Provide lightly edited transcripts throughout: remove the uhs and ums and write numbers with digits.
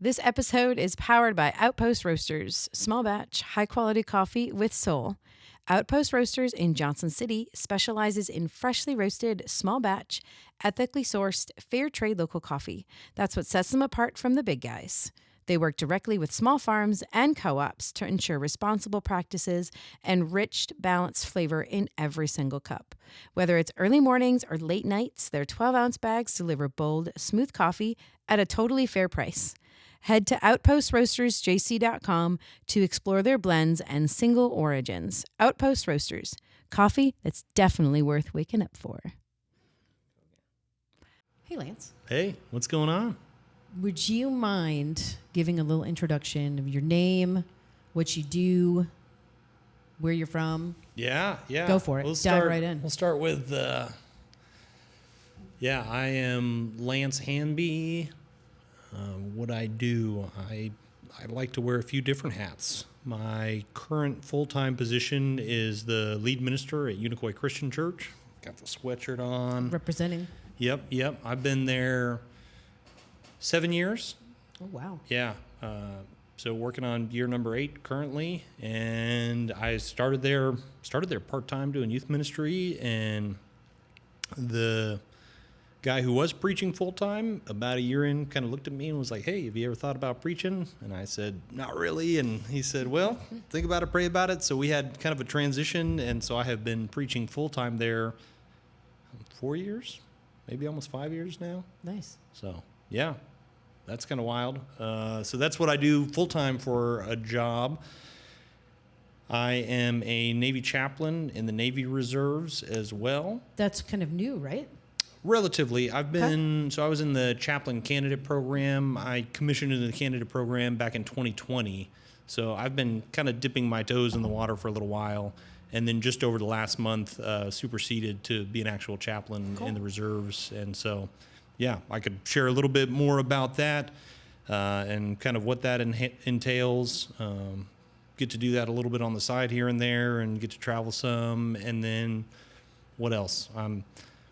This episode is powered by Outpost Roasters, small batch, high quality coffee with soul. Outpost Roasters in Johnson City specializes in freshly roasted, small batch, ethically sourced, fair trade local coffee. That's what sets them apart from the big guys. They work directly with small farms and co-ops to ensure responsible practices and rich, balanced flavor in every single cup. Whether it's early mornings or late nights, their 12-ounce bags deliver bold, smooth coffee at a totally fair price. Head to outpostroastersjc.com to explore their blends and single origins. Outpost Roasters, coffee that's definitely worth waking up for. Hey, Lance. Hey, what's going on? Would you mind giving a little introduction of your name, what you do, where you're from? Yeah. Go for it. Dive right in. We'll start with, I am Lance Hanbey. What I do, I like to wear a few different hats. My current full-time position is the lead minister at Unicoi Christian Church. Got the sweatshirt on. Representing. Yep. I've been there 7 years. Oh, wow. Yeah. So working on year number 8 currently, and I started there part-time doing youth ministry, and the guy who was preaching full-time about a year in kind of looked at me and was like, "Hey, have you ever thought about preaching?" And I said, "Not really." And he said, "Well, think about it, pray about it." So we had kind of a transition, and so I have been preaching full-time there 4 years, maybe almost 5 years now. Nice. So, yeah, that's kind of wild. So that's what I do full-time for a job. I am a Navy chaplain in the Navy Reserves as well. That's kind of new, right? Relatively. I was in the chaplain candidate program. I commissioned in the candidate program back in 2020. So I've been kind of dipping my toes in the water for a little while. And then just over the last month, superseded to be an actual chaplain in the reserves. And so, yeah, I could share a little bit more about that and kind of what that entails. Get to do that a little bit on the side here and there and get to travel some. And then what else? I'm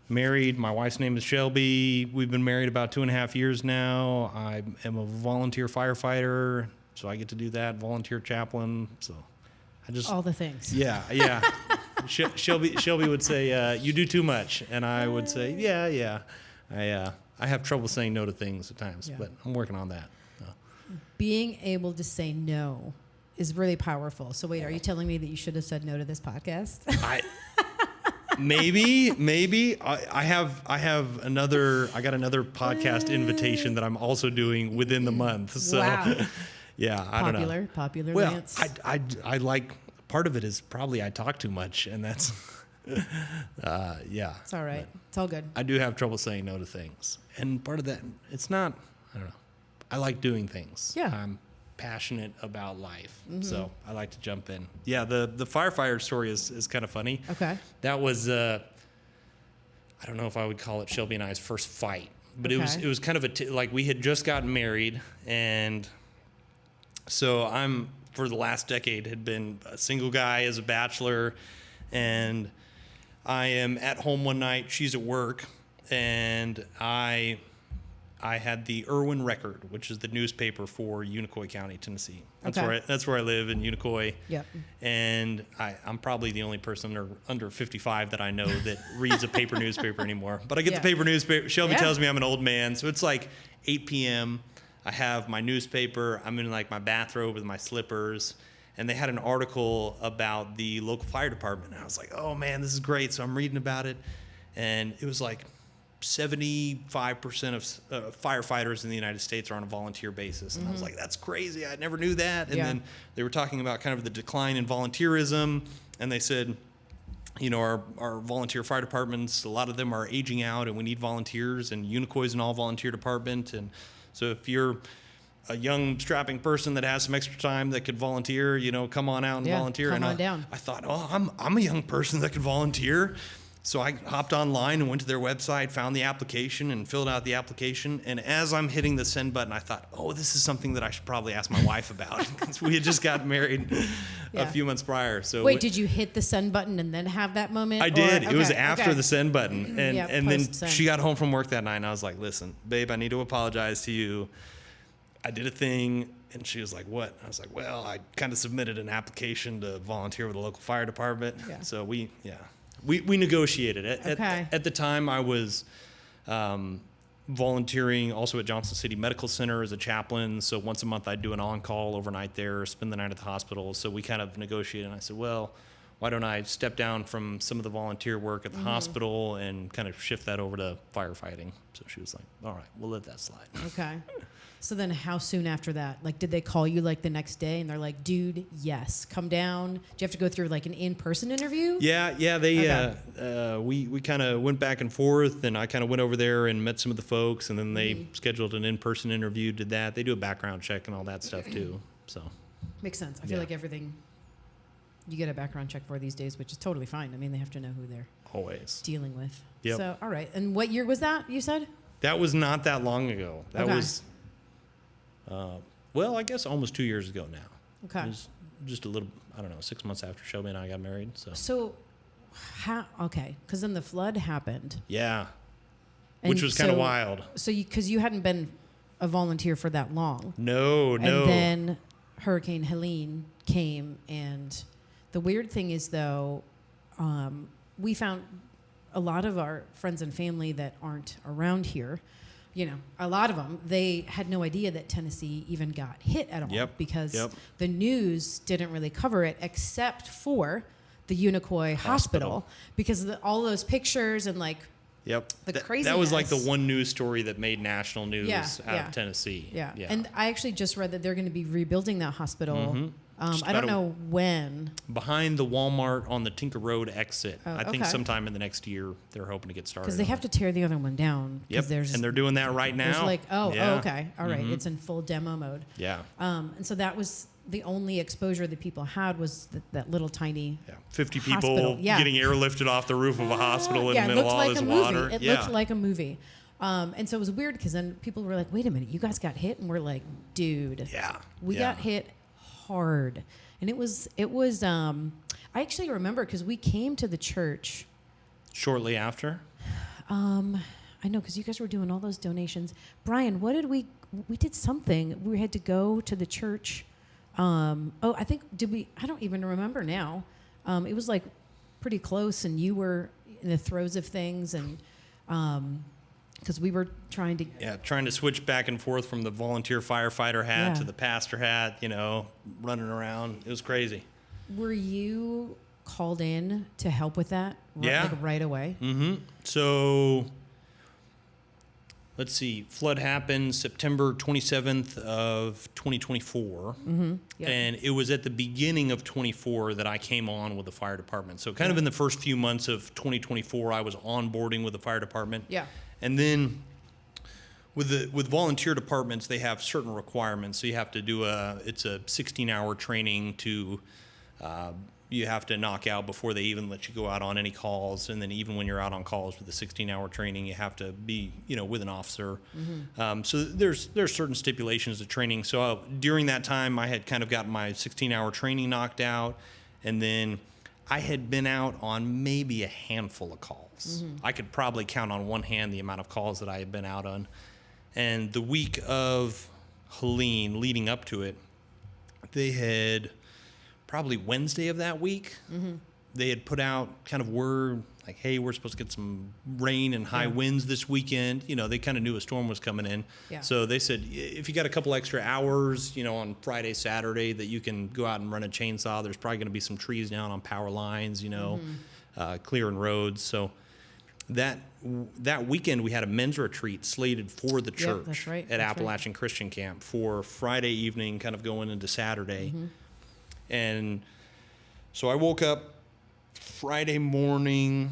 married. My wife's name is Shelby. We've been married about 2.5 years now. I am a volunteer firefighter, so I get to do that, volunteer chaplain. So I just... all the things. Yeah. Shelby would say, "You do too much." And I would say, yeah. I have trouble saying no to things at times, but I'm working on that. Being able to say no is really powerful. So wait, are you telling me that you should have said no to this podcast? Maybe. I got another podcast invitation that I'm also doing within the month. So, wow. Yeah, I don't know. Popular. Well, Lance. I like, part of it is probably I talk too much, and that's, yeah. It's all right. It's all good. I do have trouble saying no to things. And part of that, it's not, I don't know. I like doing things. Yeah. I'm passionate about life. So I like to jump in. Yeah, the firefighter story is kind of funny. Okay. That was, I don't know if I would call it Shelby and I's first fight, but it was kind of like we had just gotten married, and so I'm, for the last decade, had been a single guy as a bachelor, and I am at home one night, she's at work, and I had the Irwin Record, which is the newspaper for Unicoi County, Tennessee. That's where I live, in Unicoi. Yep. And I'm probably the only person under 55 that I know that reads a paper newspaper anymore. But I get the paper newspaper. Shelby tells me I'm an old man, so it's like 8 p.m. I have my newspaper. I'm in like my bathrobe with my slippers, and they had an article about the local fire department. And I was like, "Oh man, this is great!" So I'm reading about it, and it was like 75% of firefighters in the United States are on a volunteer basis. And I was like, that's crazy. I never knew that. And then they were talking about kind of the decline in volunteerism. And they said, you know, our volunteer fire departments, a lot of them are aging out and we need volunteers, and Unicoi is an all volunteer department. And so if you're a young strapping person that has some extra time that could volunteer, you know, come on out and volunteer. Come and on down. I thought, oh, I'm a young person that could volunteer. So I hopped online and went to their website, found the application, and filled out the application. And as I'm hitting the send button, I thought, oh, this is something that I should probably ask my wife about, because we had just gotten married a few months prior. So wait, did you hit the send button and then have that moment? I did. It was after the send button. And then send. she got home from work that night, and I was like, listen, babe, I need to apologize to you. I did a thing, and she was like, what? I was like, well, I kind of submitted an application to volunteer with the local fire department. Yeah. So we negotiated it. Okay. At the time, I was volunteering also at Johnson City Medical Center as a chaplain. So once a month, I'd do an on-call overnight there, spend the night at the hospital. So we kind of negotiated, and I said, well, why don't I step down from some of the volunteer work at the hospital and kind of shift that over to firefighting? So she was like, all right, we'll let that slide. Okay. So then how soon after that? Like, did they call you like the next day and they're like, dude, yes, come down? Do you have to go through like an in-person interview? Yeah. They, we kind of went back and forth, and I kind of went over there and met some of the folks, and then they scheduled an in-person interview, did that. They do a background check and all that stuff too. So makes sense. I feel like everything you get a background check for these days, which is totally fine. I mean, they have to know who they're always dealing with. Yep. So, all right. And what year was that, you said? That was not that long ago. That Okay. was, well, I guess almost 2 years ago now. Okay. It was just a little, I don't know, 6 months after Shelby and I got married. So, okay. Because then the flood happened. Yeah. And Which was kind of wild. So, because you hadn't been a volunteer for that long. No. And then Hurricane Helene came, and the weird thing is, though, we found a lot of our friends and family that aren't around here, you know, a lot of them, they had no idea that Tennessee even got hit at all because the news didn't really cover it except for the Unicoi Hospital because of all those pictures and like the craziness. That was like the one news story that made national news out of Tennessee. Yeah. And I actually just read that they're going to be rebuilding that hospital. I don't know when. Behind the Walmart on the Tinker Road exit. I think sometime in the next year they're hoping to get started. Because they have to tear the other one down. Yep, and they're doing that right now. Like, okay. All right. It's in full demo mode. Yeah. And so that was the only exposure that people had was that little tiny 50 hospital. people getting airlifted off the roof of a hospital in the middle of all this water. It looked like a movie. And so it was weird because then people were like, wait a minute, you guys got hit? And we're like, dude, we got hit hard. And it was I actually remember because we came to the church shortly after. I know, because you guys were doing all those donations. Brian, what did we did something. We had to go to the church. I think, I don't even remember now. It was like pretty close, and you were in the throes of things, and because we were trying to switch back and forth from the volunteer firefighter hat to the pastor hat, running around. It was crazy. Were you called in to help with that right away? Mm-hmm. So let's see. Flood happened September 27th of 2024. Mm-hmm. Yep. And it was at the beginning of 24 that I came on with the fire department. So kind of in the first few months of 2024, I was onboarding with the fire department. Yeah. And then with volunteer departments, they have certain requirements. So you have to do it's a 16-hour training to you have to knock out before they even let you go out on any calls. And then even when you're out on calls with the 16-hour training, you have to be, with an officer. Mm-hmm. So there's certain stipulations to training. So during that time, I had kind of gotten my 16-hour training knocked out. And then I had been out on maybe a handful of calls. Mm-hmm. I could probably count on one hand the amount of calls that I had been out on. And the week of Helene leading up to it, they had probably Wednesday of that week, they had put out kind of word like, hey, we're supposed to get some rain and high winds this weekend. They kind of knew a storm was coming in. Yeah. So they said, if you got a couple extra hours, on Friday, Saturday, that you can go out and run a chainsaw, there's probably going to be some trees down on power lines, clearing roads. So that weekend we had a men's retreat slated for the church at Appalachian Christian Camp for Friday evening, kind of going into Saturday. Mm-hmm. And so I woke up Friday morning.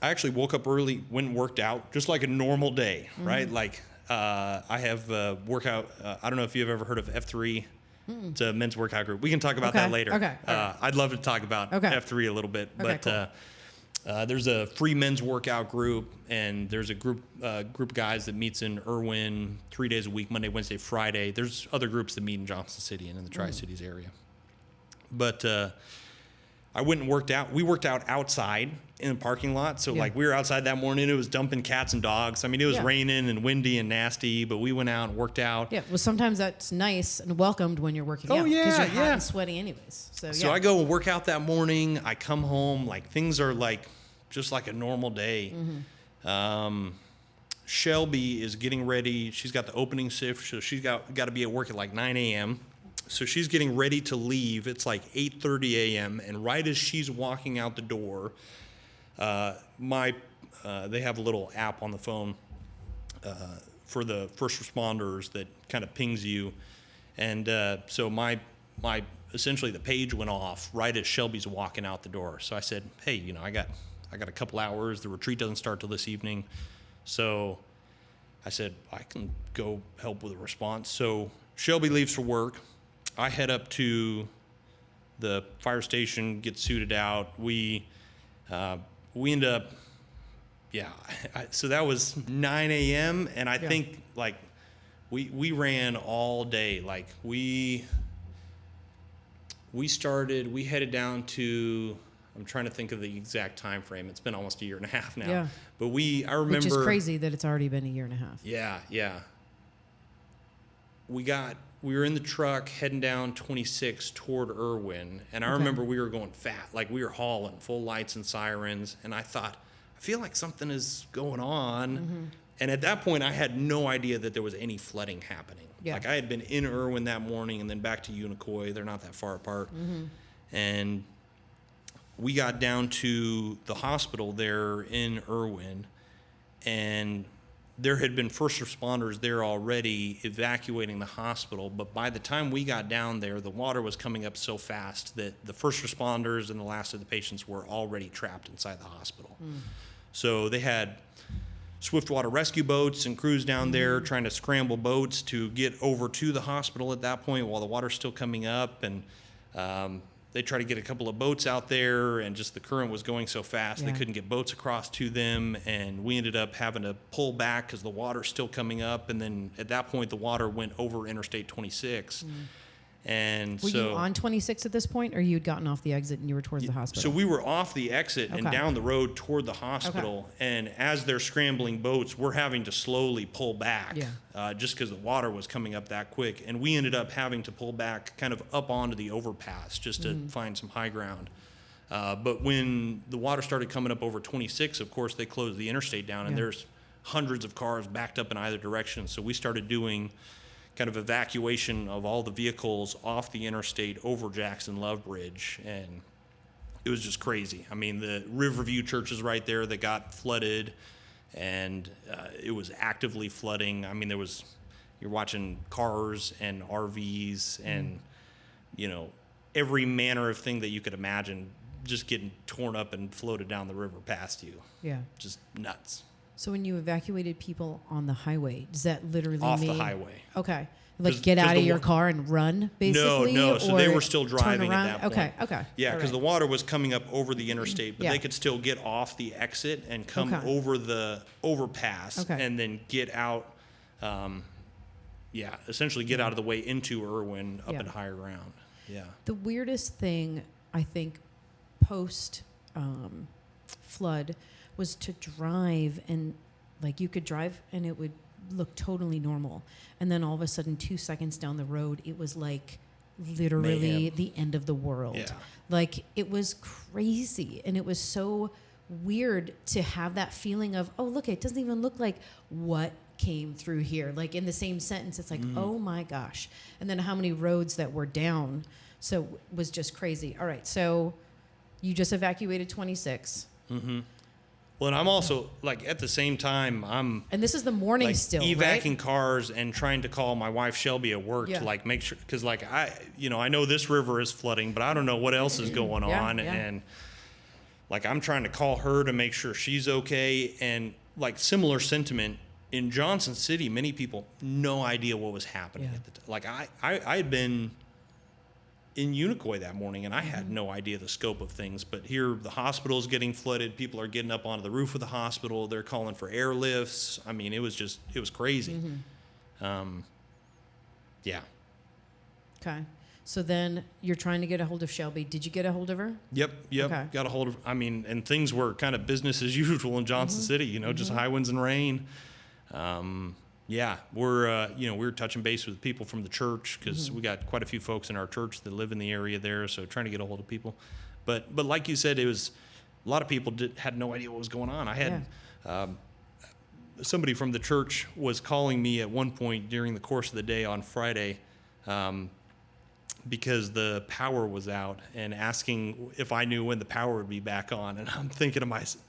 I actually woke up early, went and worked out, just like a normal day, right? Like I have a workout. I don't know if you've ever heard of F3. It's a men's workout group. We can talk about that later. Okay. I'd love to talk about F3 a little bit, but cool. There's a free men's workout group, and there's a group of guys that meets in Irwin 3 days a week, Monday, Wednesday, Friday. There's other groups that meet in Johnson City and in the Tri-Cities area. But I went and worked out. We worked out outside in the parking lot. So like we were outside that morning. It was dumping cats and dogs. I mean, it was raining and windy and nasty, but we went out and worked out. Yeah. Well, sometimes that's nice and welcomed when you're working out. Yeah. Because you're hot and sweaty anyways. So I go and work out that morning. I come home, like things are like just like a normal day. Shelby is getting ready. She's got the opening shift. So she's got to be at work at like 9 a.m. So she's getting ready to leave. It's like 8:30 a.m. And right as she's walking out the door, they have a little app on the phone for the first responders that kind of pings you. And so my essentially the page went off right as Shelby's walking out the door. So I said, hey, you know, I got a couple hours. The retreat doesn't start till this evening. So I said, I can go help with a response. So Shelby leaves for work. I head up to the fire station, get suited out. We end up, so that was 9 a.m. And I think like we ran all day. Like we headed down to, I'm trying to think of the exact time frame. It's been almost a year and a half now. Yeah. But I remember. Which is crazy that it's already been a year and a half. Yeah. We were in the truck heading down 26 toward Irwin, and I remember we were going fat, like we were hauling, full lights and sirens, and I thought, I feel like something is going on. And at that point, I had no idea that there was any flooding happening. Yeah. Like I had been in Irwin that morning and then back to Unicoi. They're not that far apart. And we got down to the hospital there in Irwin, and there had been first responders there already evacuating the hospital, but by the time we got down there, the water was coming up so fast that the first responders and the last of the patients were already trapped inside the hospital. So they had swiftwater rescue boats and crews down there trying to scramble boats to get over to the hospital at that point while the water's still coming up, and they tried to get a couple of boats out there, and just the current was going so fast they couldn't get boats across to them, and we ended up having to pull back because the water's still coming up. And then at that point the water went over Interstate 26. And were you on 26 at this point, or you had gotten off the exit and you were towards the hospital? So we were off the exit and down the road toward the hospital. And as they're scrambling boats, we're having to slowly pull back just because the water was coming up that quick. And we ended up having to pull back kind of up onto the overpass just to find some high ground. But when the water started coming up over 26, of course, they closed the interstate down, and there's hundreds of cars backed up in either direction. So we started doing kind of evacuation of all the vehicles off the interstate over Jackson Love Bridge, and it was just crazy. I mean, the Riverview Church is right there that got flooded, and it was actively flooding. I mean, you're watching cars and RVs and, you know, every manner of thing that you could imagine just getting torn up and floated down the river past you. Yeah. Just nuts. So when you evacuated people on the highway, does that literally off mean... the highway. Okay. Like get out of your car and run, basically? No. So they were still driving at that point. Okay. Yeah, because the water was coming up over the interstate, but they could still get off the exit and come over the overpass and then get out, essentially get out of the way into Irwin up in higher ground. Yeah. The weirdest thing, I think, post flood was to drive, and like you could drive and it would look totally normal, and then all of a sudden 2 seconds down the road it was like literally the end of the world. Like it was crazy, and it was so weird to have that feeling of, oh look, it doesn't even look like what came through here, like in the same sentence. It's like oh my gosh. And then how many roads that were down. So it was just crazy. All right, so you just evacuated 26. Well, and I'm also, like, at the same time, And this is the morning like, still, evacing right? cars and trying to call my wife Shelby at work to, like, make sure, because, like, I know this river is flooding, but I don't know what else is going on. And, like, I'm trying to call her to make sure she's okay. And, like, similar sentiment, in Johnson City, many people, no idea what was happening at the time. Like, I had been in Unicoi that morning, and I had no idea the scope of things. But here, the hospital is getting flooded. People are getting up onto the roof of the hospital. They're calling for airlifts. I mean, it was crazy. Okay. So then you're trying to get a hold of Shelby. Did you get a hold of her? Yep. Okay. Got a hold of, and things were kind of business as usual in Johnson City, just high winds and rain. We're touching base with people from the church because we got quite a few folks in our church that live in the area there. So trying to get a hold of people. But like you said, it was a lot of people had no idea what was going on. I had somebody from the church was calling me at one point during the course of the day on Friday, because the power was out and asking if I knew when the power would be back on. And I'm thinking to myself,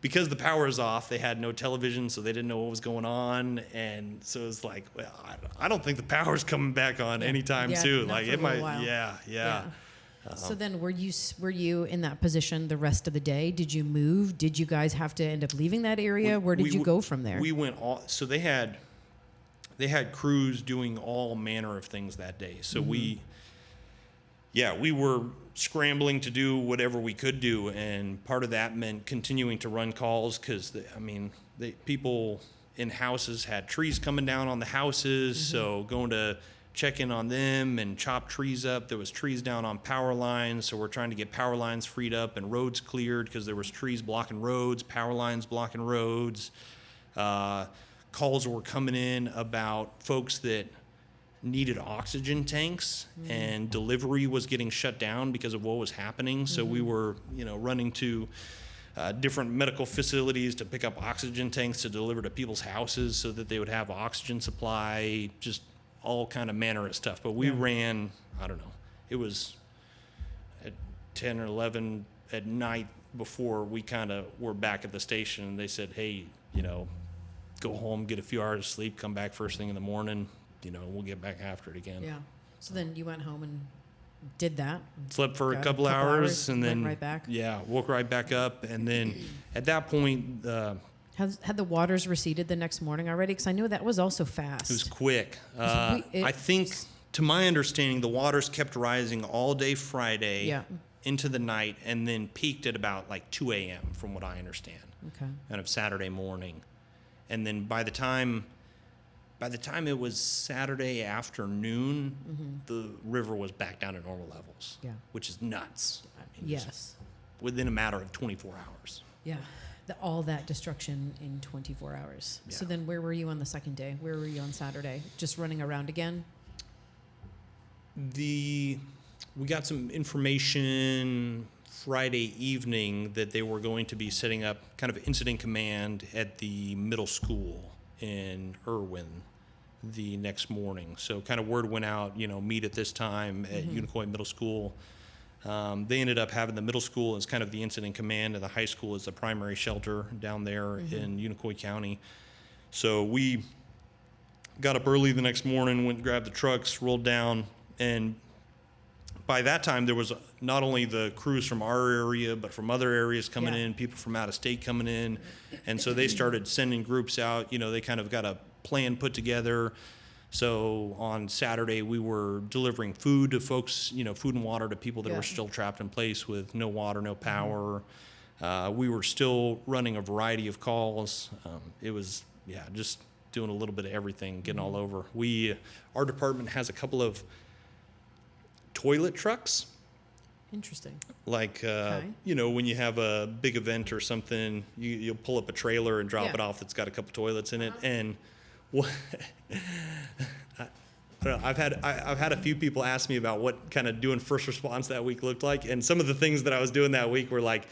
because the power is off, they had no television, so they didn't know what was going on. And so it was like, well, I don't think the power's coming back on anytime soon. Like it might, So then were you in that position the rest of the day? Did you move? Did you guys have to end up leaving that area? Where did you go from there? We went so they had crews doing all manner of things that day. So we were scrambling to do whatever we could do, and part of that meant continuing to run calls because people in houses had trees coming down on the houses, so going to check in on them and chop trees up. There was trees down on power lines, so we're trying to get power lines freed up and roads cleared because there was trees blocking roads, power lines blocking roads. Calls were coming in about folks that needed oxygen tanks, and delivery was getting shut down because of what was happening. So we were, running to different medical facilities to pick up oxygen tanks to deliver to people's houses so that they would have oxygen supply, just all kind of manner of stuff. But we ran, I don't know, it was at 10 or 11 at night before we kind of were back at the station, and they said, hey, go home, get a few hours of sleep, come back first thing in the morning, we'll get back after it again. Yeah. So then you went home and did that. Slept for a couple hours and then right back. Yeah, woke right back up, and then at that point, had the waters receded the next morning already? Because I know that was also fast. It was quick. I think, to my understanding, the waters kept rising all day Friday into the night, and then peaked at about like 2 a.m. from what I understand. Okay. Kind of Saturday morning, and then by the time it was Saturday afternoon, the river was back down to normal levels. Yeah. Which is nuts. Yes. Within a matter of 24 hours. Yeah. All that destruction in 24 hours. Yeah. So then where were you on the second day? Where were you on Saturday? Just running around again? We got some information Friday evening that they were going to be setting up kind of incident command at the middle school in Irwin the next morning. So kind of word went out, meet at this time at Unicoi Middle School. They ended up having the middle school as kind of the incident command, and the high school as the primary shelter down there in Unicoi County. So we got up early the next morning, went and grabbed the trucks, rolled down, and by that time there was not only the crews from our area, but from other areas coming in, people from out of state coming in. And so they started sending groups out. They kind of got a plan put together. So on Saturday, we were delivering food to folks, food and water to people that were still trapped in place with no water, no power. We were still running a variety of calls. It was, just doing a little bit of everything, getting all over. Our department has a couple of toilet trucks. Interesting. Like, when you have a big event or something, you'll pull up a trailer and drop it off that's got a couple toilets in it. And I don't know, I've had a few people ask me about what kind of doing first response that week looked like, and some of the things that I was doing that week were like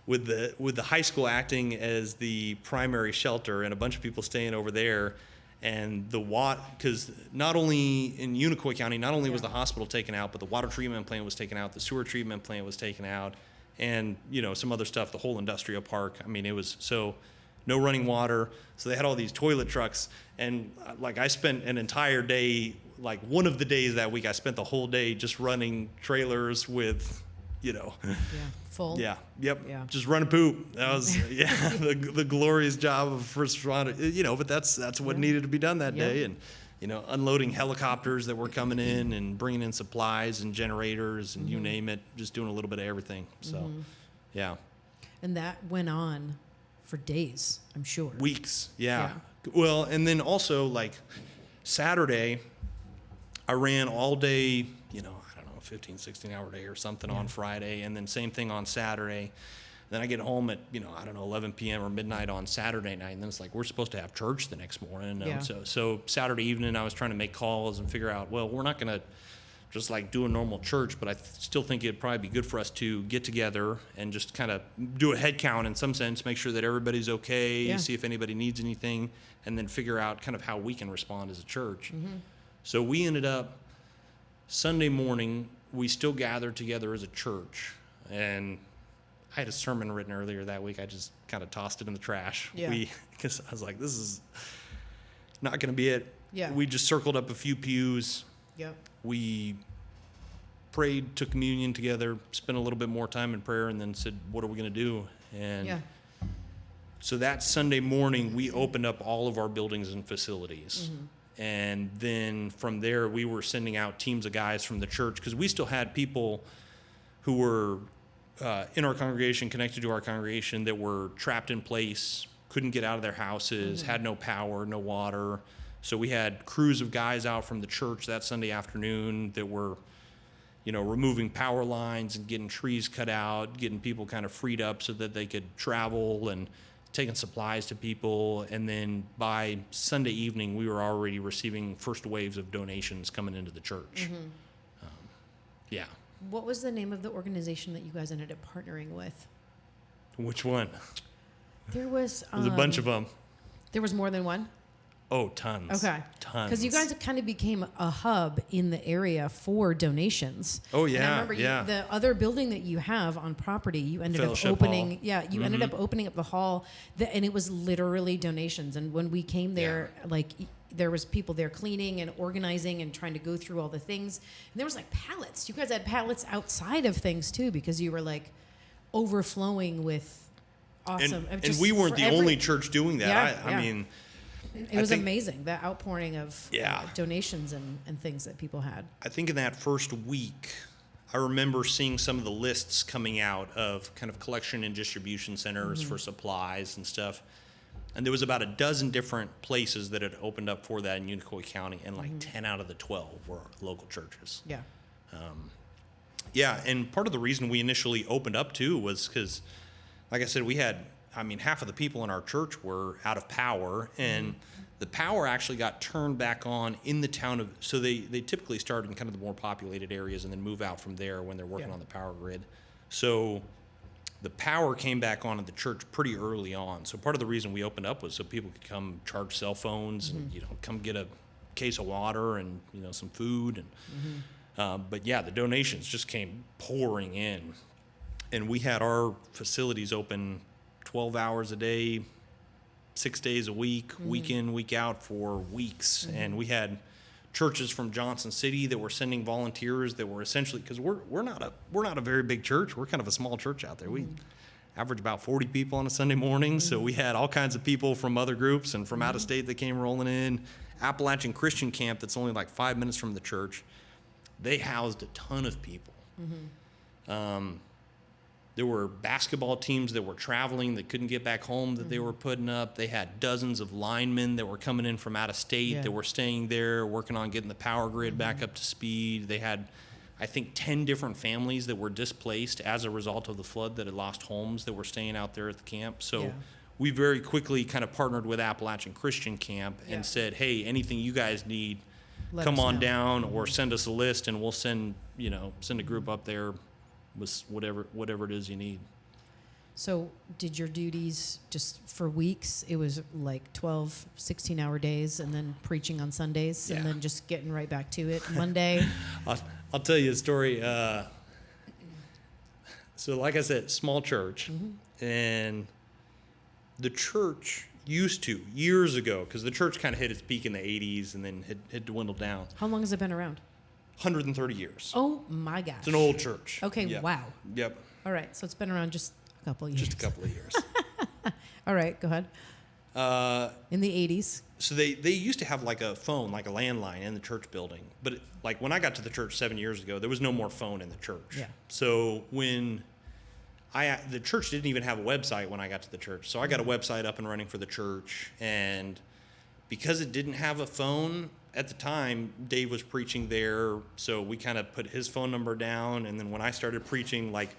with the high school acting as the primary shelter and a bunch of people staying over there, and because not only in Unicoi County, not only was the hospital taken out, but the water treatment plant was taken out, the sewer treatment plant was taken out, and some other stuff, the whole industrial park. It was so. No running water, so they had all these toilet trucks, and I spent an entire day, one of the days that week, I spent the whole day just running trailers with, full. Yeah, yep, just running poop. That was the glorious job of first responder, but that's what needed to be done that day, and unloading helicopters that were coming in and bringing in supplies and generators and you name it, just doing a little bit of everything. So, And that went on for days, I'm sure. Weeks, yeah. Well, and then also Saturday, I ran all day I don't know, 15, 16-hour day or something on Friday, and then same thing on Saturday. Then I get home at, I don't know, 11 p.m. or midnight on Saturday night, and then it's like, we're supposed to have church the next morning. So Saturday evening, I was trying to make calls and figure out, well, we're not going to just like do a normal church, but I still think it'd probably be good for us to get together and just kind of do a head count in some sense, make sure that everybody's okay, see if anybody needs anything, and then figure out kind of how we can respond as a church. So we ended up, Sunday morning, we still gathered together as a church, and I had a sermon written earlier that week. I just kind of tossed it in the trash. Because I was like, this is not going to be it. We just circled up a few pews. We prayed, took communion together, spent a little bit more time in prayer, and then said, what are we going to do? And so that Sunday morning, we opened up all of our buildings and facilities. And then from there, we were sending out teams of guys from the church, because we still had people who were in our congregation, connected to our congregation, that were trapped in place, couldn't get out of their houses, had no power, no water. So we had crews of guys out from the church that Sunday afternoon that were, removing power lines and getting trees cut out, getting people kind of freed up so that they could travel, and taking supplies to people. And then by Sunday evening, we were already receiving first waves of donations coming into the church. What was the name of the organization that you guys ended up partnering with? Which one? There was a bunch of them. There was more than one? Oh, tons. Okay. Tons. Because you guys kind of became a hub in the area for donations. Oh, yeah. And I remember the other building that you have on property, you ended up opening. Hall. Yeah, you ended up opening up the hall, and it was literally donations. And when we came there, there was people there cleaning and organizing and trying to go through all the things. And there was like pallets. You guys had pallets outside of things too, because you were like overflowing with awesome. And we weren't the only church doing that. I mean, it was amazing, the outpouring of donations and things that people had. I think in that first week, I remember seeing some of the lists coming out of kind of collection and distribution centers for supplies and stuff. And there was about a dozen different places that had opened up for that in Unicoi County, and like 10 out of the 12 were local churches. And part of the reason we initially opened up too was because, like I said, we had, half of the people in our church were out of power, and the power actually got turned back on in the town of, so they typically start in kind of the more populated areas and then move out from there when they're working on the power grid. So the power came back on at the church pretty early on. So part of the reason we opened up was so people could come charge cell phones and, come get a case of water and, some food. And but yeah, the donations just came pouring in. And we had our facilities open 12 hours a day, 6 days a week, week in, week out for weeks. And we had churches from Johnson City that were sending volunteers that were essentially, because we're not a very big church. We're kind of a small church out there. We average about 40 people on a Sunday morning. So we had all kinds of people from other groups and from out of state that came rolling in. Appalachian Christian Camp, that's only like 5 minutes from the church, they housed a ton of people. There were basketball teams that were traveling that couldn't get back home that they were putting up. They had dozens of linemen that were coming in from out of state that were staying there, working on getting the power grid back up to speed. They had, I think, 10 different families that were displaced as a result of the flood that had lost homes that were staying out there at the camp. So we very quickly kind of partnered with Appalachian Christian Camp and said, hey, anything you guys need, come on down or send us a list, and we'll send a group up there with whatever it is you need. So did your duties just for weeks? It was like 12, 16-hour days, and then preaching on Sundays, and then just getting right back to it Monday? I'll tell you a story. So like I said, small church, and the church used to, years ago, because the church kind of hit its peak in the 80s and then had dwindled down. How long has it been around? 130 years. Oh my gosh. It's an old church. Okay, wow. Yep. All right, so it's been around just a couple of years. Just a couple of years. All right, go ahead. In the 80s. So they used to have like a phone, like a landline in the church building. But like when I got to the church 7 years ago, there was no more phone in the church. Yeah. So when the church didn't even have a website when I got to the church. So I got a website up and running for the church, and because it didn't have a phone, at the time, Dave was preaching there, so we kind of put his phone number down. And then when I started preaching, like,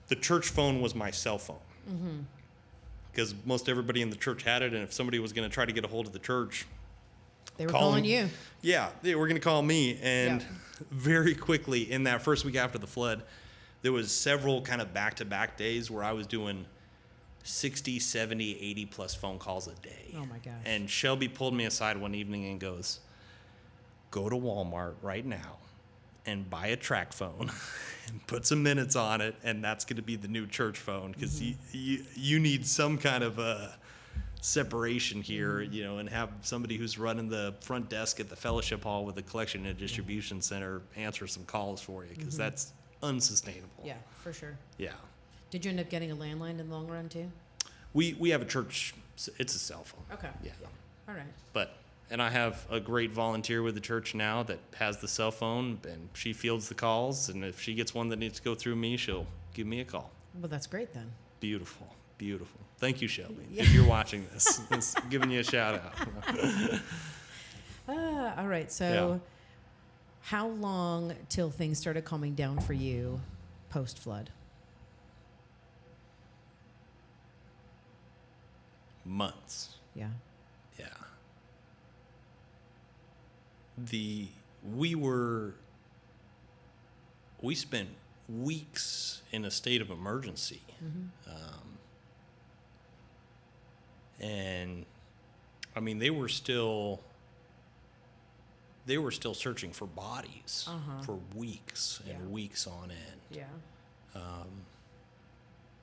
the church phone was my cell phone. Because most everybody in the church had it, and if somebody was going to try to get a hold of the church, they were calling you. Yeah, they were going to call me. And very quickly, in that first week after the flood, there was several kind of back-to-back days where I was doing 60, 70, 80 plus phone calls a day. Oh my gosh. And Shelby pulled me aside one evening and goes, go to Walmart right now and buy a track phone and put some minutes on it, and that's going to be the new church phone, because you need some kind of a separation here, and have somebody who's running the front desk at the fellowship hall with the collection and distribution center answer some calls for you, because that's unsustainable. Yeah, for sure. Yeah. Did you end up getting a landline in the long run too? We have a church, it's a cell phone. Okay. Yeah. All right. And I have a great volunteer with the church now that has the cell phone, and she fields the calls, and if she gets one that needs to go through me, she'll give me a call. Well, that's great then. Beautiful. Thank you, Shelby. If you're watching this, it's giving you a shout out. All right. So how long till things started calming down for you post-flood? Months. Yeah. Yeah. We spent weeks in a state of emergency. And I mean, they were still searching for bodies for weeks and weeks on end. Yeah.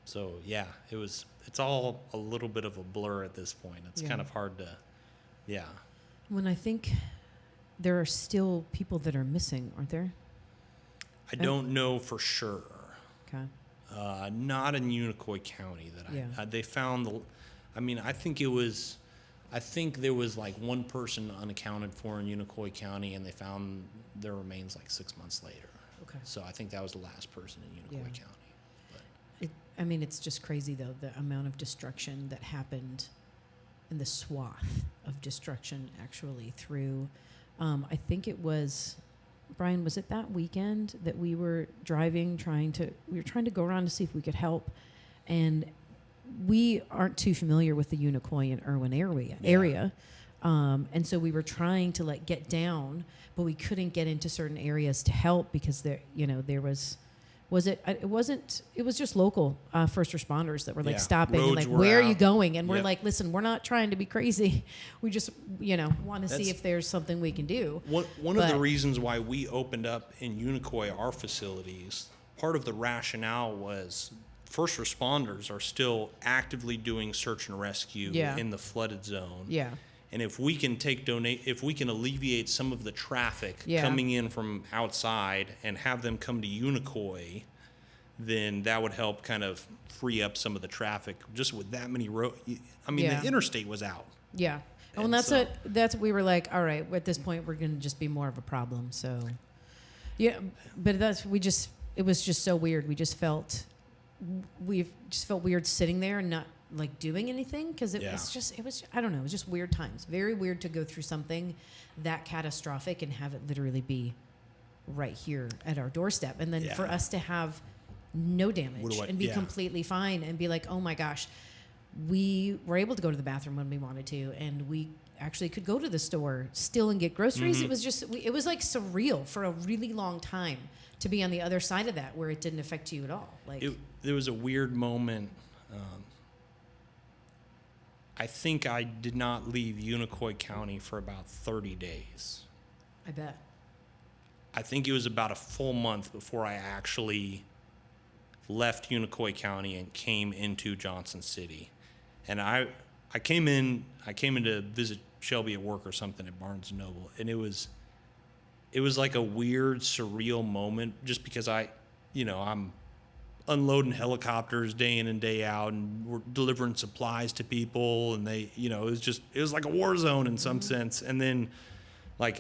So yeah, it's all a little bit of a blur at this point. It's kind of hard to, When I think there are still people that are missing, aren't there? I don't know for sure. Okay. Not in Unicoi County they found I think there was like one person unaccounted for in Unicoi County, and they found their remains like 6 months later. Okay. So I think that was the last person in Unicoi County. It's just crazy though, the amount of destruction that happened and the swath of destruction actually through, I think it was, Brian, was it that weekend that we were driving, trying to go around to see if we could help, and we aren't too familiar with the Unicoi and Irwin area. And so we were trying to get down, but we couldn't get into certain areas to help because there was just local first responders that were stopping Roads and where out. are you going? And we're like, listen, we're not trying to be crazy. We just, want to see if there's something we can do. One of the reasons why we opened up in Unicoi our facilities, part of the rationale was first responders are still actively doing search and rescue in the flooded zone. Yeah. And if we can if we can alleviate some of the traffic coming in from outside and have them come to Unicoi, then that would help kind of free up some of the traffic just with that many roads. I mean, the interstate was out. Yeah. And that's what we were like, all right, at this point we're going to just be more of a problem. So yeah, but it was just so weird. We just felt weird sitting there and not doing anything, because it was I don't know, it was just weird times. Very weird to go through something that catastrophic and have it literally be right here at our doorstep, and then for us to have no damage and be completely fine and be like, oh my gosh, we were able to go to the bathroom when we wanted to, and we actually could go to the store still and get groceries. It was just it was surreal for a really long time to be on the other side of that, where it didn't affect you at all. There was a weird moment. I think I did not leave Unicoi County for about 30 days. I bet. I think it was about a full month before I actually left Unicoi County and came into Johnson City. And I came in to visit Shelby at work or something at Barnes & Noble, and it was like a weird, surreal moment, just because I'm unloading helicopters day in and day out, and we're delivering supplies to people, and it was like a war zone in some sense. And then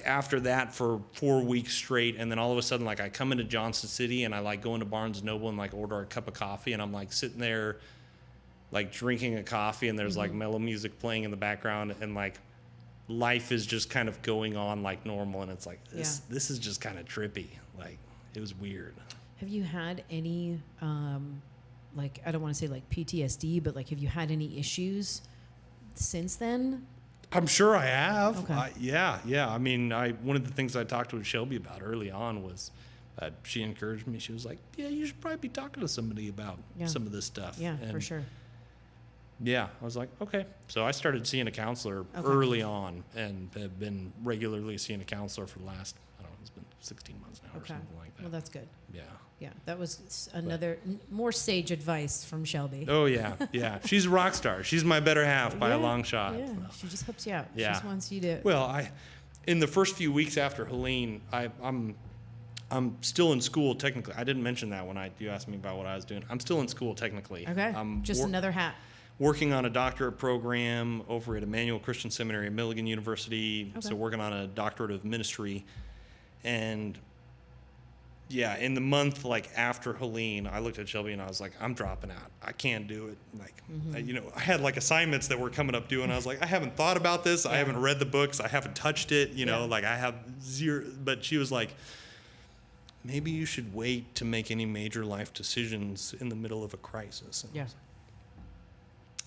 after that for 4 weeks straight, and then all of a sudden I come into Johnson City and I go into Barnes & Noble and order a cup of coffee, and I'm sitting there drinking a coffee, and there's mellow music playing in the background, and life is just kind of going on like normal, and it's like this is just kind of trippy. Like, it was weird. Have you had any like, I don't want to say like PTSD, but like, have you had any issues since then? I'm sure I have. Okay. Yeah. I mean, one of the things I talked with Shelby about early on was she encouraged me. She was like, "Yeah, you should probably be talking to somebody about some of this stuff." Yeah, for sure. Yeah, I was like, okay. So I started seeing a counselor early on, and have been regularly seeing a counselor for the last, I don't know, it's been 16 months now or something like that. Well, that's good. Yeah. Yeah, that was another more sage advice from Shelby. Oh, yeah. She's a rock star. She's my better half by a long shot. Yeah, So. she just helps you out. Yeah. She just wants you to... Well, in the first few weeks after Helene, I'm still in school technically. I didn't mention that when you asked me about what I was doing. I'm still in school technically. Okay, just another hat. Working on a doctorate program over at Emmanuel Christian Seminary at Milligan University. Okay. So working on a doctorate of ministry. And yeah, in the month like after Helene, I looked at Shelby and I was like, I'm dropping out. I can't do it. Like, I had like assignments that were coming up due, and I was like, I haven't thought about this. Yeah. I haven't read the books. I haven't touched it. You know, like I have zero. But she was like, maybe you should wait to make any major life decisions in the middle of a crisis. And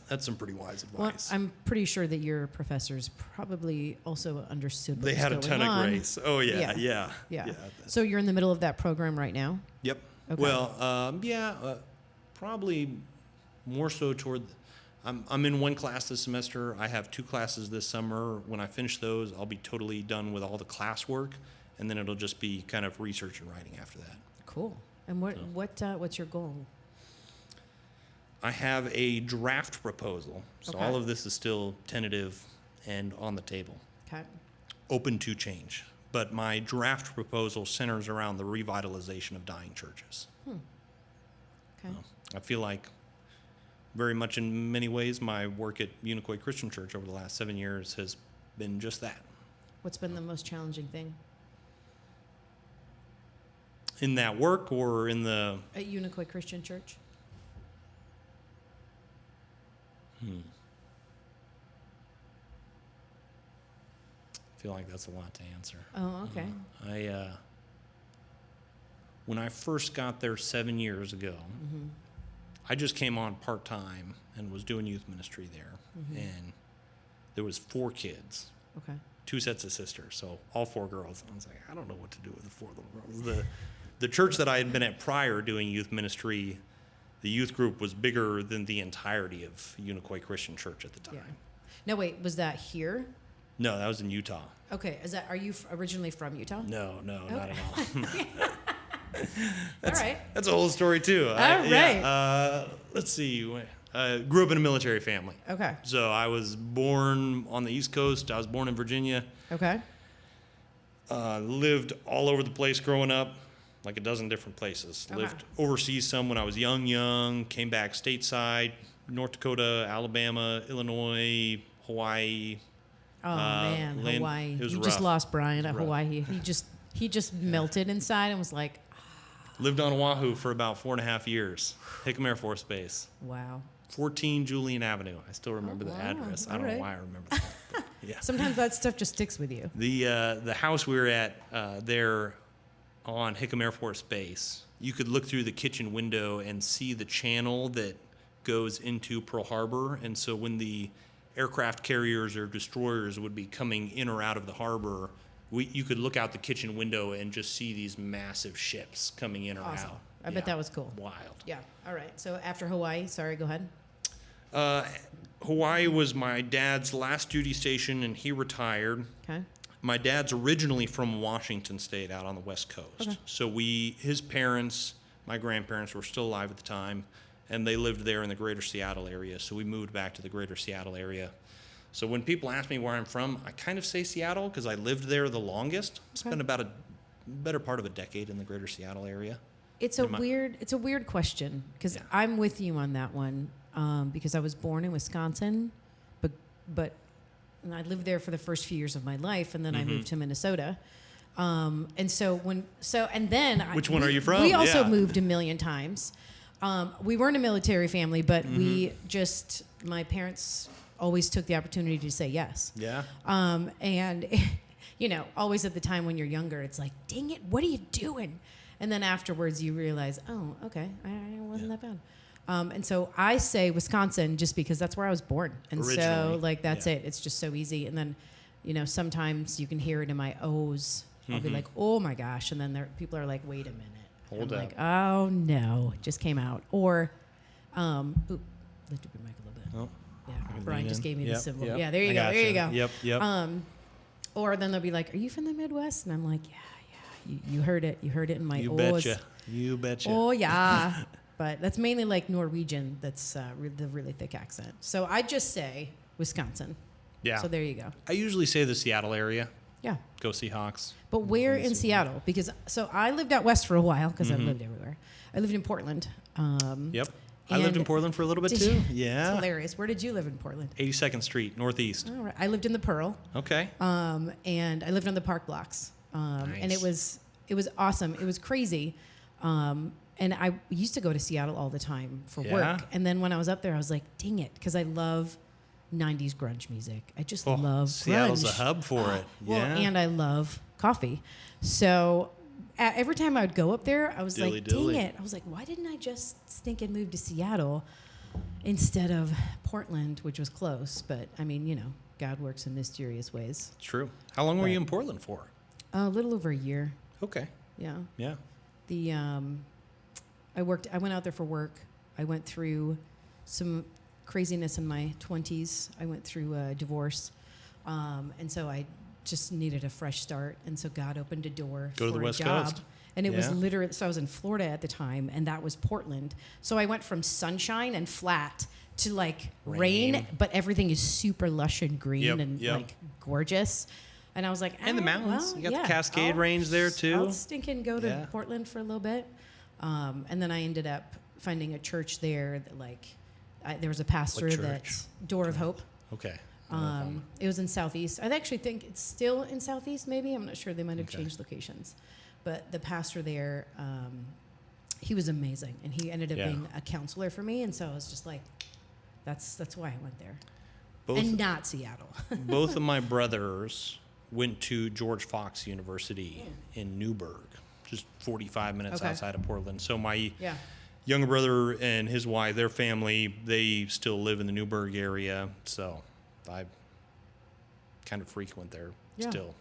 that's some pretty wise advice. Well, I'm pretty sure that your professors probably also understood what they was had a ton on. of grace. Oh, yeah. So you're in the middle of that program right now? Yep. Okay. Well, probably more so toward... I'm in one class this semester. I have 2 classes this summer. When I finish those, I'll be totally done with all the classwork, and then it'll just be kind of research and writing after that. Cool. And what's your goal? I have a draft proposal, so all of this is still tentative and on the table. Okay. Open to change. But my draft proposal centers around the revitalization of dying churches. Okay. I feel like very much in many ways my work at Unicoi Christian Church over the last 7 years has been just that. What's been the most challenging thing? In that work or in the... At Unicoi Christian Church? I feel like that's a lot to answer. Oh, okay. When I first got there 7 years ago, I just came on part-time and was doing youth ministry there. And there was 4 kids. Okay. 2 sets of sisters, so all 4 girls. I was like, I don't know what to do with the 4 little girls. The church that I had been at prior doing youth ministry, the youth group was bigger than the entirety of Unicoi Christian Church at the time. Yeah. No, wait, was that here? No, that was in Utah. Okay, are you originally from Utah? No, not at all. All right. That's a whole story too. All right. Yeah, let's see. Grew up in a military family. Okay. So I was born on the East Coast. I was born in Virginia. Okay. Lived all over the place growing up. Like a dozen different places. Okay. Lived overseas some when I was young, came back stateside, North Dakota, Alabama, Illinois, Hawaii. Oh, man, Hawaii. It was you rough. Just lost Brian at Hawaii. He just melted inside and was like... Lived on Oahu for about 4.5 years. Hickam Air Force Base. Wow. 14 Julian Avenue. I still remember the address. I don't know why I remember that. But yeah. Sometimes that stuff just sticks with you. The house we were at there... on Hickam Air Force Base, you could look through the kitchen window and see the channel that goes into Pearl Harbor. And so when the aircraft carriers or destroyers would be coming in or out of the harbor, you could look out the kitchen window and just see these massive ships coming in or out. I bet that was cool. Wild. Yeah. All right. So after Hawaii, sorry, go ahead. Hawaii was my dad's last duty station, and he retired. Okay. My dad's originally from Washington State out on the West Coast. Okay. So his parents, my grandparents were still alive at the time, and they lived there in the greater Seattle area. So we moved back to the greater Seattle area. So when people ask me where I'm from, I kind of say Seattle because I lived there the longest. Spent about a better part of a decade in the greater Seattle area. It's a weird question because I'm with you on that one because I was born in Wisconsin, but and I lived there for the first few years of my life, and then I moved to Minnesota. And then which one are you from? We also moved a million times. We weren't a military family, but my parents always took the opportunity to say yes. Yeah. And, always at the time when you're younger, it's like, dang it, what are you doing? And then afterwards you realize, oh, okay, it wasn't that bad. And so I say Wisconsin just because that's where I was born. And Originally, so, that's it. It's just so easy. And then, sometimes you can hear it in my O's. I'll be like, oh, my gosh. And then people are like, wait a minute. Hold I'm up. like, oh, no, it just came out. Or, lift up your mic a little bit. Oh, yeah, Brian just gave me the symbol. Yep. Yeah, there you go. There you go. Yep. Or then they'll be like, are you from the Midwest? And I'm like, yeah. You heard it. You heard it in my O's. You betcha. Oh, yeah. But that's mainly like Norwegian. That's the really thick accent. So I just say Wisconsin. Yeah. So there you go. I usually say the Seattle area. Yeah. Go Seahawks. But where in Seattle? Because I lived out west for a while because I've lived everywhere. I lived in Portland. Yep. I lived in Portland for a little bit too. Yeah. It's hilarious. Where did you live in Portland? 82nd Street, Northeast. All right. I lived in the Pearl. Okay. And I lived on the park blocks. Nice. And it was awesome. It was crazy. And I used to go to Seattle all the time for work. And then when I was up there, I was like, dang it, because I love 90s grunge music. I just love Seattle's grunge. a hub for it. Well, yeah. and I love coffee. So every time I would go up there, I was like, dang it. I was like, why didn't I just stinking move to Seattle instead of Portland, which was close? But, I mean, God works in mysterious ways. True. How long were you in Portland for? A little over a year. Okay. Yeah. Yeah. I went out there for work. I went through some craziness in my 20s. I went through a divorce. And so I just needed a fresh start. And so God opened a door Go to for the a West job. Coast. And it was literally, so I was in Florida at the time, and that was Portland. So I went from sunshine and flat to like rain, but everything is super lush and green and like gorgeous. And I was like, and the mountains. Well, you got the Cascade Range there too. I'll stinking go to Portland for a little bit. And then I ended up finding a church there that there was a pastor that's Door of Hope. Okay. It was in Southeast. I actually think it's still in Southeast maybe. I'm not sure. They might have changed locations. But the pastor there, he was amazing. And he ended up being a counselor for me. And so I was just like, that's why I went there. And not Seattle. Both of my brothers went to George Fox University in Newburgh, just 45 minutes outside of Portland. So my younger brother and his wife, their family, they still live in the Newburgh area. So I kind of frequent there still.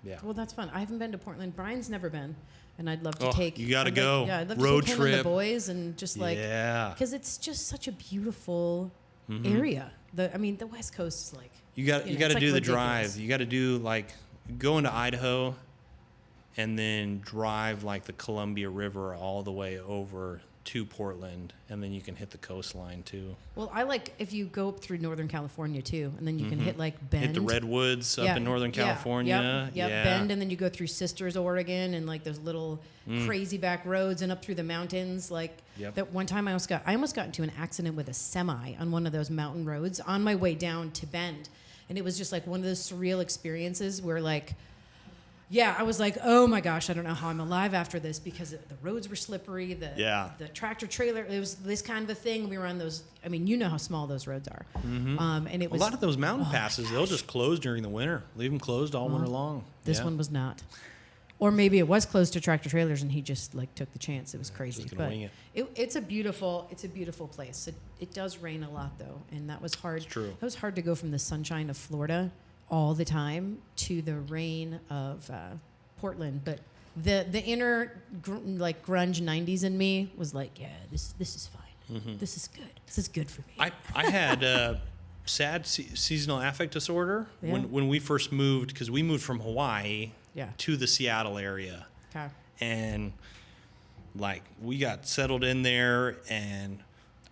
Yeah. Well, that's fun. I haven't been to Portland. Brian's never been, and I'd love to take. You got to go. I'd love Road to take trip. him and the boys, and just because it's just such a beautiful area. The West Coast is like. You got to do the drive. You got to do go into Idaho, and then drive the Columbia River all the way over to Portland, and then you can hit the coastline too. Well, I like if you go up through Northern California too, and then you can hit Bend. Hit the redwoods up in Northern California. Yep. Bend, and then you go through Sisters, Oregon, and those little crazy back roads, and up through the mountains. That one time I almost got into an accident with a semi on one of those mountain roads on my way down to Bend, and it was just one of those surreal experiences where I was like, oh my gosh, I don't know how I'm alive after this because the roads were slippery. The tractor trailer, it was this kind of a thing. We were on those. You know how small those roads are. And it was a lot of those mountain passes. They'll just close during the winter. Leave them closed all winter long. This one was not. Or maybe it was closed to tractor trailers and he just took the chance. It was crazy. But it's a beautiful place. It does rain a lot though, and that was hard. It's true. It was hard to go from the sunshine of Florida all the time to the rain of Portland, but the inner grunge 90s in me was this is fine. This is good. This is good for me. I had sad seasonal affect disorder when we first moved, because we moved from Hawaii to the Seattle area. Okay. And we got settled in there, and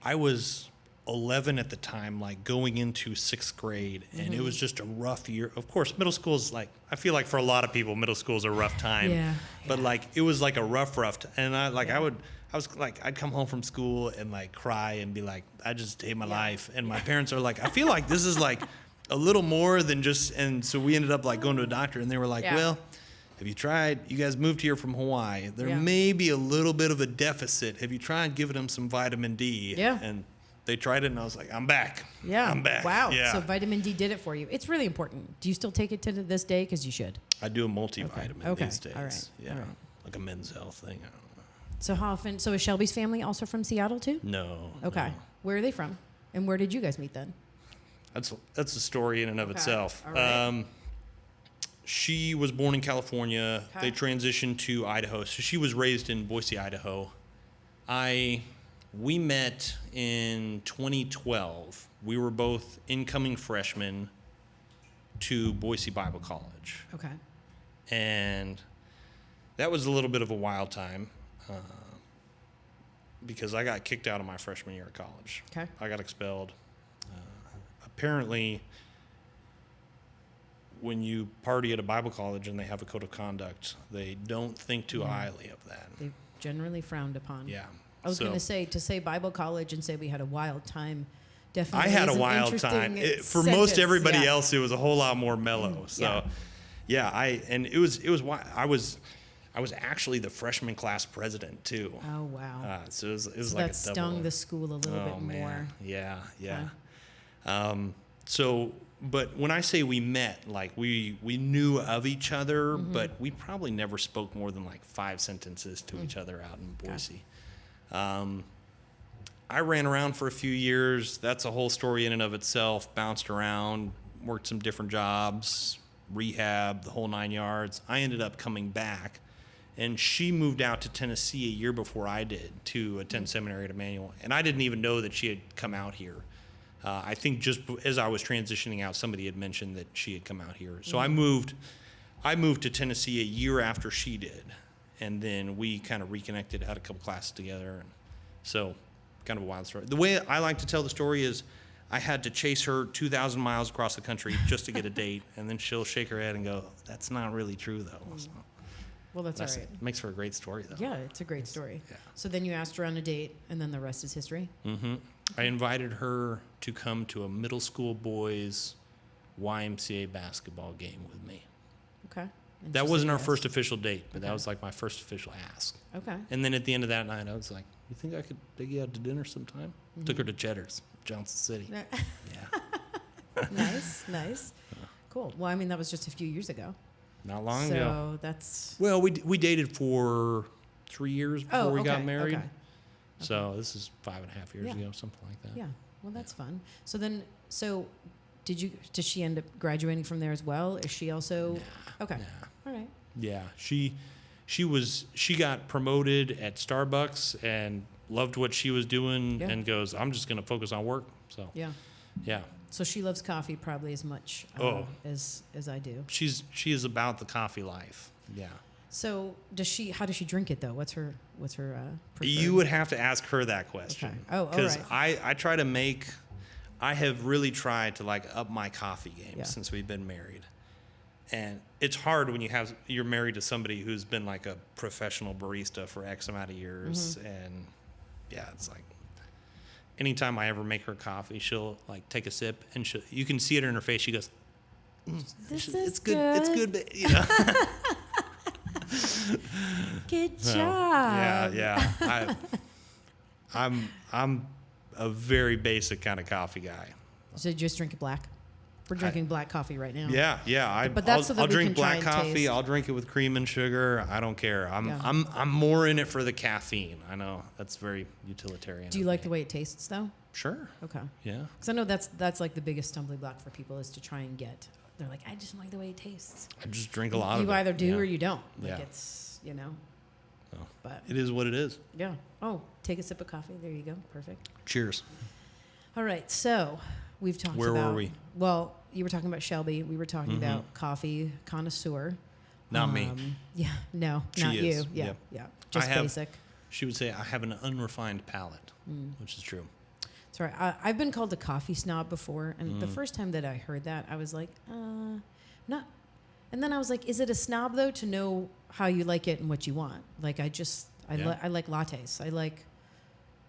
I was 11 at the time, going into 6th grade, and it was just a rough year. Of course, middle school is I feel for a lot of people, middle school is a rough time. But it was a rough, and I'd come home from school and cry and be I just hate my life. And my parents are I feel like this is a little more than just, and so we ended up going to a doctor, and they were well, have you tried, you guys moved here from Hawaii, there may be a little bit of a deficit. Have you tried giving them some vitamin D? Yeah. And they tried it, and I was like, I'm back. Yeah. I'm back. Wow. Yeah. So vitamin D did it for you. It's really important. Do you still take it to this day? Because you should. I do a multivitamin Okay. these days. All right. Yeah. All right. Like a Men's Health thing. I don't know. So how often? So is Shelby's family also from Seattle too? No. Okay. No. Where are they from? And where did you guys meet then? That's a story in and of itself. All right. She was born in California. Okay. They transitioned to Idaho. So she was raised in Boise, Idaho. We met in 2012. We were both incoming freshmen to Boise Bible College. Okay. And that was a little bit of a wild time because I got kicked out of my freshman year of college. Okay. I got expelled. Apparently, when you party at a Bible college and they have a code of conduct, they don't think too highly of that. They generally frowned upon. Yeah. I was going to say Bible college and say we had a wild time. I Definitely. had is a an wild interesting time. For sentence. most everybody Yeah. else, it was a whole lot more mellow. So, it was I was actually the freshman class president too. Oh wow. So it was So like that a double. stung the school a little bit man. more. Yeah. But when I say we met, like we knew of each other, but we probably never spoke more than like 5 sentences to each other out in Boise. I ran around for a few years. That's a whole story in and of itself. Bounced around, worked some different jobs, rehab, the whole 9 yards. I ended up coming back, and she moved out to Tennessee a year before I did to attend seminary at Emmanuel. And I didn't even know that she had come out here. I think just as I was transitioning out, somebody had mentioned that she had come out here. So I moved to Tennessee a year after she did, and then we kind of reconnected, had a couple classes together, and so kind of a wild story. The way I like to tell the story is I had to chase her 2,000 miles across the country just to get a date, and then she'll shake her head and go, "That's not really true, though." So Well, that's all right. it makes for a great story, though. Yeah, it's a great story. Yeah. So then you asked her on a date, and then the rest is history. Mm-hmm. I invited her to come to a middle school boys YMCA basketball game with me. Okay. And That she wasn't said our yes. first official date, but Okay. that was like my first official ask. Okay. And then at the end of that night, I was like, "You think I could take you out to dinner sometime?" Took her to Cheddar's, Johnson City. Yeah. Nice. Cool. Well, I mean, that was just a few years ago. Not long so ago. that's. Well, we dated for 3 years before we got married. Okay. So this is 5.5 years Yeah. ago, something like that. Yeah. Well, that's fun. So then, did she end up graduating from there as well? Is she also? Okay. Nah. All right. Yeah, she got promoted at Starbucks and loved what she was doing and goes, "I'm just going to focus on work." So Yeah. yeah, So she loves coffee probably as much as I do. she is about the coffee life. Yeah. So how does she drink it though? What's her preferred? You would have to ask her that question. Okay. Oh, all because right. I have really tried to like up my coffee game Yeah. since we've been married. And it's hard when you're married to somebody who's been like a professional barista for X amount of years. And yeah, it's like anytime I ever make her coffee, she'll like take a sip and you can see it in her face. She goes, This is "It's good. It's good." You know? Good So, job. yeah. I'm a very basic kind of coffee guy. So you just drink it black? We're drinking black coffee right now. Yeah. But that's so that I'll we drink can try black and coffee. taste. I'll drink it with cream and sugar. I don't care. Yeah. I'm more in it for the caffeine. I know that's very utilitarian. Do you like the way it tastes though? Sure. Okay. Yeah. Because I know that's like the biggest stumbling block for people is to try and get. They're like, I just don't like the way it tastes. I just drink a lot of it. You either do Yeah. or you don't. Like Yeah. it's Oh, But it is what it is. yeah. Oh, take a sip of coffee. There you go. Perfect. Cheers. All right. So we've talked Where about. were we? Well, you were talking about Shelby. We were talking about coffee connoisseur. Not me. Yeah. No, She not is. you. Yeah. Yep. Yeah. Just basic. She would say I have an unrefined palate, which is true. Sorry, I've been called a coffee snob before, and the first time that I heard that, I was like, not. And then I was like, is it a snob though to know how you like it and what you want? Like I like lattes. I like,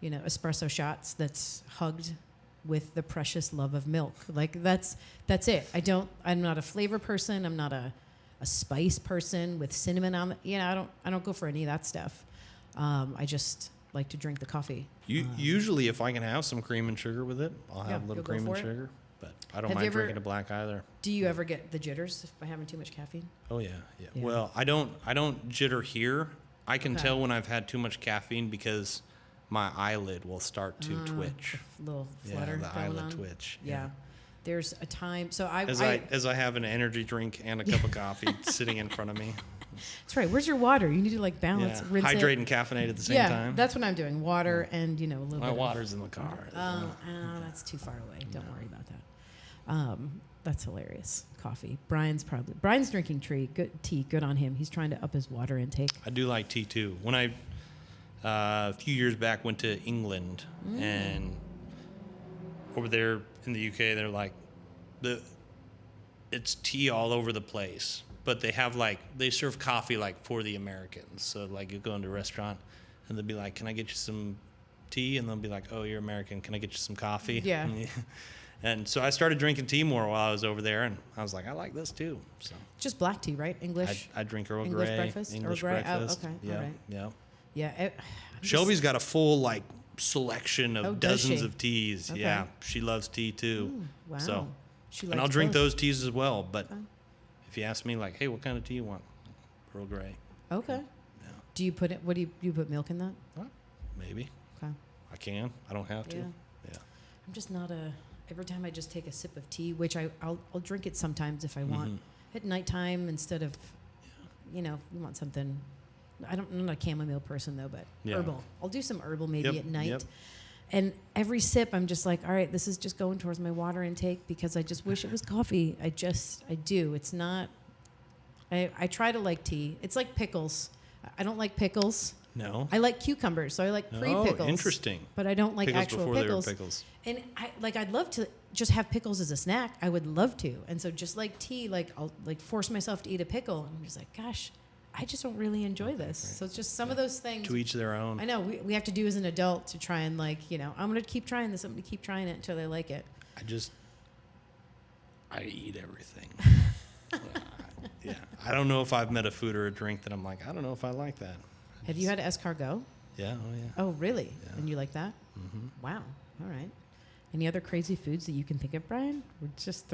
espresso shots that's hugged with the precious love of milk. Like that's it. I'm not a flavor person. I'm not a spice person with cinnamon on it. I don't go for any of that stuff. like to drink the coffee. Usually, if I can have some cream and sugar with it, I'll have a little you'll go cream and for it? sugar. But I don't mind drinking it black either. Do you ever get the jitters by having too much caffeine? Oh yeah. Well, I don't jitter here. I can tell when I've had too much caffeine because my eyelid will start to twitch. A little flutter. The going eyelid on. twitch. Yeah. There's a time. So as I have an energy drink and a cup of coffee sitting in front of me. That's right. Where's your water? You need to like balance, rinse hydrate it. and caffeinate at the same Yeah, time. that's what I'm doing. Water and a little My bit. water's in the car. Oh, that's too far away. Don't worry about that. That's hilarious. Coffee. Brian's drinking tea. Good on him. He's trying to up his water intake. I do like tea too. When I a few years back went to England and over there in the UK, they're like it's tea all over the place, but they serve coffee like for the Americans. So like you go into a restaurant and they'll be like, "Can I get you some tea?" And they'll be like, "Oh, you're American. Can I get you some coffee?" Yeah. And so I started drinking tea more while I was over there, and I was like, I like this too. So just black tea, right? English. I drink Earl English Grey. breakfast. English Earl Grey. breakfast. Oh, okay. Yeah. All right. Yeah. Yeah. Shelby's got a full selection of dozens she? of teas. Okay. Yeah, she loves tea too. Ooh, wow. So, she and I'll likes drink both. those teas as well. But if you ask me, like, hey, what kind of tea you want? Earl Grey. Okay. Yeah. Do you put it? What do you put milk in that? Maybe. Okay. I can. I don't have to. Yeah. I'm just not a. Every time I just take a sip of tea, which I'll drink it sometimes if I want at nighttime instead of, you want something. I'm not a chamomile person though, but herbal. I'll do some herbal maybe at night. Yep. And every sip, I'm just like, all right, this is just going towards my water intake because I just wish it was coffee. I do. It's not. I try to like tea. It's like pickles. I don't like pickles. No. I like cucumbers, so I like pre-pickles. Oh, interesting. But I don't like pickles actual before pickles. They were pickles. And I'd love to just have pickles as a snack. I would love to. And so just like tea, I'll force myself to eat a pickle. And I'm just like, gosh, I just don't really enjoy this. Right. So it's just some of those things. To each their own. I know we have to do as an adult to try and I'm going to keep trying this. I'm going to keep trying it until I like it. I eat everything. Yeah. I don't know if I've met a food or a drink that I'm like, I don't know if I like that. Have you had escargot? Yeah. Oh, yeah. Oh, really? Yeah. And you like that? Mm-hmm. Wow. All right. Any other crazy foods that you can think of, Brian? We're just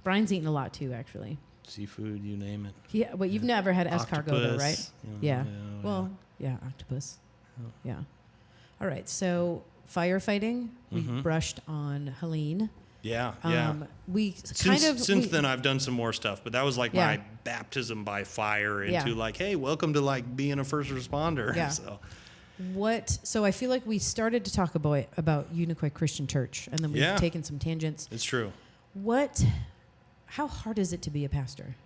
Brian's eaten a lot too, actually. Seafood, you name it. Yeah, but you've never had escargot, though, right? Yeah. Well, yeah, octopus. Oh. Yeah. All right. So firefighting, we brushed on Helene. Yeah. Since then I've done some more stuff, but that was like my baptism by fire into like, hey, welcome to like being a first responder. Yeah. So I feel like we started to talk about Unicoi Christian Church, and then we've taken some tangents. It's true. How hard is it to be a pastor?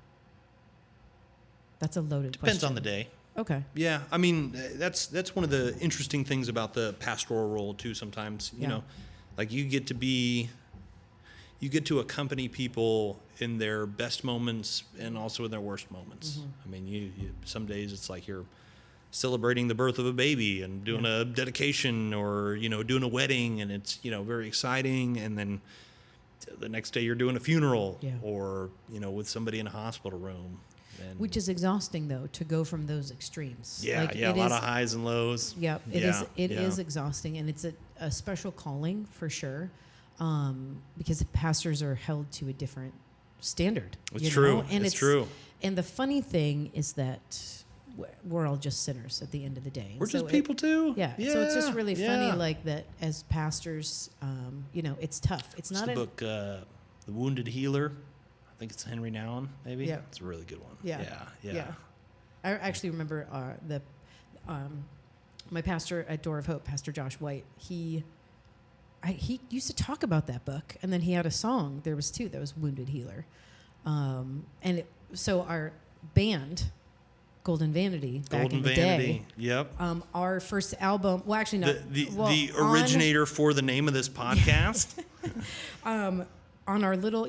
That's a loaded question. Depends on the day. Okay. Yeah, I mean that's one of the interesting things about the pastoral role too. Sometimes you know, like you get to accompany people in their best moments and also in their worst moments. I mean, you some days it's like you're celebrating the birth of a baby and doing a dedication or doing a wedding, and it's very exciting, and then the next day you're doing a funeral or with somebody in a hospital room. Which is exhausting, though, to go from those extremes. A lot of highs and lows. Yeah, it is exhausting, and it's a special calling for sure, because pastors are held to a different standard. It's true. And it's true. And the funny thing is that we're all just sinners at the end of the day. We're just people too. Yeah. So it's just really funny, like that as pastors, it's tough. It's not the book, The Wounded Healer. I think it's Henry Nouwen, maybe. Yeah. It's a really good one. Yeah. I actually remember my pastor at Door of Hope, Pastor Josh White. He used to talk about that book, and then he had a song. There was two that was Wounded Healer, so our band, Golden Vanity, back in the day. Yep. Our first album. Well, actually, no. The originator for the name of this podcast. On our little,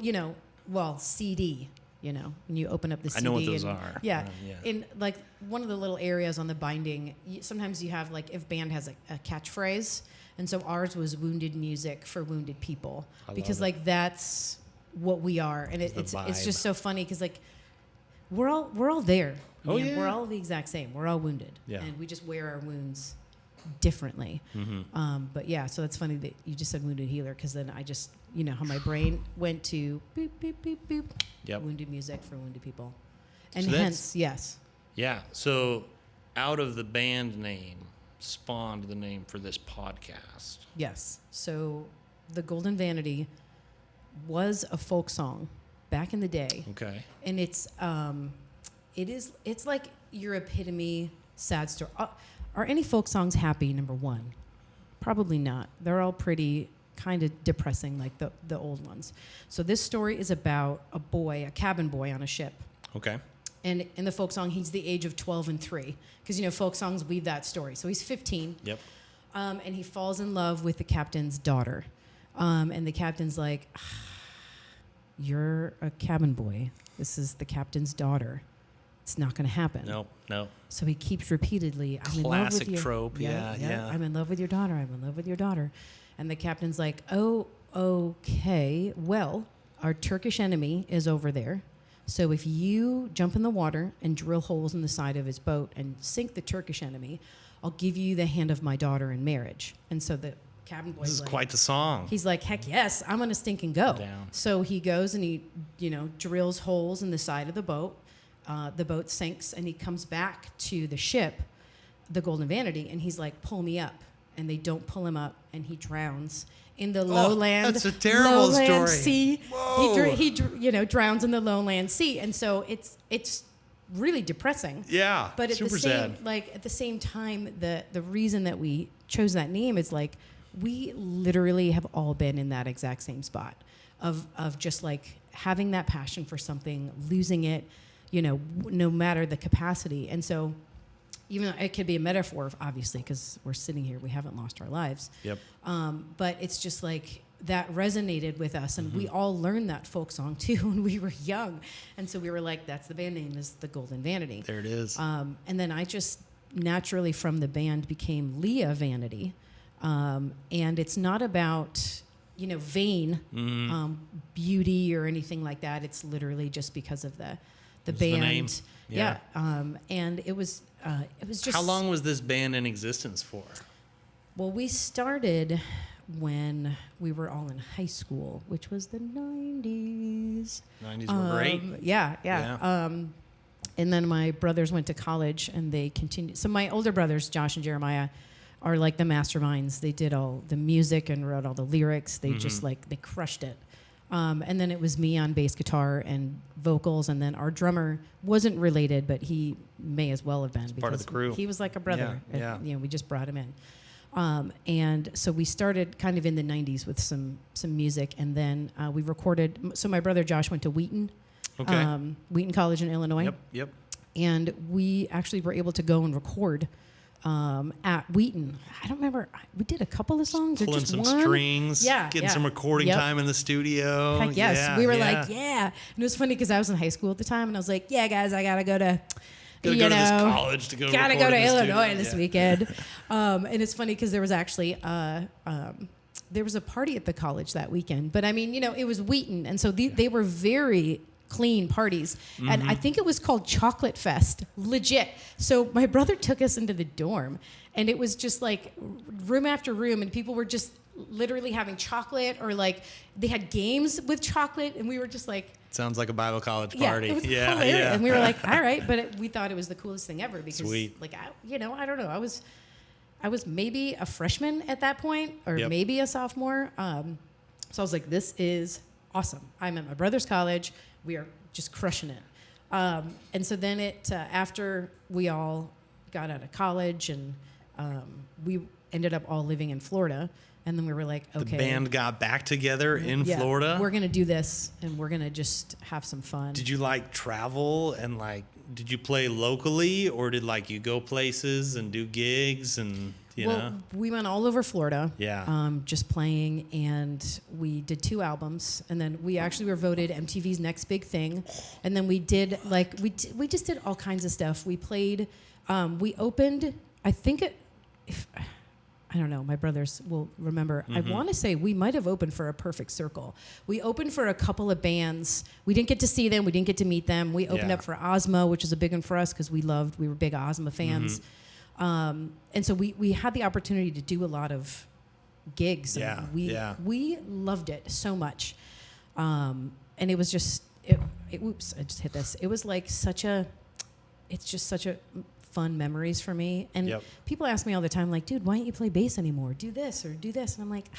CD. When you open up the CD. I know what those are. Yeah. In like one of the little areas on the binding, sometimes you have like if band has a catchphrase, and so ours was wounded music for wounded people, because like that's what we are, and it's just so funny because like we're all there. Oh, yeah. We're all the exact same. We're all wounded. Yeah. And we just wear our wounds differently. But yeah, so that's funny that you just said wounded healer, because then I just, you know, how my brain went to boop, boop, boop, boop, wounded music for wounded people. And so hence, yes. Yeah. So out of the band name spawned the name for this podcast. Yes. So the Golden Vanity was a folk song back in the day. Okay. And it's like your epitome sad story. Are any folk songs happy, number one? Probably not. They're all pretty kind of depressing, like the old ones. So this story is about a cabin boy on a ship. Okay. And in the folk song, he's the age of 12 and 3. Because, you know, folk songs weave that story. So he's 15. Yep. And he falls in love with the captain's daughter. And the captain's like, you're a cabin boy. This is the captain's daughter. It's not going to happen. No. So he keeps repeatedly, I'm in love with Classic you. trope. Yeah. I'm in love with your daughter. I'm in love with your daughter. And the captain's like, oh, okay. Well, our Turkish enemy is over there. So if you jump in the water and drill holes in the side of his boat and sink the Turkish enemy, I'll give you the hand of my daughter in marriage. And so the cabin boy's This is like, quite the song. he's like, heck yes, I'm going to stink and go. Down. So he goes and he, drills holes in the side of the boat. The boat sinks, and he comes back to the ship, the Golden Vanity, and he's like, pull me up. And they don't pull him up, and he drowns in the lowland. That's a terrible lowland story. Sea. Whoa. He drowns in the lowland sea, and so it's really depressing. Yeah, But at super the same sad. like at the same time, the reason that we chose that name is like we literally have all been in that exact same spot of just like having that passion for something, losing it, no matter the capacity. And so even though it could be a metaphor, obviously, because we're sitting here, we haven't lost our lives. Yep. But it's just like that resonated with us, and we all learned that folk song too when we were young. And so we were like, that's the band name, is the Golden Vanity. There it is. And then I just naturally from the band became Leah Vanity. And it's not about, vain beauty or anything like that. It's literally just because of the band. The name. Yeah. And it was just. How long was this band in existence for? Well, we started when we were all in high school, which was the 90s. 90s were great. Yeah. And then my brothers went to college, and they continued. So my older brothers, Josh and Jeremiah, are like the masterminds. They did all the music and wrote all the lyrics. They just they crushed it. And then it was me on bass guitar and vocals, and then our drummer wasn't related, but he may as well have been because part of the crew. He was like a brother. Yeah. We just brought him in. And so we started kind of in the 90s with some music, and then we recorded. So my brother Josh went to Wheaton, Wheaton College in Illinois. Yep. And we actually were able to go and record at Wheaton. I don't remember. We did a couple of songs or Pulling just some one. strings, getting some recording time in the studio. Heck yes. Yeah, we were like, And it was funny because I was in high school at the time, and I was like, yeah, guys, I got to go to... Gotta go to this college to go gotta record go to in the Illinois studio. this weekend. And it's funny because there was actually there was a party at the college that weekend. But I mean, it was Wheaton, and so they were very clean parties. And I think it was called Chocolate Fest, legit. So my brother took us into the dorm, and it was just like room after room, and people were just literally having chocolate, or like they had games with chocolate, and we were just like, sounds like a Bible college party. It was Yeah. hilarious. And we were like, all right, but we thought it was the coolest thing ever because, Sweet. like, I don't know. I was maybe a freshman at that point, or maybe a sophomore. So I was like, this is awesome. I'm at my brother's college. We are just crushing it. And so then after we all got out of college, and we ended up all living in Florida. And then we were like, okay. The band got back together in Florida. We're going to do this, and we're going to just have some fun. Did you travel, and did you play locally, or did you go places and do gigs and know? We went all over Florida. Yeah. Just playing, and we did 2 albums, and then we actually were voted MTV's next big thing, and then we did we just did all kinds of stuff. We played, we opened. I think I don't know, my brothers will remember. I want to say we might have opened for A Perfect Circle. We opened for a couple of bands. We didn't get to see them. We didn't get to meet them. We opened up for Ozma, which was a big one for us because we were big Ozma fans. And so we had the opportunity to do a lot of gigs. Yeah, and we loved it so much. And it was just, oops, I just hit this. It was like it's just such a fun memories for me. And people ask me all the time, like, dude, why don't you play bass anymore? Do this or do this. And I'm like,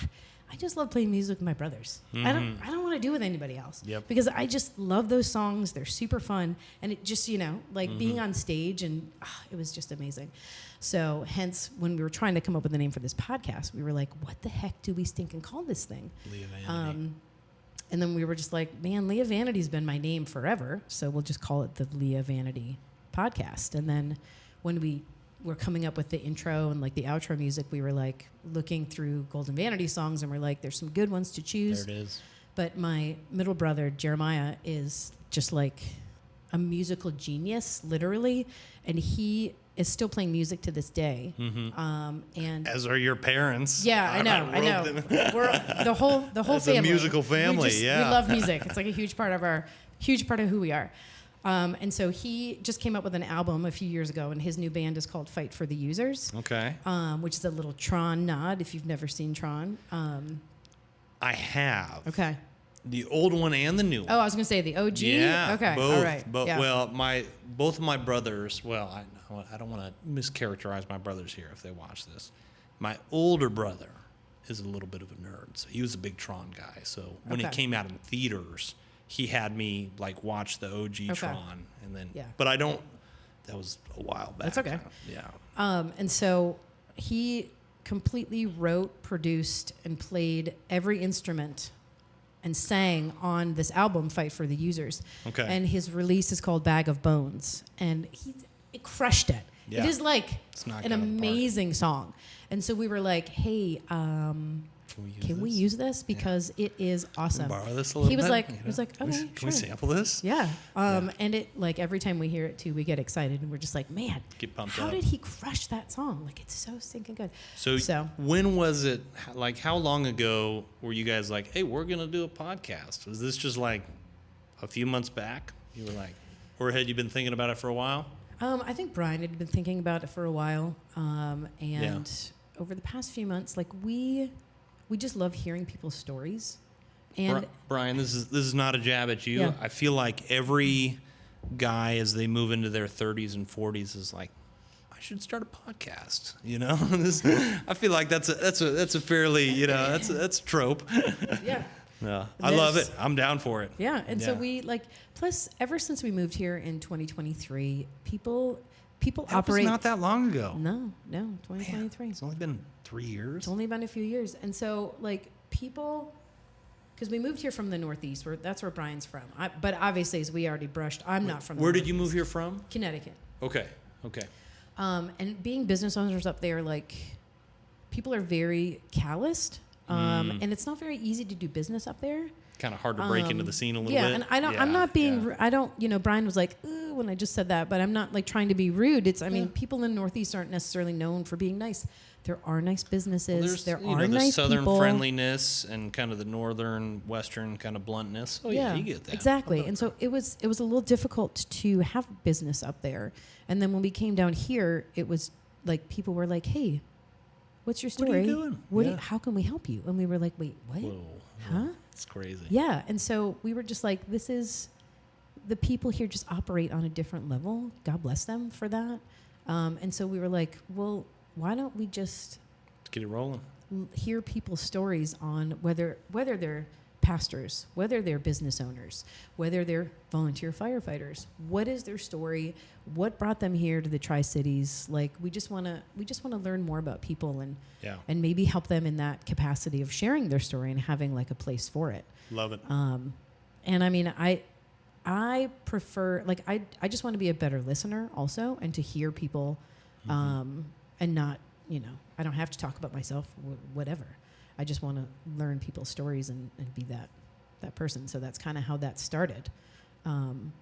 I just love playing music with my brothers. I don't want to do it with anybody else. Because I just love those songs. They're super fun. And it just, like being on stage, and it was just amazing. So hence, when we were trying to come up with a name for this podcast, we were like, what the heck do we stink and call this thing? Leah Vanity. And then we were just like, man, Leah Vanity's been my name forever. So we'll just call it the Leah Vanity podcast. And then when we were coming up with the intro and like the outro music, we were like looking through Golden Vanity songs, and we're like, there's some good ones to choose. There it is. But my middle brother, Jeremiah, is just like a musical genius, literally. And he is still playing music to this day. And as are your parents. Yeah, I know. We're the whole It's family. a musical family. We love music. It's like a huge part of who we are. And so he just came up with an album a few years ago, and his new band is called Fight for the Users. Okay. Which is a little Tron nod if you've never seen Tron. I have. Okay. The old one and the new one. Oh, I was going to say the OG? Yeah. Okay. Both. All right. But, yeah. well, both of my brothers, I don't want to mischaracterize my brothers here if they watch this. My older brother is a little bit of a nerd, so he was a big Tron guy. So when he came out in theaters, he had me like watch the OG Tron, and then. Yeah. But I don't. That was a while back. That's okay. Yeah. And so he completely wrote, produced, and played every instrument and sang on this album, Fight for the Users. Okay. And his release is called Bag of Bones, and it crushed it. Yeah. It is like an amazing part. song. And so we were like, hey, can we use this? Because it is awesome. Can we borrow this a little bit? He was like, okay, Can we sample this? Yeah. And it, like, every time we hear it too, we get excited, and we're just like, man, get pumped how up. did he crush that song? Like, it's so stinking good. So when was it, like, how long ago were you guys like, hey, we're going to do a podcast? Was this just like a few months back? You were like, or had you been thinking about it for a while? I think Brian had been thinking about it for a while. And over the past few months, like, we just love hearing people's stories. And Brian, this is not a jab at you. Yeah. I feel like every guy, as they move into their 30s and 40s, is like, I should start a podcast. I feel like that's a fairly, that's a trope. Yeah. No, I love it. I'm down for it. Yeah, and so we plus ever since we moved here in 2023, people that operate. Was not that long ago. No, 2023. Man, it's only been 3 years. It's only been a few years, and so like people, because we moved here from the Northeast, that's where Brian's from. But obviously, as we already brushed, I'm not from. Where did you move here from? Connecticut. Okay. And being business owners up there, like, people are very calloused. And it's not very easy to do business up there. Kind of hard to break into the scene a little bit. Yeah, and I'm not being, I don't, Brian was like, ooh, when I just said that, but I'm not like trying to be rude. I mean, people in the Northeast aren't necessarily known for being nice. There are nice businesses. There are nice southern people. friendliness and kind of the northern western kind of bluntness. Oh yeah, you get that. Exactly. And so it was a little difficult to have business up there. And then when we came down here, it was like people were like, hey, what's your story? What are you doing? How can we help you? And we were like, wait, what? Whoa. Huh? It's crazy. Yeah. And so we were just like, the people here just operate on a different level. God bless them for that. And so we were like, well, why don't we just get it rolling? Hear people's stories on whether they're pastors, whether they're business owners, whether they're volunteer firefighters. What is their story? What brought them here to the Tri-Cities? Like, we just want to learn more about people and maybe help them in that capacity of sharing their story and having like a place for it. Love it. And I mean, I prefer, like, I just want to be a better listener also, and to hear people, and not, I don't have to talk about myself, whatever. I just want to learn people's stories and be that person. So that's kind of how that started. And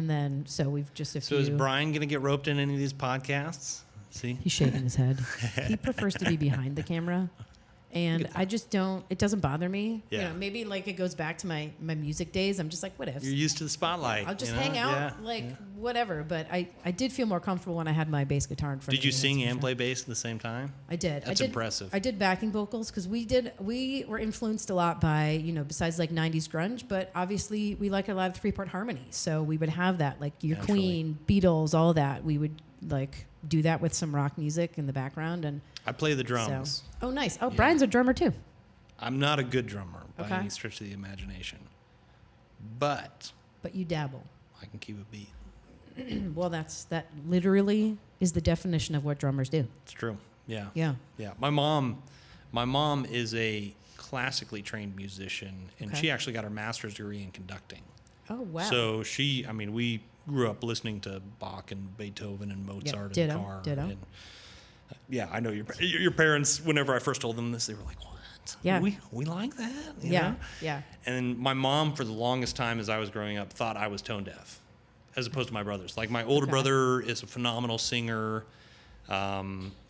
then, so we've just So is Brian going to get roped in any of these podcasts? See? He's shaking his head. He prefers to be behind the camera And I just don't, it doesn't bother me. Yeah. You know, maybe like it goes back to my music days. I'm just like, what if? You're used to the spotlight. I'll just hang out, whatever. But I did feel more comfortable when I had my bass guitar in front of me. Did you sing and play bass at the same time? I did. That's impressive. I did backing vocals because we were influenced a lot by, you know, besides like 90s grunge, but obviously we like a lot of 3-part harmony. So we would have that, like your Queen, Beatles, all that. We would like do that with some rock music in the background. And I play the drums. So, oh, nice. Oh, Brian's a drummer too. I'm not a good drummer by any stretch of the imagination, but you dabble. I can keep a beat. Well, that literally is the definition of what drummers do. It's true. Yeah. Yeah. Yeah. My mom is a classically trained musician, and she actually got her master's degree in conducting. Oh, wow. So we grew up listening to Bach and Beethoven and Mozart in the car. Ditto. And, yeah, I know your parents, whenever I first told them this, they were like, what? Yeah. We like that? You know? Yeah. And my mom, for the longest time as I was growing up, thought I was tone deaf, as opposed to my brothers. Like, my older brother is a phenomenal singer.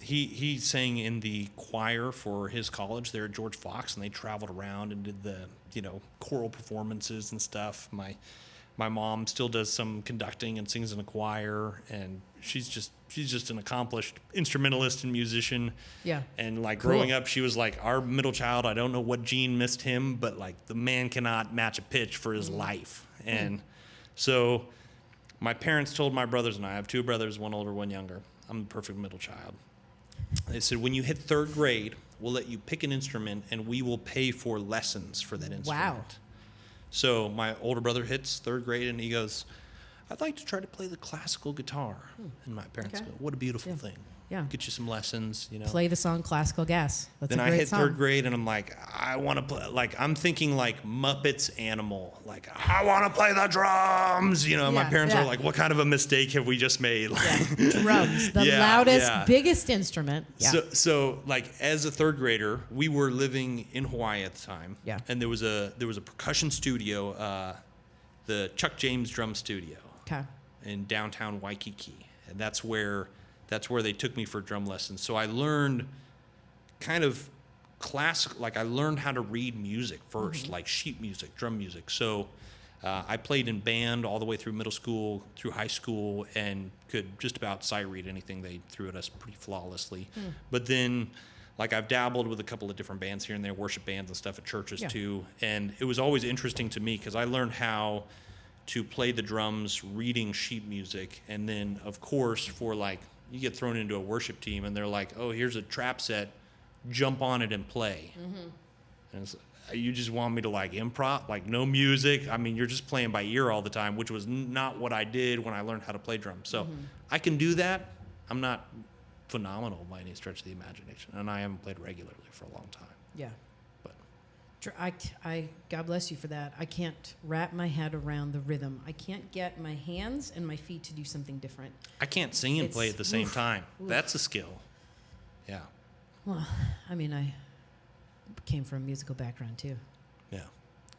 He sang in the choir for his college there at George Fox, and they traveled around and did the, you know, choral performances and stuff. My mom still does some conducting and sings in a choir, and she's just an accomplished instrumentalist and musician. Yeah. And like growing up, she was like our middle child. I don't know what gene missed him, but like the man cannot match a pitch for his life. And so my parents told my brothers and I have 2 brothers, one older, one younger. I'm the perfect middle child. They said, when you hit 3rd grade, we'll let you pick an instrument and we will pay for lessons for that instrument. Wow. So my older brother hits 3rd grade and he goes, I'd like to try to play the classical guitar. And my parents go, what a beautiful thing. Yeah. Get you some lessons, you know. Play the song Classical Gas. That's then a great I hit song. 3rd grade and I'm like, I want to play, like, I'm thinking like Muppets Animal. Like, I want to play the drums. You know, my parents are like, what kind of a mistake have we just made? Drums, the loudest, biggest instrument. Yeah. So like as a 3rd grader, we were living in Hawaii at the time. Yeah. And there was a percussion studio, the Chuck James Drum Studio. Okay. In downtown Waikiki. And that's where they took me for drum lessons. So I learned kind of classic, like I learned how to read music first, like sheet music, drum music. So I played in band all the way through middle school, through high school, and could just about sight read anything they threw at us pretty flawlessly. But then, like, I've dabbled with a couple of different bands here and there, worship bands and stuff at churches too. And it was always interesting to me because I learned how to play the drums reading sheet music. And then, of course, for like, you get thrown into a worship team and they're like, oh, here's a trap set, jump on it and play. And it's, you just want me to like improv, like no music. I mean, you're just playing by ear all the time, which was not what I did when I learned how to play drums. So I can do that. I'm not phenomenal by any stretch of the imagination. And I haven't played regularly for a long time. Yeah. But I God bless you for that. I can't wrap my head around the rhythm. I can't get my hands and my feet to do something different. I can't sing and play at the same time. That's a skill. Yeah. Well, I mean, I came from a musical background too. Yeah.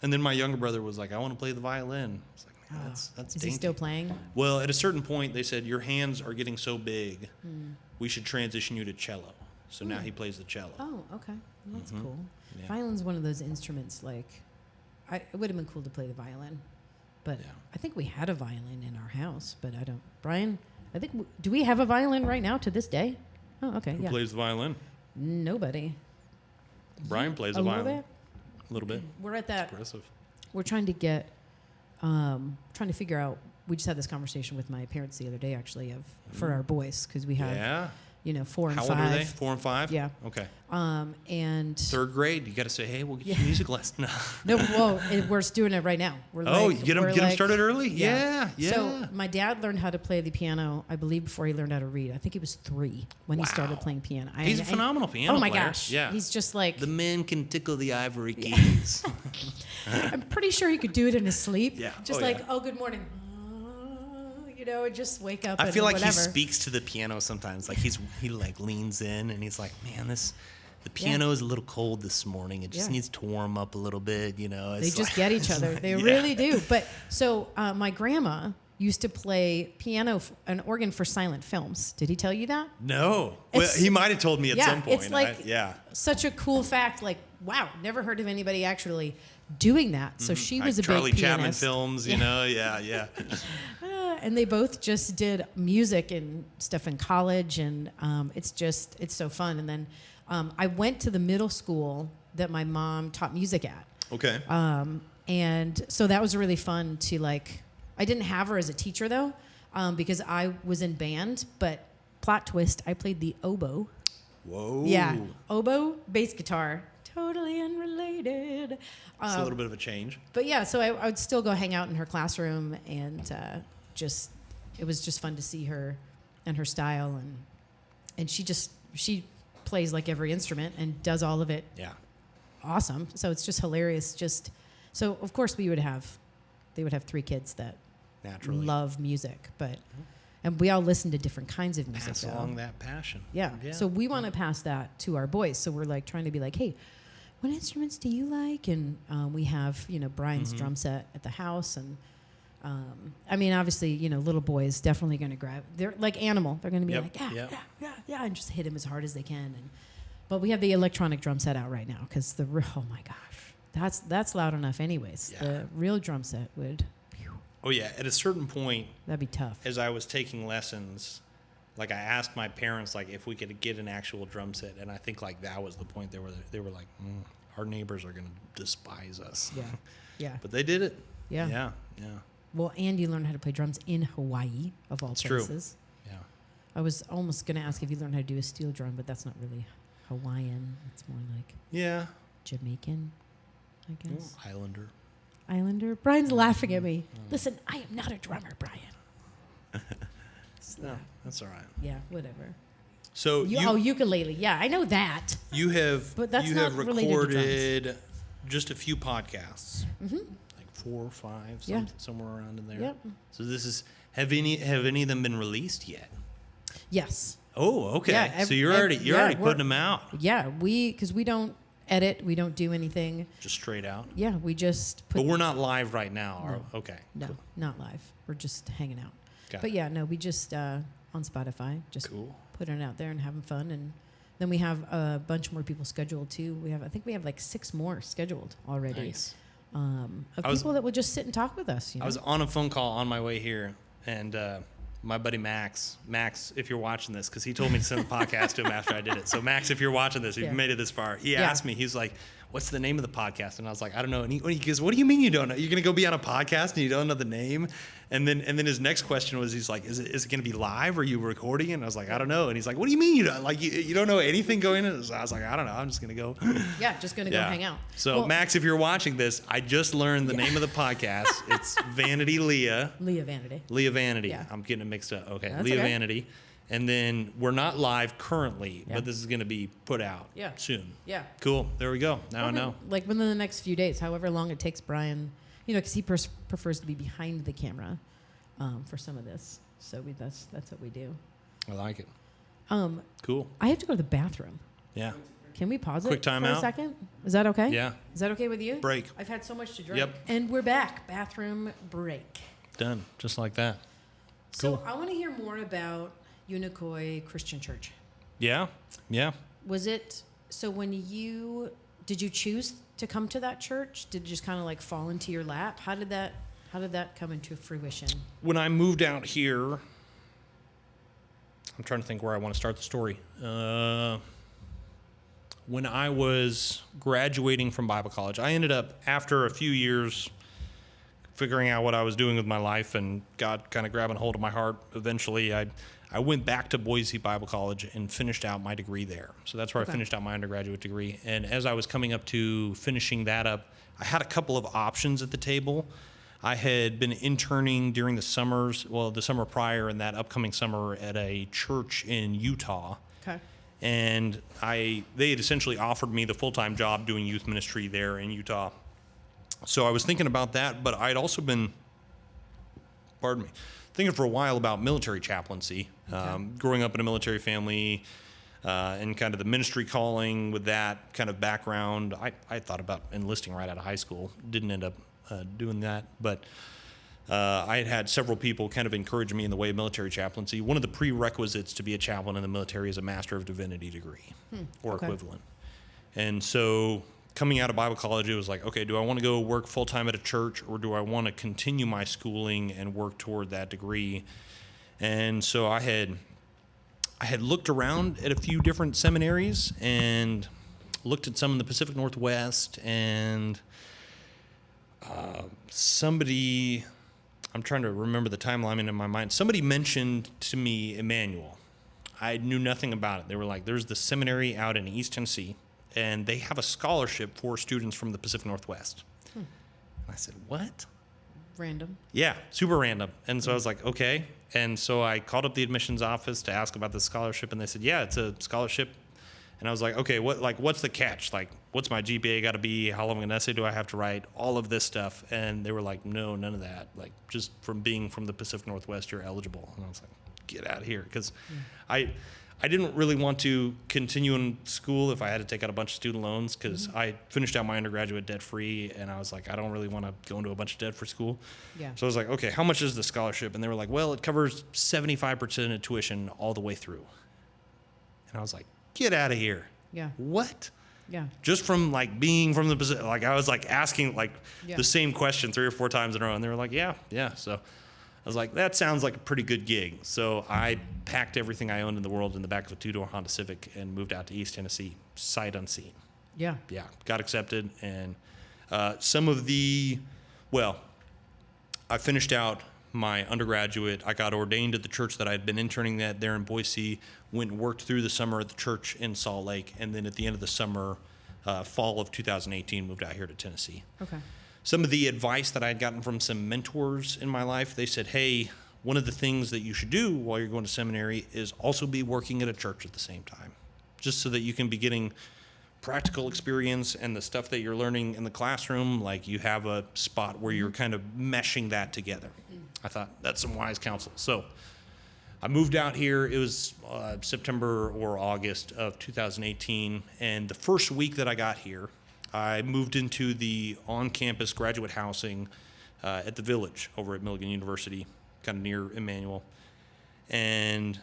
And then my younger brother was like, I want to play the violin. I was like, man, that's Is dainty. he still playing? Well, at a certain point, they said, your hands are getting so big, we should transition you to cello. So now he plays the cello. Oh, okay. Well, that's cool. Yeah. Violin's one of those instruments, like, it would have been cool to play the violin. But I think we had a violin in our house, but I don't. Brian, I think, do we have a violin right now to this day? Oh, okay. Who plays the violin? Nobody. Brian plays the violin. A little bit. We're at that. Impressive. We're trying to get, trying to figure out. We just had this conversation with my parents the other day, actually, for our boys, because we have, 4 and 5. How old are they? 4 and 5? Yeah. Okay. And 3rd grade, you got to say, hey, we'll get you music lesson. No, well, we're doing it right now. We're you get them started early? Yeah. So my dad learned how to play the piano, I believe, before he learned how to read. I think he was 3 when he started playing piano. He's a phenomenal piano player. Oh, my gosh. Yeah. He's just like... The man can tickle the ivory keys. I'm pretty sure he could do it in his sleep. Yeah. Just good morning. And just wake up. I feel like whatever. he speaks to the piano sometimes. Like he leans in and he's like, man, the piano is a little cold this morning. It just needs to warm up a little bit, They just get each other. They really do. But so my grandma, used to play piano and organ for silent films. Did he tell you that? No. Well, he might have told me at some point. It's like such a cool fact. Like, wow, never heard of anybody actually doing that. So she was a Charlie big Chaplin pianist. films, you know, yeah. And they both just did music and stuff in college, and it's so fun. And then I went to the middle school that my mom taught music at. Okay. And so that was really fun to like. I didn't have her as a teacher though, because I was in band. But plot twist, I played the oboe. Whoa. Yeah, oboe, bass guitar, totally unrelated. It's a little bit of a change. But yeah, so I would still go hang out in her classroom, and it was just fun to see her and her style, and she plays like every instrument and does all of it. Yeah. Awesome. So it's just hilarious. So of course they would have 3 kids that naturally love music, and we all listen to different kinds of music. Pass along that passion. Yeah. So we want to pass that to our boys. So we're like trying to be like, hey, what instruments do you like? And we have, Brian's drum set at the house. And I mean, obviously, little boys definitely going to grab. They're like animal. They're going to be like, yeah, and just hit him as hard as they can. But we have the electronic drum set out right now because oh my gosh, that's loud enough anyways. Yeah. The real drum set would. Oh yeah, at a certain point, that'd be tough. As I was taking lessons, like I asked my parents like if we could get an actual drum set, and I think like that was the point. They were like, our neighbors are going to despise us. Yeah. But they did it. Yeah. Well, and you learned how to play drums in Hawaii of all places. True. Yeah. I was almost going to ask if you learned how to do a steel drum, but that's not really Hawaiian. It's more like Jamaican, I guess. Islander. Brian's laughing at me. Listen, I am not a drummer, Brian. No, that's all right. Yeah, whatever. So ukulele. Yeah, I know that. You have recorded just a few podcasts. Mm-hmm. Like 4 or 5, somewhere around in there. Yep. So have any of them been released yet? Yes. Oh, okay. Yeah, so you're already putting them out. Yeah, because we don't edit, we don't do anything. Just straight out. Yeah, we just. But we're not live right now. No. Okay. No, cool. Not live. We're just hanging out. Got it. Yeah, no, we just on Spotify, just putting it out there and having fun, and then we have a bunch more people scheduled too. I think we have like 6 more scheduled already. Nice. Of people that will just sit and talk with us. I was on a phone call on my way here, and my buddy Max, if you're watching this, because he told me to send the podcast to him after I did it. So Max, if you're watching this, if you made it this far, he asked me, he's like, what's the name of the podcast? And I was like, I don't know. And he goes, what do you mean you don't know? You're going to go be on a podcast and you don't know the name? And then his next question was, he's like, is it going to be live? Or are you recording it? And I was like, I don't know. And he's like, what do you mean you don't? Like, you don't know anything going in? So I was like, I don't know. I'm just going to go. Yeah, just going to go hang out. So Max, if you're watching this, I just learned the name of the podcast. It's Vanity Leah. Leah Vanity. Leah Vanity. Yeah. I'm getting it mixed up. Okay. That's Leah okay. Vanity. And then we're not live currently, but this is going to be put out soon. Yeah. Cool. There we go. Now I know. Like within the next few days, however long it takes Brian, because he prefers to be behind the camera for some of this. So that's what we do. I like it. Cool. I have to go to the bathroom. Yeah. Can we pause Quick it time for out? a second? Is that okay? Yeah. Is that okay with you? Break. I've had so much to drink. Yep. And we're back. Bathroom break. Done. Just like that. So Cool. I want to hear more about Unicoi Christian Church. Yeah. Yeah. Was it, so did you choose to come to that church? Did it just kind of like fall into your lap? How did that come into fruition? When I moved out here, I'm trying to think where I want to start the story. When I was graduating from Bible college, I ended up, after a few years, figuring out what I was doing with my life and God kind of grabbing hold of my heart. Eventually, I went back to Boise Bible College and finished out my degree there. So that's where I finished out my undergraduate degree. And as I was coming up to finishing that up, I had a couple of options at the table. I had been interning during the summer prior and that upcoming summer at a church in Utah. Okay. And they had essentially offered me the full-time job doing youth ministry there in Utah. So I was thinking about that, but I'd also been, thinking for a while about military chaplaincy. Okay. Growing up in a military family and kind of the ministry calling with that kind of background. I thought about enlisting right out of high school. Didn't end up doing that, but I had several people kind of encourage me in the way of military chaplaincy. One of the prerequisites to be a chaplain in the military is a Master of Divinity degree or equivalent. And so coming out of Bible college, it was like, okay, do I want to go work full-time at a church, or do I want to continue my schooling and work toward that degree? And so I had looked around at a few different seminaries and looked at some in the Pacific Northwest, and somebody, I'm trying to remember the timeline in my mind, somebody mentioned to me Emmanuel. I knew nothing about it. They were like, there's the seminary out in East Tennessee, and they have a scholarship for students from the Pacific Northwest. And I said, what? Random. Yeah, super random. And so I was like, okay. And so I called up the admissions office to ask about the scholarship, and they said, yeah, it's a scholarship. And I was like, okay, what's the catch? Like, what's my GPA got to be? How long an essay do I have to write? All of this stuff. And they were like, no, none of that. Like, just from being from the Pacific Northwest, you're eligible. And I was like, get out of here. Because I didn't really want to continue in school if I had to take out a bunch of student loans, because I finished out my undergraduate debt-free, and I was like, I don't really want to go into a bunch of debt for school. Yeah. So I was like, okay, how much is the scholarship? And they were like, well, it covers 75% of tuition all the way through. And I was like, get out of here. Yeah. What? Yeah. Just from like being from the Pacific, like I was like asking like the same question 3 or 4 times in a row, and they were like, yeah. So I was like, that sounds like a pretty good gig. So I packed everything I owned in the world in the back of a 2-door Honda Civic and moved out to East Tennessee, sight unseen. Yeah. Yeah, got accepted. And I finished out my undergraduate. I got ordained at the church that I had been interning at there in Boise, went and worked through the summer at the church in Salt Lake, and then at the end of the summer, fall of 2018, moved out here to Tennessee. Okay. Some of the advice that I had gotten from some mentors in my life, they said, hey, one of the things that you should do while you're going to seminary is also be working at a church at the same time, just so that you can be getting practical experience and the stuff that you're learning in the classroom, like you have a spot where you're kind of meshing that together. I thought that's some wise counsel. So I moved out here. It was September or August of 2018, and the first week that I got here, I moved into the on-campus graduate housing at the Village over at Milligan University, kind of near Emmanuel. And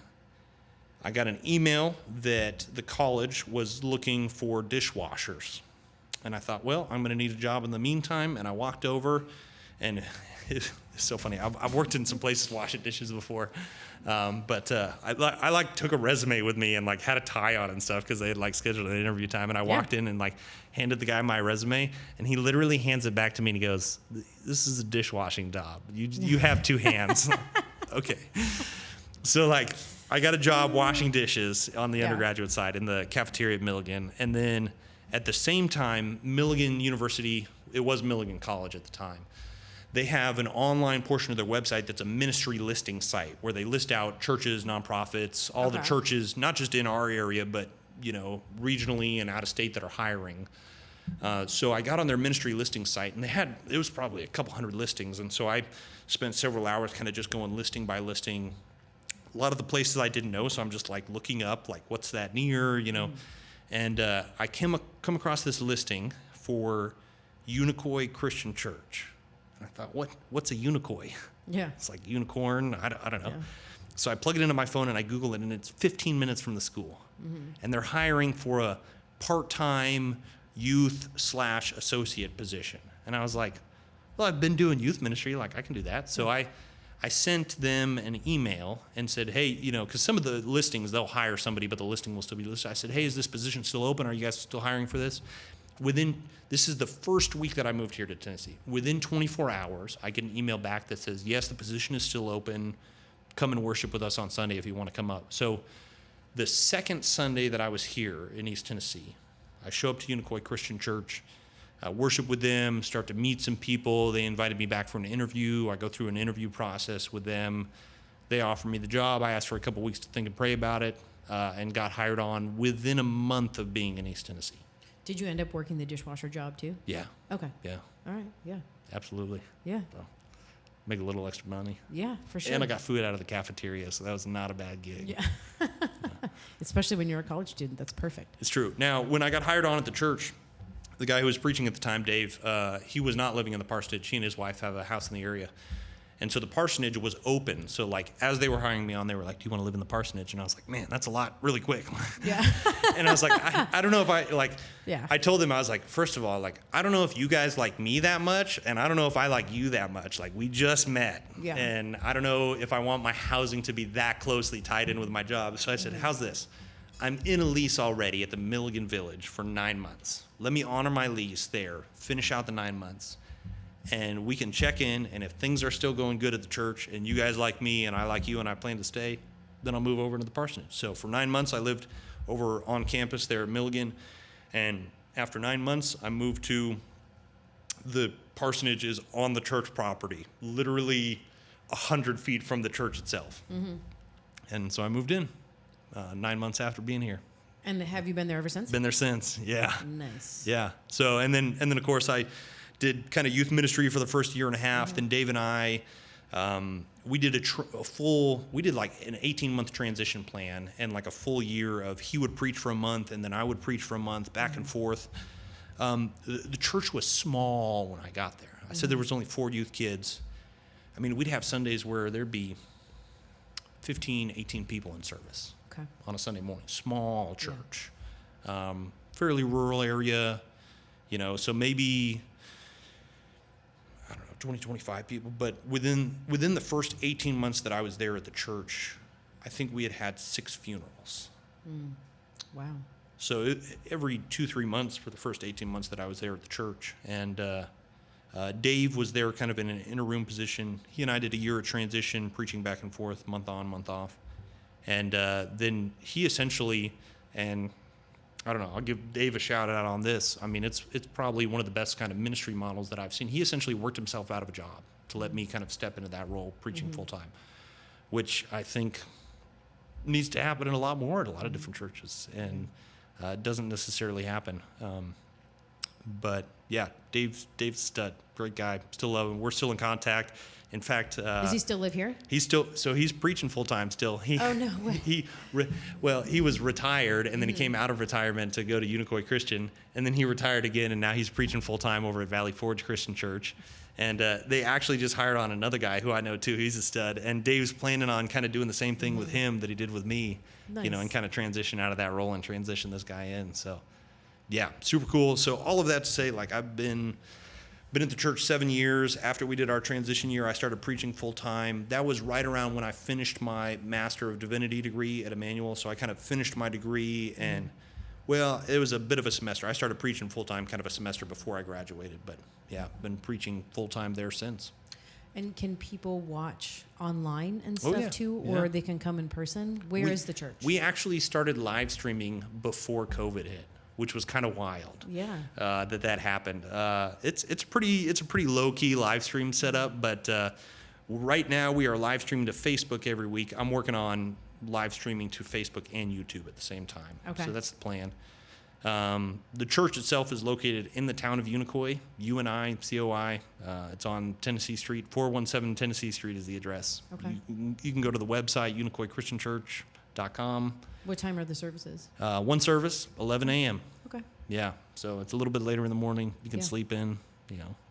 I got an email that the college was looking for dishwashers. And I thought, well, I'm going to need a job in the meantime. And I walked over, and it's so funny. I've worked in some places washing dishes before. But I took a resume with me and like had a tie on and stuff because they had like scheduled an interview time. And I walked in and like handed the guy my resume, and he literally hands it back to me and he goes, "This is a dishwashing job. You have 2 hands." Okay. So like I got a job washing dishes on the undergraduate side in the cafeteria at Milligan. And then at the same time, Milligan University, it was Milligan College at the time, they have an online portion of their website that's a ministry listing site where they list out churches, nonprofits, all the churches, not just in our area, but regionally and out of state that are hiring. So I got on their ministry listing site, and it was probably a couple hundred listings. And so I spent several hours kind of just going listing by listing. A lot of the places I didn't know, so I'm just like looking up, like what's that near, And I come across this listing for Unicoi Christian Church. And I thought, what's a Unicoi? Yeah. It's like unicorn. I don't know. Yeah. So I plug it into my phone and I Google it, and it's 15 minutes from the school. And they're hiring for a part-time youth/associate position. And I was like, well, I've been doing youth ministry. Like, I can do that. So I sent them an email and said, hey, because some of the listings, they'll hire somebody, but the listing will still be listed. I said, hey, is this position still open? Are you guys still hiring for this? This is the first week that I moved here to Tennessee. Within 24 hours, I get an email back that says, yes, the position is still open. Come and worship with us on Sunday if you want to come up. So the second Sunday that I was here in East Tennessee, I show up to Unicoi Christian Church, worship with them, start to meet some people. They invited me back for an interview. I go through an interview process with them. They offer me the job. I asked for a couple weeks to think and pray about it, and got hired on within a month of being in East Tennessee. Did you end up working the dishwasher job too? Yeah. Okay. Yeah. All right. Yeah. Absolutely. Yeah. So, make a little extra money. Yeah, for sure. And I got food out of the cafeteria, so that was not a bad gig. Yeah. Especially when you're a college student, that's perfect. It's true. Now, when I got hired on at the church, the guy who was preaching at the time, Dave, he was not living in the parsonage. He and his wife have a house in the area. And so the parsonage was open. So like as they were hiring me on, they were like, "Do you want to live in the parsonage?" And I was like, "Man, that's a lot really quick." Yeah. And I was like, I don't know if I like, Yeah. I told them, I was like, first of all, like, I don't know if you guys like me that much, and I don't know if I like you that much. Like, we just met. Yeah. And I don't know if I want my housing to be that closely tied in with my job. So I said, how's this? I'm in a lease already at the Milligan Village for 9 months. Let me honor my lease there, finish out the 9 months. And we can check in, and if things are still going good at the church, and you guys like me, and I like you, and I plan to stay, then I'll move over into the parsonage. So for 9 months, I lived over on campus there at Milligan, and after 9 months, I moved to the parsonage is on the church property, literally 100 feet from the church itself. Mm-hmm. And so I moved in 9 months after being here. And have you been there ever since? Been there since, yeah. Nice. Yeah. So and then of course I did kind of youth ministry for the first year and a half. Mm-hmm. Then Dave and I, we did we did like an 18-month transition plan and like a full year of he would preach for a month and then I would preach for a month, back and forth. The church was small when I got there. I said there was only 4 youth kids. I mean, we'd have Sundays where there'd be 15, 18 people in service on a Sunday morning. Small church, fairly rural area, so maybe, I don't know, 20, 25 people. But within the first 18 months that I was there at the church, I think we had 6 funerals. Mm. Wow. So every 2-3 months for the first 18 months that I was there at the church. And Dave was there kind of in an interim position. He and I did a year of transition, preaching back and forth, month on, month off. And then he essentially, and I don't know, I'll give Dave a shout out on this. I mean, it's probably one of the best kind of ministry models that I've seen. He essentially worked himself out of a job to let me kind of step into that role, preaching full time, which I think needs to happen in a lot more at a lot of different churches. And it doesn't necessarily happen. But yeah, Dave's a stud, great guy. Still love him. We're still in contact. In fact, does he still live here? He's preaching full time still. Oh no way. He was retired and then he came out of retirement to go to Unicoi Christian, and then he retired again, and now he's preaching full time over at Valley Forge Christian Church. And they actually just hired on another guy who I know too. He's a stud, and Dave's planning on kind of doing the same thing with him that he did with me. Nice. And kind of transition out of that role and transition this guy in. So yeah, super cool. So all of that to say, like, I've been at the church 7 years. After we did our transition year, I started preaching full time. That was right around when I finished my Master of Divinity degree at Emmanuel. So I kind of finished my degree, and well, it was a bit of a semester. I started preaching full time kind of a semester before I graduated, but yeah, been preaching full time there since. And can people watch online and stuff too, or they can come in person? Where is the church? We actually started live streaming before COVID hit, which was kind of wild. Yeah. That happened. It's a pretty low key live stream setup, but right now we are live streaming to Facebook every week. I'm working on live streaming to Facebook and YouTube at the same time. Okay. So that's the plan. The church itself is located in the town of Unicoi, UNI-COI. It's on Tennessee Street, 417 Tennessee Street is the address. Okay. You can go to the website, UnicoiChristianChurch.com. What time are the services? One service, 11 a.m. Okay. Yeah, so it's a little bit later in the morning. You can sleep in,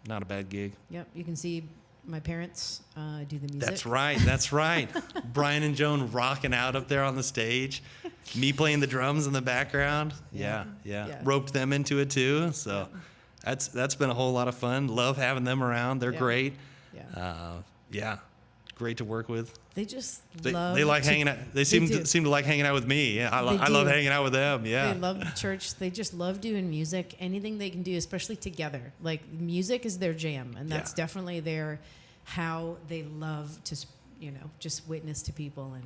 not a bad gig. Yep, you can see my parents do the music. That's right. Brian and Joan rocking out up there on the stage. Me playing the drums in the background. Yeah. Roped them into it too. So that's been a whole lot of fun. Love having them around. They're great. Yeah. Great to work with. They just love. They like hanging out. They seem to like hanging out with me. Yeah, I love hanging out with them. Yeah. They love the church. They just love doing music. Anything they can do, especially together. Like, music is their jam, and that's definitely how they love to, just witness to people and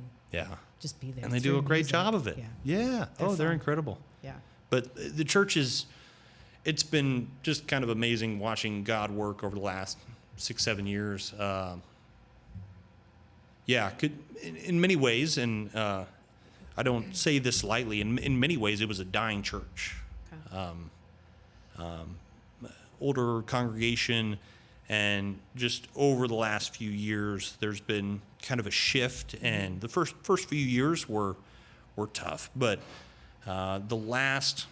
just be there. And they do a great job of it. Yeah. They're fun. incredible. Yeah. But the church it's been just kind of amazing watching God work over the last 6-7 years. In many ways, and I don't say this lightly, in many ways it was a dying church. Okay. Older congregation, and just over the last few years, there's been kind of a shift, and the first few years were tough, but the last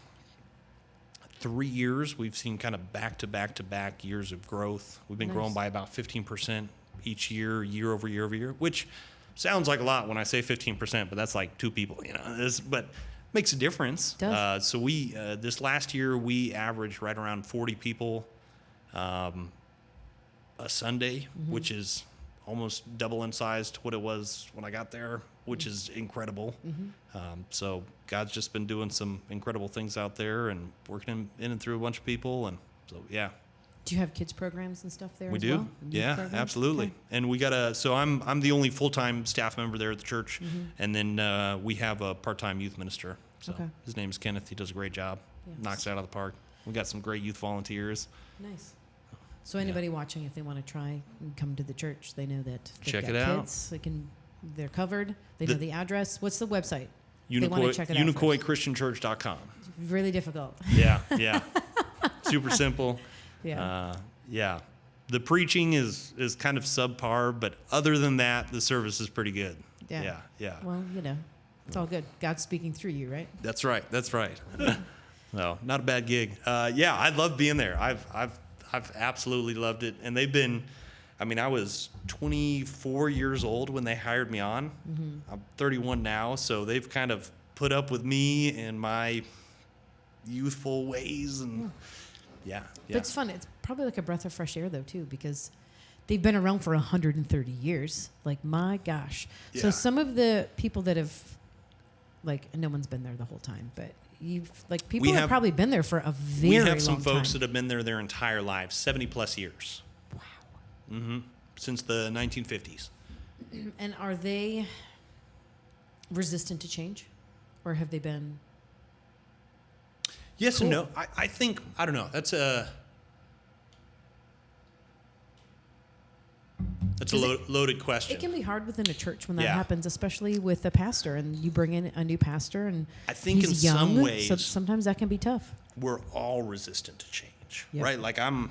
3 years, we've seen kind of back-to-back years of growth. We've been growing by about 15% each year over year, which sounds like a lot when I say 15%, but that's like 2 people, but makes a difference. It does. So we, this last year, we averaged right around 40 people a Sunday, which is almost double in size to what it was when I got there, which is incredible. So God's just been doing some incredible things out there and working in and through a bunch of people. And so, yeah. Do you have kids programs and stuff there We as do. well? Yeah, programs? absolutely. Okay. And we got so I'm the only full-time staff member there at the church. And then we have a part-time youth minister. So Okay. his name's Kenneth. He does a great job. Yeah. Knocks it out of the park. We got some great youth volunteers. Nice. So anybody watching, if they want to try and come to the church, they know that they've Check got it out. kids. They're covered. They know the address. What's the website? They want to Unicoi, check it out Unicoi first. ChristianChurch.com. Really difficult. Yeah, yeah. Super simple. Yeah. Yeah. The preaching is kind of subpar, but other than that, the service is pretty good. Yeah. Yeah. Well, it's all good. God's speaking through you, right? That's right. No, not a bad gig. Yeah, I love being there. I've absolutely loved it. And they've been, I was 24 years old when they hired me on. I'm 31 now, so they've kind of put up with me and my youthful ways. And yeah. But it's fun. It's probably like a breath of fresh air, though, too, because they've been around for 130 years. Like, my gosh. Yeah. So some of the people that have, no one's been there the whole time, but people have probably been there for a very long time. We have some folks that have been there their entire lives, 70 plus years. Wow. Since the 1950s. And are they resistant to change? Or have they been? Yes and no. I think, I don't know. That's a loaded question. It can be hard within a church when that happens, especially with a pastor, and you bring in a new pastor, and I think he's in young, some ways, so sometimes that can be tough. We're all resistant to change, Yep. right? Like I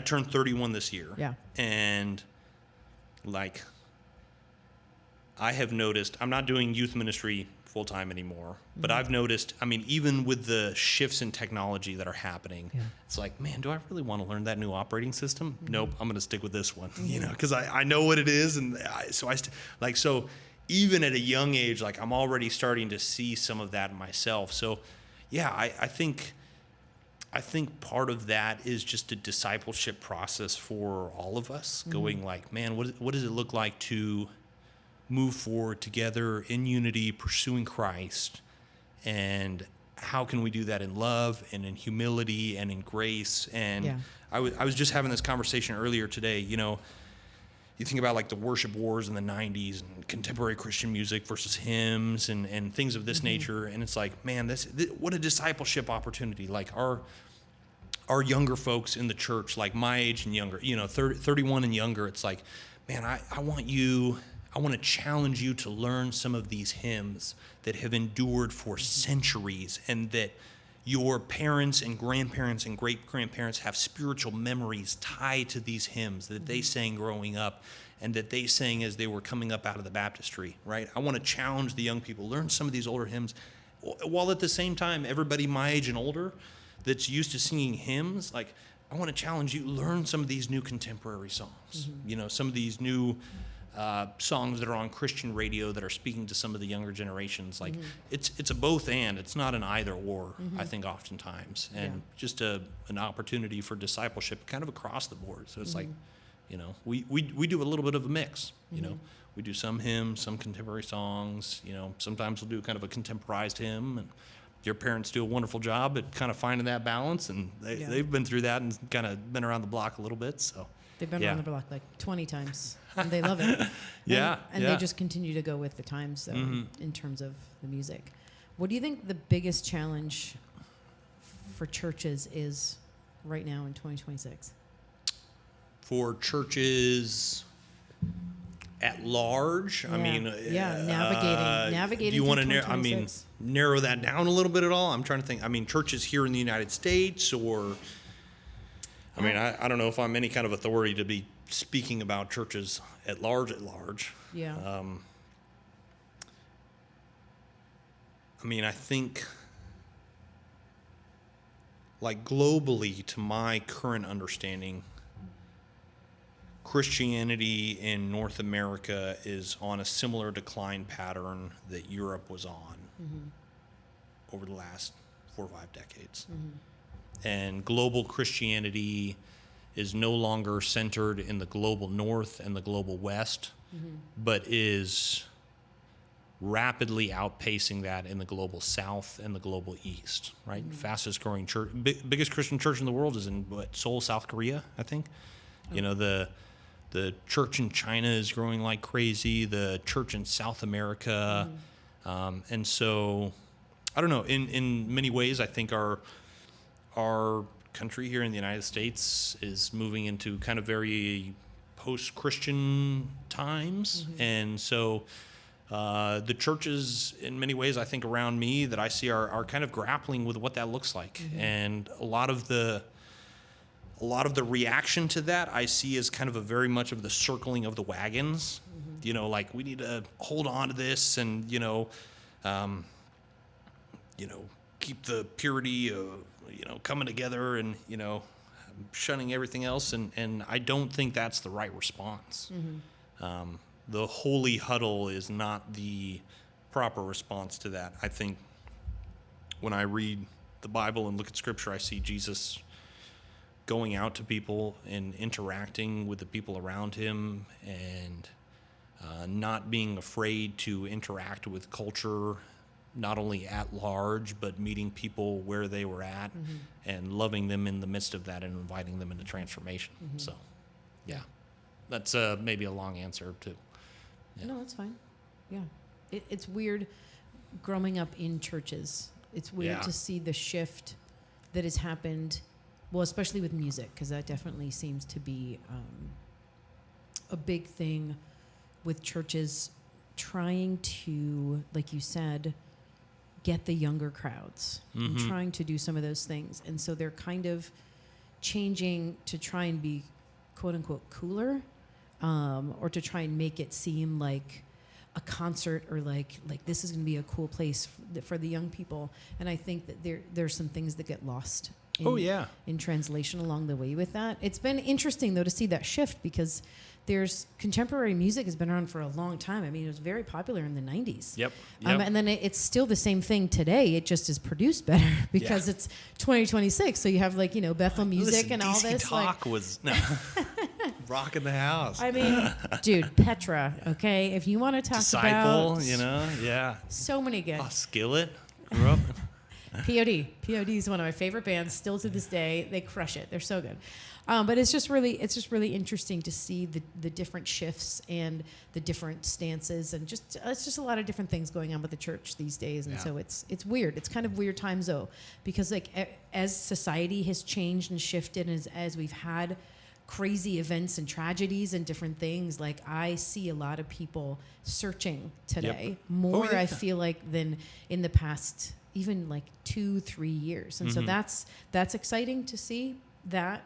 turned 31 this year. Yeah. And I have noticed, I'm not doing youth ministry full time anymore, but I've noticed, even with the shifts in technology that are happening, it's like, man, do I really want to learn that new operating system? Nope, I'm going to stick with this one, because I know what it is. And so even at a young age, I'm already starting to see some of that myself. So yeah, I think part of that is just a discipleship process for all of us, going man, what does it look like to move forward together in unity, pursuing Christ, and how can we do that in love and in humility and in grace? And I was just having this conversation earlier today. You think about the worship wars in the 90s and contemporary Christian music versus hymns and things of this nature, and it's like, man, what a discipleship opportunity. Our younger folks in the church, my age and younger, 31 and younger, it's like, man, I want to challenge you to learn some of these hymns that have endured for centuries, and that your parents and grandparents and great-grandparents have spiritual memories tied to these hymns that they sang growing up and that they sang as they were coming up out of the baptistry, right? I want to challenge the young people, learn some of these older hymns, while at the same time, everybody my age and older that's used to singing hymns, I want to challenge you, learn some of these new contemporary songs, some of these new songs that are on Christian radio that are speaking to some of the younger generations. It's a both and. It's not an either or, I think, oftentimes. And just an opportunity for discipleship kind of across the board. So it's we do a little bit of a mix. We do some hymns, some contemporary songs. Sometimes we'll do kind of a contemporized hymn. And your parents do a wonderful job at kind of finding that balance. And they've been through that and kind of been around the block a little bit. So they've been around the block 20 times. And they love it. And they just continue to go with the times, though, in terms of the music. What do you think the biggest challenge for churches is right now in 2026? For churches at large, navigating. Do you want to narrow that down a little bit at all? I'm trying to think. Churches here in the United States, or I don't know if I'm any kind of authority to be speaking about churches at large. Yeah. I think globally, to my current understanding, Christianity in North America is on a similar decline pattern that Europe was on over the last 4 or 5 decades. And global Christianity is no longer centered in the global North and the global West, but is rapidly outpacing that in the global South and the global East, right? Fastest growing church, biggest Christian church in the world is in Seoul, South Korea, I think. You know, the church in China is growing like crazy, the church in South America. And so, I don't know, in many ways, I think our country here in the United States is moving into kind of very post-Christian times. And so the churches, in many ways, I think around me that I see are kind of grappling with what that looks like. And a lot of the reaction to that I see as kind of a very much of the circling of the wagons. You know, like we need to hold on to this and, keep the purity of, coming together and, shunning everything else. And I don't think that's the right response. The holy huddle is not the proper response to that. I think when I read the Bible and look at Scripture, I see Jesus going out to people and interacting with the people around him and not being afraid to interact with culture, not only at large, but meeting people where they were at and loving them in the midst of that and inviting them into transformation. So, yeah, that's maybe a long answer too. Yeah. No, that's fine. Yeah. It's weird growing up in churches. It's weird to see the shift that has happened, well, especially with music, because that definitely seems to be a big thing with churches trying to, like you said, get the younger crowds and trying to do some of those things. And so they're kind of changing to try and be, quote unquote, cooler, or to try and make it seem like a concert or like this is going to be a cool place for the young people. And I think that there's some things that get lost in translation along the way with that. It's been interesting, though, to see that shift because there's contemporary music has been around for a long time. I mean, it was very popular in the 90s. Yep. And then it's still the same thing today. It just is produced better because it's 2026. So you have Bethel music and all DC this. Talk was rocking the house. I mean, dude, Petra. Okay, if you want to talk Disciple, about so many good. Skillet grew up. POD is one of my favorite bands still to this day. They crush it. They're so good. But it's just really interesting to see the different shifts and the different stances and it's just a lot of different things going on with the church these days. And so it's weird. It's kind of weird times though, because as society has changed and shifted and as we've had crazy events and tragedies and different things, like I see a lot of people searching today more, I feel like, than in the past even 2-3 years. And so that's exciting to see that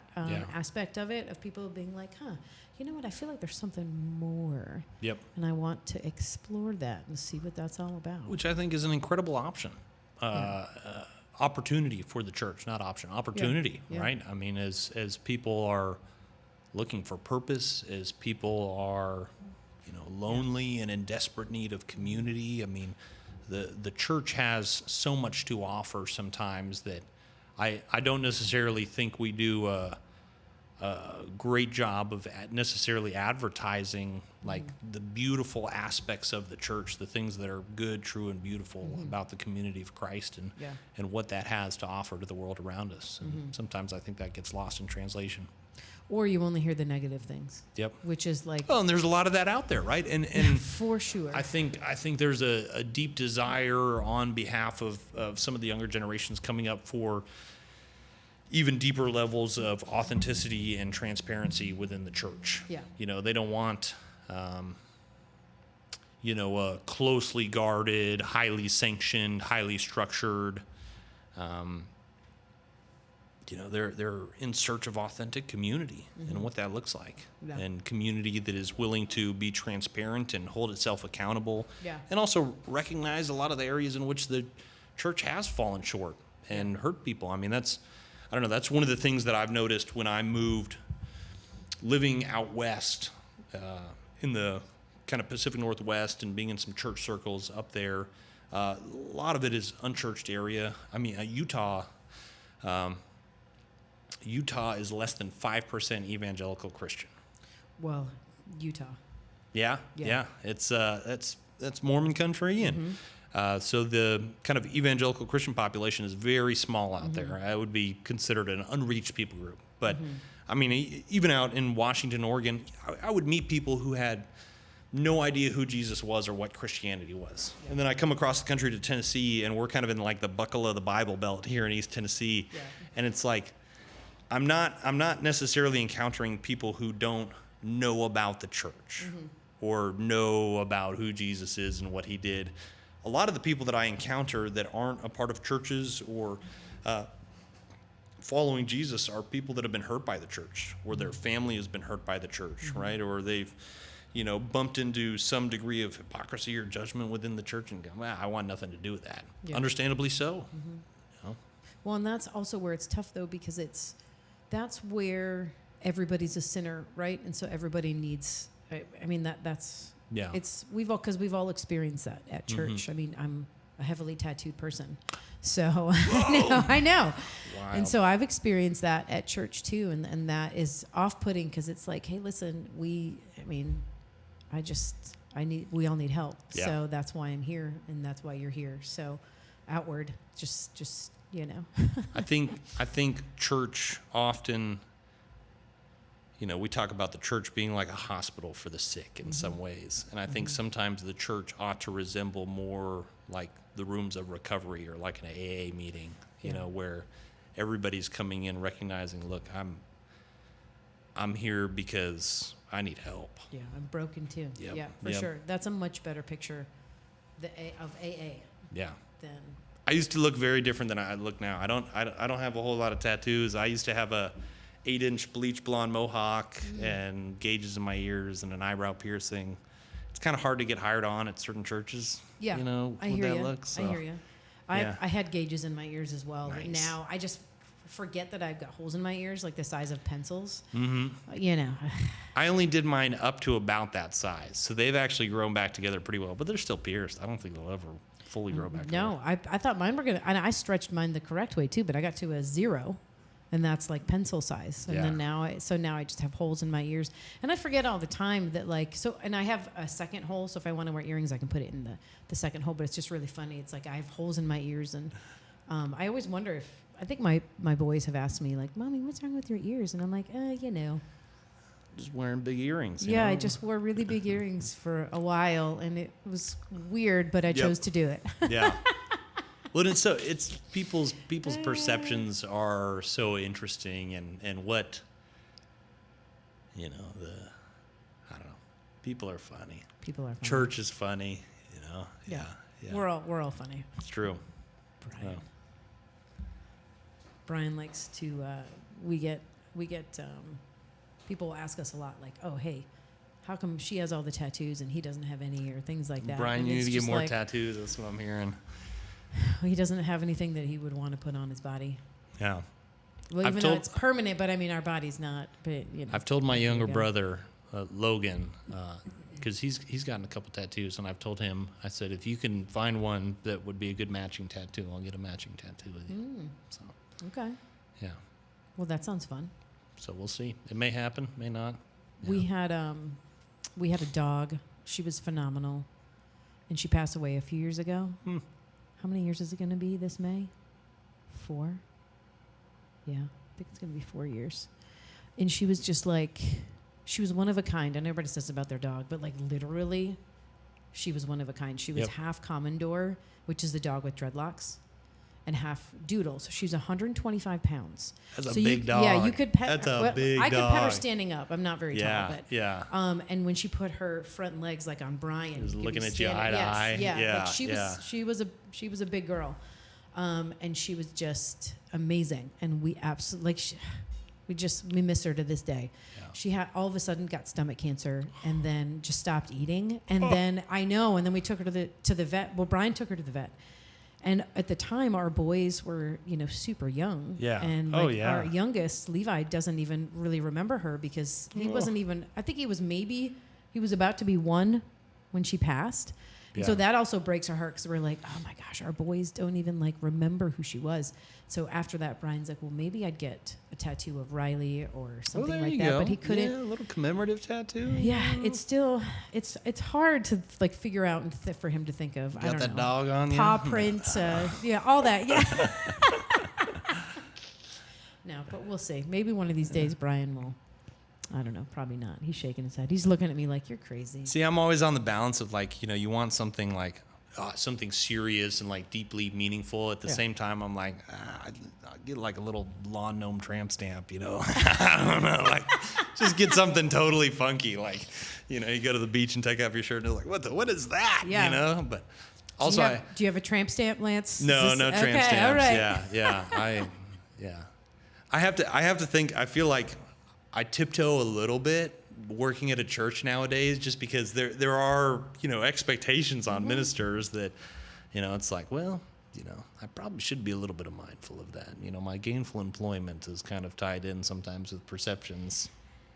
aspect of it, of people being like, you know what, I feel like there's something more. Yep. And I want to explore that and see what that's all about. Which I think is an incredible option. Opportunity for the church, not option. Opportunity, right? I mean, as people are looking for purpose, as people are, lonely and in desperate need of community, I mean, the church has so much to offer sometimes that I don't necessarily think we do a great job of necessarily advertising the beautiful aspects of the church, the things that are good, true, and beautiful about the community of Christ and what that has to offer to the world around us. And sometimes I think that gets lost in translation. Or you only hear the negative things. Yep. Which is and there's a lot of that out there, right? And for sure. I think there's a deep desire on behalf of some of the younger generations coming up for even deeper levels of authenticity and transparency within the church. Yeah. They don't want a closely guarded, highly sanctioned, highly structured they're in search of authentic community and what that looks like, and community that is willing to be transparent and hold itself accountable, and also recognize a lot of the areas in which the church has fallen short and hurt people. I mean, that's one of the things that I've noticed when I moved living out west in the kind of Pacific Northwest and being in some church circles up there, a lot of it is unchurched area. I mean, Utah is less than 5% evangelical Christian. Well, Utah. Yeah. It's that's Mormon country, and so the kind of evangelical Christian population is very small out there. I would be considered an unreached people group. But I mean, even out in Washington, Oregon, I would meet people who had no idea who Jesus was or what Christianity was. Yeah. And then I come across the country to Tennessee, and we're kind of in like the buckle of the Bible Belt here in East Tennessee. Yeah. And it's like, I'm not necessarily encountering people who don't know about the church or know about who Jesus is and what he did. A lot of the people that I encounter that aren't a part of churches or following Jesus are people that have been hurt by the church, or their family has been hurt by the church, right? Or they've, bumped into some degree of hypocrisy or judgment within the church and go, well, I want nothing to do with that. Yeah. Understandably so. Well, and that's also where it's tough, though, because that's where everybody's a sinner, right? And so everybody needs, I mean, that's, yeah. Because we've all experienced that at church. I mean, I'm a heavily tattooed person. So I know. Wild. And so I've experienced that at church too. And that is off-putting because it's like, hey, listen, we all need help. Yeah. So that's why I'm here, and that's why you're here. So outward, just I think church often, we talk about the church being like a hospital for the sick in some ways. And I think sometimes the church ought to resemble more like the rooms of recovery or like an AA meeting, where everybody's coming in recognizing, look, I'm here because I need help. Yeah, I'm broken too. Yep. Yeah, for sure. That's a much better picture of AA. Yeah. Than I used to look very different than I look now. I don't have a whole lot of tattoos. I used to have a 8-inch bleach blonde mohawk and gauges in my ears and an eyebrow piercing. It's kind of hard to get hired on at certain churches. Yeah, I hear that you. looks. So. I hear you. I had gauges in my ears as well. Nice. But now I just forget that I've got holes in my ears, like the size of pencils. I only did mine up to about that size, so they've actually grown back together pretty well, but they're still pierced. I don't think they'll ever fully grow back together. No, I thought mine were going to, and I stretched mine the correct way too, but I got to a 0, and that's like pencil size. And then now I just have holes in my ears, and I forget all the time that and I have a second hole, so if I want to wear earrings, I can put it in the second hole, but it's just really funny. It's like I have holes in my ears, and I always wonder if, I think my boys have asked me, like, Mommy, what's wrong with your ears? And I'm like, Just wearing big earrings. Yeah, I just wore really big earrings for a while, and it was weird, but I chose to do it. Yeah. Well, it's people's perceptions are so interesting, and what, I don't know. People are funny. Church is funny, Yeah. We're all funny. It's true. Brian likes to. We get. People ask us a lot, like, "Oh, hey, how come she has all the tattoos and he doesn't have any," or things like that. Brian, you need to get more tattoos. That's what I'm hearing. He doesn't have anything that he would want to put on his body. Yeah. Well, even though it's permanent, but I mean, our body's not. But I've told my younger brother, Logan, because he's gotten a couple tattoos, and I've told him, I said, if you can find one that would be a good matching tattoo, I'll get a matching tattoo with you. So. Okay. Yeah. Well, that sounds fun. So we'll see. It may happen, may not. Yeah. We had a dog. She was phenomenal, and she passed away a few years ago. How many years is it going to be this May? 4? Yeah, I think it's going to be 4 years. And she was just she was one of a kind. I know everybody says about their dog, but literally, she was one of a kind. She was half Commodore, which is the dog with dreadlocks, and half Doodle. So she's 125 pounds. That's a big dog. Yeah, you could pet her. That's a big dog. I could pet her standing up. I'm not very tall, but yeah. And when she put her front legs on Brian, he was looking at you eye to eye. Yeah. She was a big girl, and she was just amazing. And we absolutely we miss her to this day. Yeah. She had all of a sudden got stomach cancer and then just stopped eating. And then we took her to the vet. Well, Brian took her to the vet. And at the time, our boys were, super young. Yeah. And our youngest, Levi, doesn't even really remember her because he wasn't even, I think he was about to be 1 when she passed. Yeah. So that also breaks our heart because we're like, oh my gosh, our boys don't even remember who she was. So after that, Brian's like, well, maybe I'd get a tattoo of Riley or something like that. Go. But he couldn't. Yeah, a little commemorative tattoo. Yeah, it's still, it's hard to figure out and for him to think of. Got that dog on you? Paw print, all that. Yeah. No, but we'll see. Maybe one of these days Brian will. I don't know. Probably not. He's shaking his head. He's looking at me like, you're crazy. See, I'm always on the balance of you want something something serious and deeply meaningful. At the same time, I'm like, I'll get a little lawn gnome tramp stamp, I don't know, just get something totally funky. You go to the beach and take off your shirt and they're like, what is that? Yeah. But also, do you have a tramp stamp, Lance? No tramp stamps. All right. Yeah. I have to think, I feel like I tiptoe a little bit working at a church nowadays just because there are, expectations on ministers that, it's like, well, I probably should be a little bit mindful of that. My gainful employment is kind of tied in sometimes with perceptions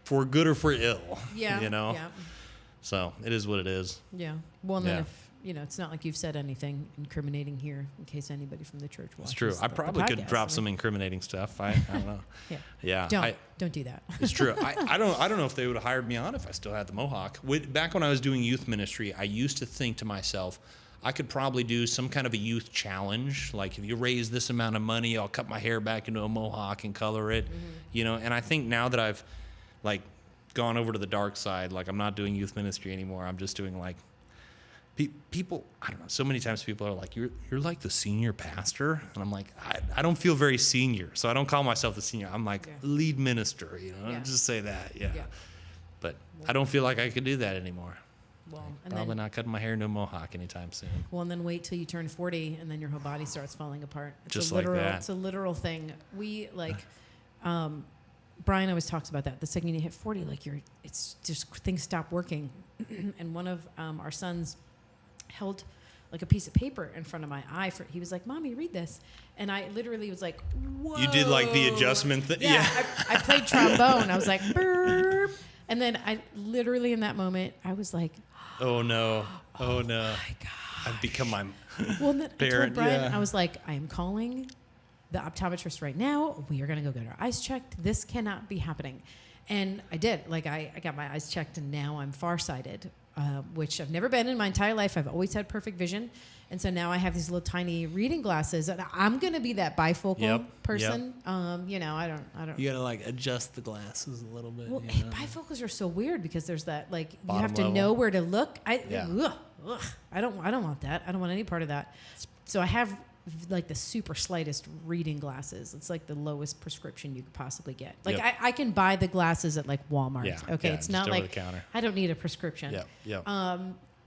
for good or for ill. Yeah. Yeah. So it is what it is. Yeah. Well, and then if, it's not like you've said anything incriminating here in case anybody from the church watches. It's true. I probably could drop some incriminating stuff. I don't know. Yeah. Don't do that. It's true. I don't know if they would have hired me on if I still had the mohawk. Back when I was doing youth ministry, I used to think to myself, I could probably do some kind of a youth challenge. Like if you raise this amount of money, I'll cut my hair back into a mohawk and color it. Mm-hmm. And I think now that I've gone over to the dark side, I'm not doing youth ministry anymore. I'm just doing people, I don't know, so many times people are like, you're like the senior pastor. And I'm like, I don't feel very senior. So I don't call myself the senior. I'm lead minister, just say that. Yeah. But I don't feel like I could do that anymore. Well, probably not cutting my hair into a mohawk anytime soon. Well, and then wait till you turn 40 and then your whole body starts falling apart. Just like that. It's a literal thing. We Brian always talks about that. The second you hit 40, it's just things stop working. And one of our sons held a piece of paper in front of my eye. He was like, Mommy, read this. And I literally was like, whoa. You did the adjustment thing? Yeah. I played trombone. I was like, burp. And then I literally in that moment, I was like, oh no. My God. I've become my then parent. I told Brian, I was like, I am calling the optometrist right now. We are going to go get our eyes checked. This cannot be happening. And I did. I got my eyes checked and now I'm farsighted. Which I've never been in my entire life. I've always had perfect vision. And so now I have these little tiny reading glasses. And I'm going to be that bifocal person. Yep. I don't. You got to adjust the glasses a little bit. Well, bifocals are so weird because there's that you have to know where to look. I don't want that. I don't want any part of that. So I have the super slightest reading glasses. It's the lowest prescription you could possibly get. I can buy the glasses at Walmart. Yeah, okay, it's not I don't need a prescription. Yeah.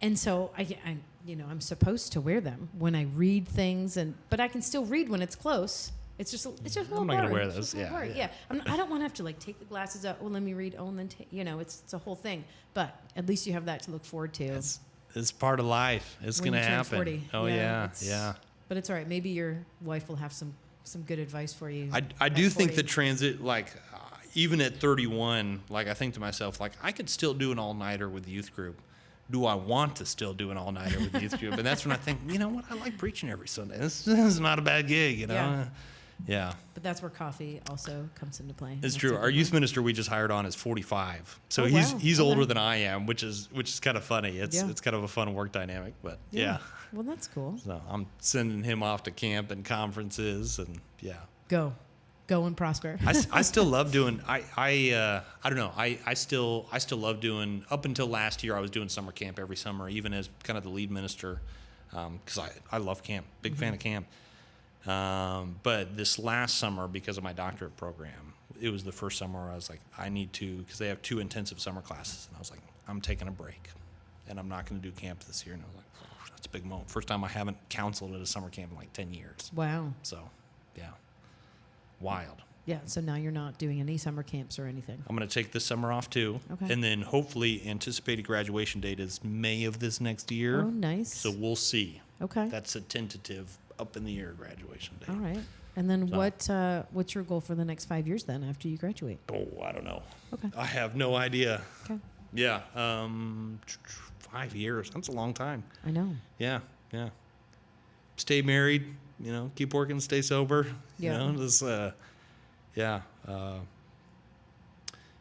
And so I'm supposed to wear them when I read things, but I can still read when it's close. It's just I'm not gonna wear those. Yeah. I don't want to have to take the glasses out. Oh, let me read. Oh, and then it's a whole thing. But at least you have that to look forward to. It's part of life. It's gonna happen. 40. Oh yeah. But it's all right. Maybe your wife will have some good advice for you. I do think the transit, even at 31, I think to myself, I could still do an all-nighter with the youth group. Do I want to still do an all-nighter with the youth group? And that's when I think, you know what? I like preaching every Sunday. This is not a bad gig, Yeah. But that's where coffee also comes into play. It's true. Our youth minister we just hired on is 45. So he's older than I am, which is kind of funny. It's kind of a fun work dynamic, but yeah. Well, that's cool. So I'm sending him off to camp and conferences and Go and prosper. I still love doing I don't know. I still love doing, up until last year I was doing summer camp every summer, even as kind of the lead minister, because I love camp. Big fan of camp. But this last summer, because of my doctorate program, it was the first summer where I was like, I need to, because they have 2 intensive summer classes. And I was like, I'm taking a break and I'm not going to do camp this year. And I was like, oh, that's a big moment. First time I haven't counseled at a summer camp in 10 years. Wow. So, yeah. Wild. Yeah. So now you're not doing any summer camps or anything. I'm going to take this summer off too. Okay. And then hopefully anticipated graduation date is May of this next year. Oh, nice. So we'll see. Okay. That's a tentative up in the air graduation day. All right. And then what's your goal for the next 5 years then after you graduate? Oh, I don't know. Okay. I have no idea. Okay. Yeah. 5 years. That's a long time. I know. Yeah. Stay married, keep working, stay sober. Yeah.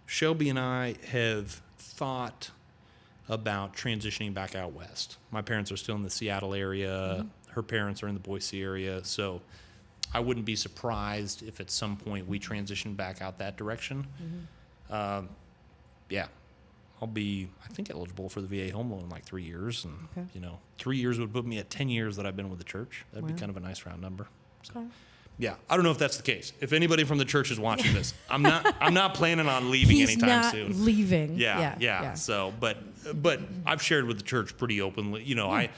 Shelby and I have thought about transitioning back out west. My parents are still in the Seattle area. Her parents are in the Boise area. So I wouldn't be surprised if at some point we transition back out that direction. I'll be, I think, eligible for the VA home loan in like 3 years. And, 3 years would put me at 10 years that I've been with the church. That'd be kind of a nice round number. So, yeah, I don't know if that's the case. If anybody from the church is watching this, I'm not planning on leaving anytime soon. He's not leaving. Yeah. So, but I've shared with the church pretty openly. I,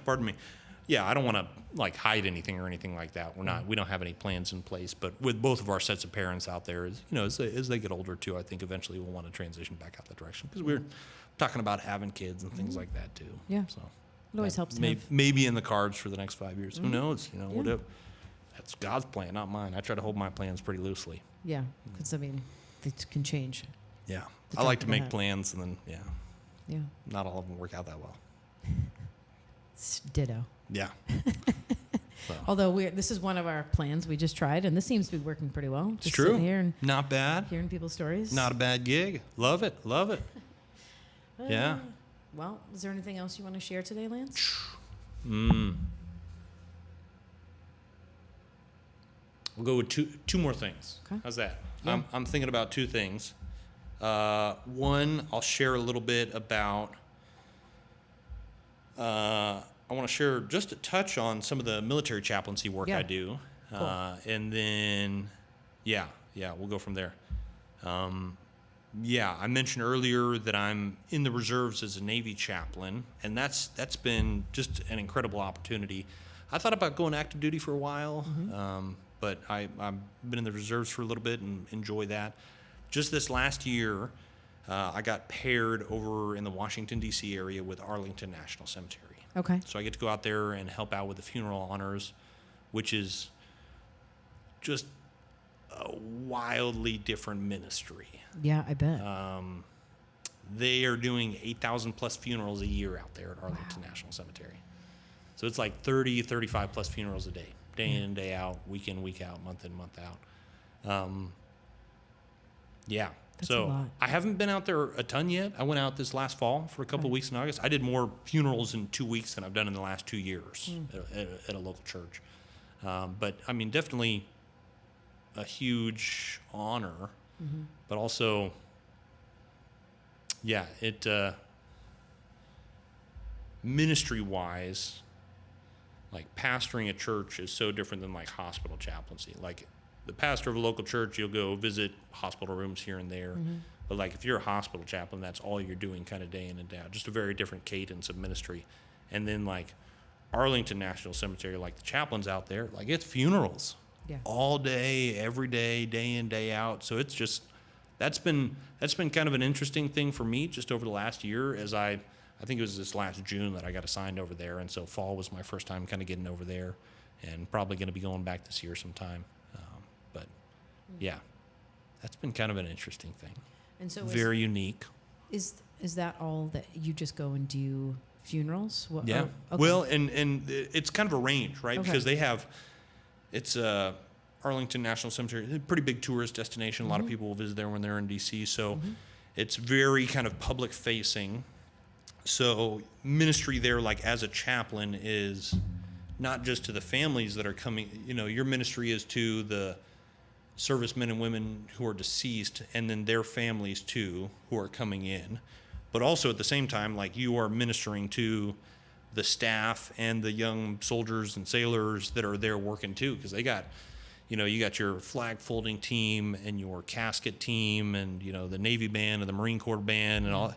pardon me. Yeah, I don't want to like hide anything or anything like that. We don't have any plans in place, but with both of our sets of parents out there, as they get older too, I think eventually we'll want to transition back out that direction because we're talking about having kids and things like that too. Yeah. So it always helps. Maybe in the cards for the next 5 years. Who knows? Whatever. That's God's plan, not mine. I try to hold my plans pretty loosely. Yeah, because they can change. Yeah, I like to make plans and then yeah, not all of them work out that well. Ditto. Yeah. Although this is one of our plans we just tried, and this seems to be working pretty well. Just it's true. Sitting here and not bad. Hearing people's stories. Not a bad gig. Love it. Yeah. Well, is there anything else you want to share today, Lance? We'll go with two more things. Okay. How's that? Yeah. I'm thinking about two things. One, I'll share a little bit about. I want to share just a touch on some of the military chaplaincy work I do, cool. And then, we'll go from there. I mentioned earlier that I'm in the reserves as a Navy chaplain, and that's been just an incredible opportunity. I thought about going active duty for a while, but I've been in the reserves for a little bit and enjoy that. Just this last year, I got paired over in the Washington, D.C. area with Arlington National Cemetery. Okay. So I get to go out there and help out with the funeral honors, which is just a wildly different ministry. Yeah, I bet. They are doing 8,000 plus funerals a year out there at Arlington National Cemetery. So it's like 30, 35 plus funerals a day in, day out, week in, week out, month in, month out. That's a lot. I haven't been out there a ton yet. I went out this last fall for a couple of weeks in August. I did more funerals in 2 weeks than I've done in the last 2 years at a local church. But I mean, definitely a huge honor, but also, ministry-wise, like pastoring a church is so different than like hospital chaplaincy. Like the pastor of a local church, you'll go visit hospital rooms here and there. But like if you're a hospital chaplain, that's all you're doing kind of day in and day out. Just a very different cadence of ministry. And then like Arlington National Cemetery, like the chaplains out there, like it's funerals all day, every day, day in, day out. So it's just, that's been kind of an interesting thing for me just over the last year as I think it was this last June that I got assigned over there. And so fall was my first time kind of getting over there and probably going to be going back this year sometime. That's been kind of an interesting thing. And so very unique. Is that all that you just go and do funerals? Yeah. Okay. Well, and it's kind of a range, right? Okay. Because it's Arlington National Cemetery, a pretty big tourist destination. A lot of people will visit there when they're in D.C. So it's very kind of public facing. So ministry there, like as a chaplain, is not just to the families that are coming. Your ministry is to the servicemen and women who are deceased and then their families too who are coming in, but also at the same time, like you are ministering to the staff and the young soldiers and sailors that are there working too, because they got you got your flag folding team and your casket team and the Navy band and the Marine Corps band and all.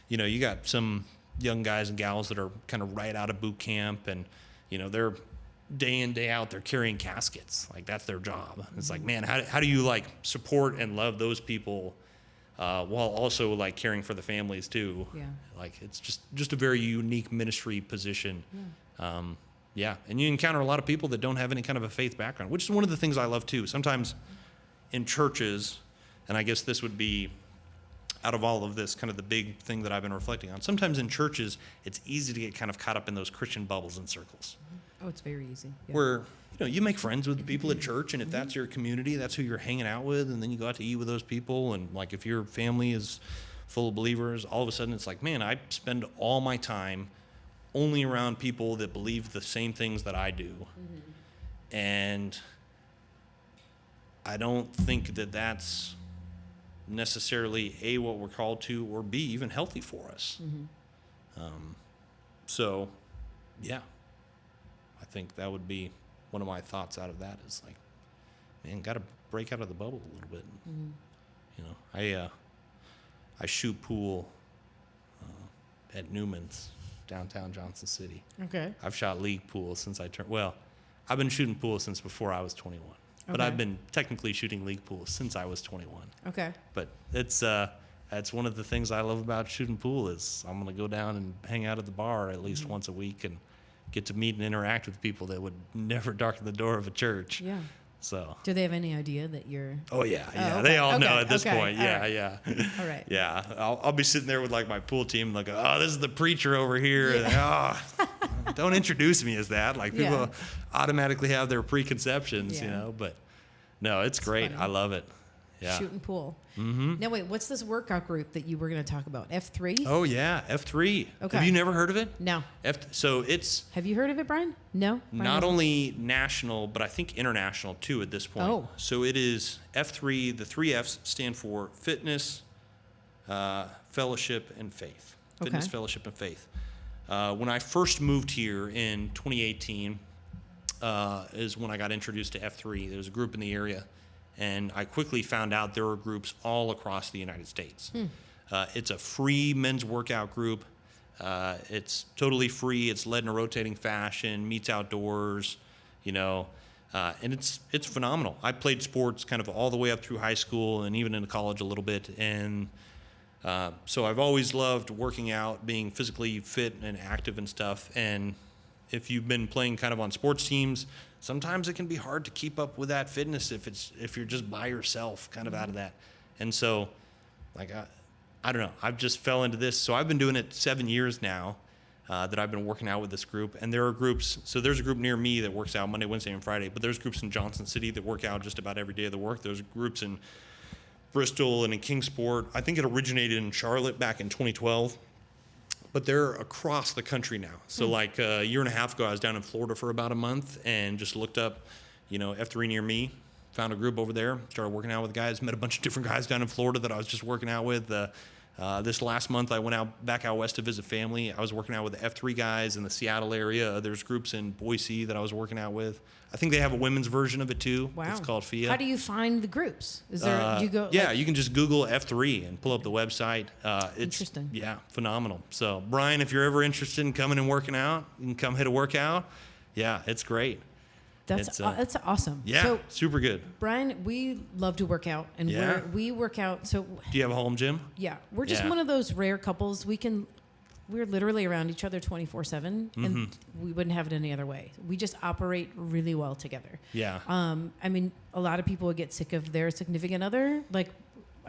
You got some young guys and gals that are kind of right out of boot camp and they're day in, day out, they're carrying caskets. Like that's their job. It's like, man, how do you like support and love those people while also like caring for the families too? Yeah. Like it's just a very unique ministry position. Yeah. And you encounter a lot of people that don't have any kind of a faith background, which is one of the things I love too. Sometimes in churches, and I guess this would be out of all of this kind of the big thing that I've been reflecting on. Sometimes in churches, it's easy to get kind of caught up in those Christian bubbles and circles. Oh, it's very easy. Yeah. Where, you make friends with the people at church, and if that's your community, that's who you're hanging out with, and then you go out to eat with those people, and like if your family is full of believers, all of a sudden it's like, man, I spend all my time only around people that believe the same things that I do. And I don't think that that's necessarily A, what we're called to, or B, even healthy for us. So, yeah, I think that would be one of my thoughts out of that is like, man, got to break out of the bubble a little bit. I shoot pool at Newman's, downtown Johnson City. Okay. I've shot league pool since I've been shooting pool since before I was 21. But Okay. I've been technically shooting league pool since I was 21. Okay. But that's one of the things I love about shooting pool is I'm going to go down and hang out at the bar at least once a week and get to meet and interact with people that would never darken the door of a church. Yeah. So. Do they have any idea that you're? Oh yeah, okay. They all know Okay. at this Okay. point. All Yeah, right. yeah. All right. Yeah, I'll be sitting there with like my pool team, like, oh, this is the preacher over here. Yeah. And, don't introduce me as that. Like people Yeah. automatically have their preconceptions, Yeah. But no, it's great. funny. I love it. Yeah. Shooting pool. Now wait, what's this workout group that you were going to talk about? F3? Oh yeah, F3. Okay. Have you never heard of it? No. So it's Have you heard of it, Brian? No. Brian not hasn't? only national, but I think international too at this point. Oh. So it is F3. The 3 Fs stand for fitness, fellowship, and faith. Fitness, Okay. fellowship, and faith. When I first moved here in 2018 is when I got introduced to F3. There was a group in the area, and I quickly found out there were groups all across the United States. It's a free men's workout group. It's totally free. It's led in a rotating fashion, meets outdoors, and it's phenomenal. I played sports kind of all the way up through high school and even into college a little bit, and so I've always loved working out, being physically fit and active and stuff. And if you've been playing kind of on sports teams, sometimes it can be hard to keep up with that fitness if you're just by yourself, kind of out of that. And so, like, I don't know. I've just fell into this. So I've been doing it 7 years now that I've been working out with this group. And there are groups. So there's a group near me that works out Monday, Wednesday, and Friday. But there's groups in Johnson City that work out just about every day of the work. There's groups in Bristol and in Kingsport. I think it originated in Charlotte back in 2012. But they're across the country now. So like a year and a half ago, I was down in Florida for about a month and just looked up, F3 near me, found a group over there, started working out with guys, met a bunch of different guys down in Florida that I was just working out with. This last month, I went back out west to visit family. I was working out with the F3 guys in the Seattle area. There's groups in Boise that I was working out with. I think they have a women's version of it too. Wow. It's called FIA. How do you find the groups? Is there? Do you go? Yeah, you can just Google F3 and pull up the website. It's Interesting. Yeah, phenomenal. So Brian, if you're ever interested in coming and working out, you can come hit a workout. Yeah, it's great. That's awesome. Yeah, So, super good. Brian, we love to work out, and Yeah. we work out. So Do you have a home gym? yeah, we're just Yeah. one of those rare couples. We're literally around each other 24/7, and we wouldn't have it any other way. We just operate really well together. Yeah. I mean, a lot of people would get sick of their significant other. Like,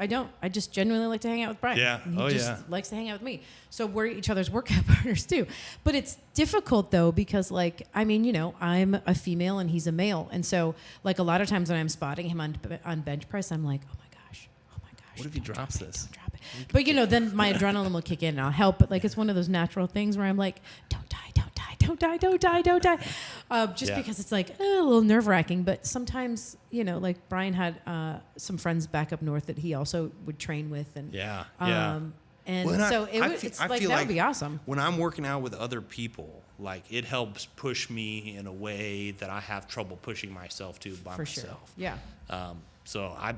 I don't. I just genuinely like to hang out with Brian. Yeah. And he Oh, just yeah. likes to hang out with me. So we're each other's workout partners too. But it's difficult though because I'm a female and he's a male, and so like a lot of times when I'm spotting him on bench press, I'm like, oh my gosh. What if he don't drops drop it, this? don't drop it. But then my adrenaline will kick in and I'll help. But like it's one of those natural things where I'm like, don't die. Just Yeah. because it's like a little nerve wracking. But sometimes, like Brian had some friends back up north that he also would train with. And Yeah. And Well, so I it's feel like that would be awesome. When I'm working out with other people, like it helps push me in a way that I have trouble pushing myself to by For myself. sure. Yeah. So I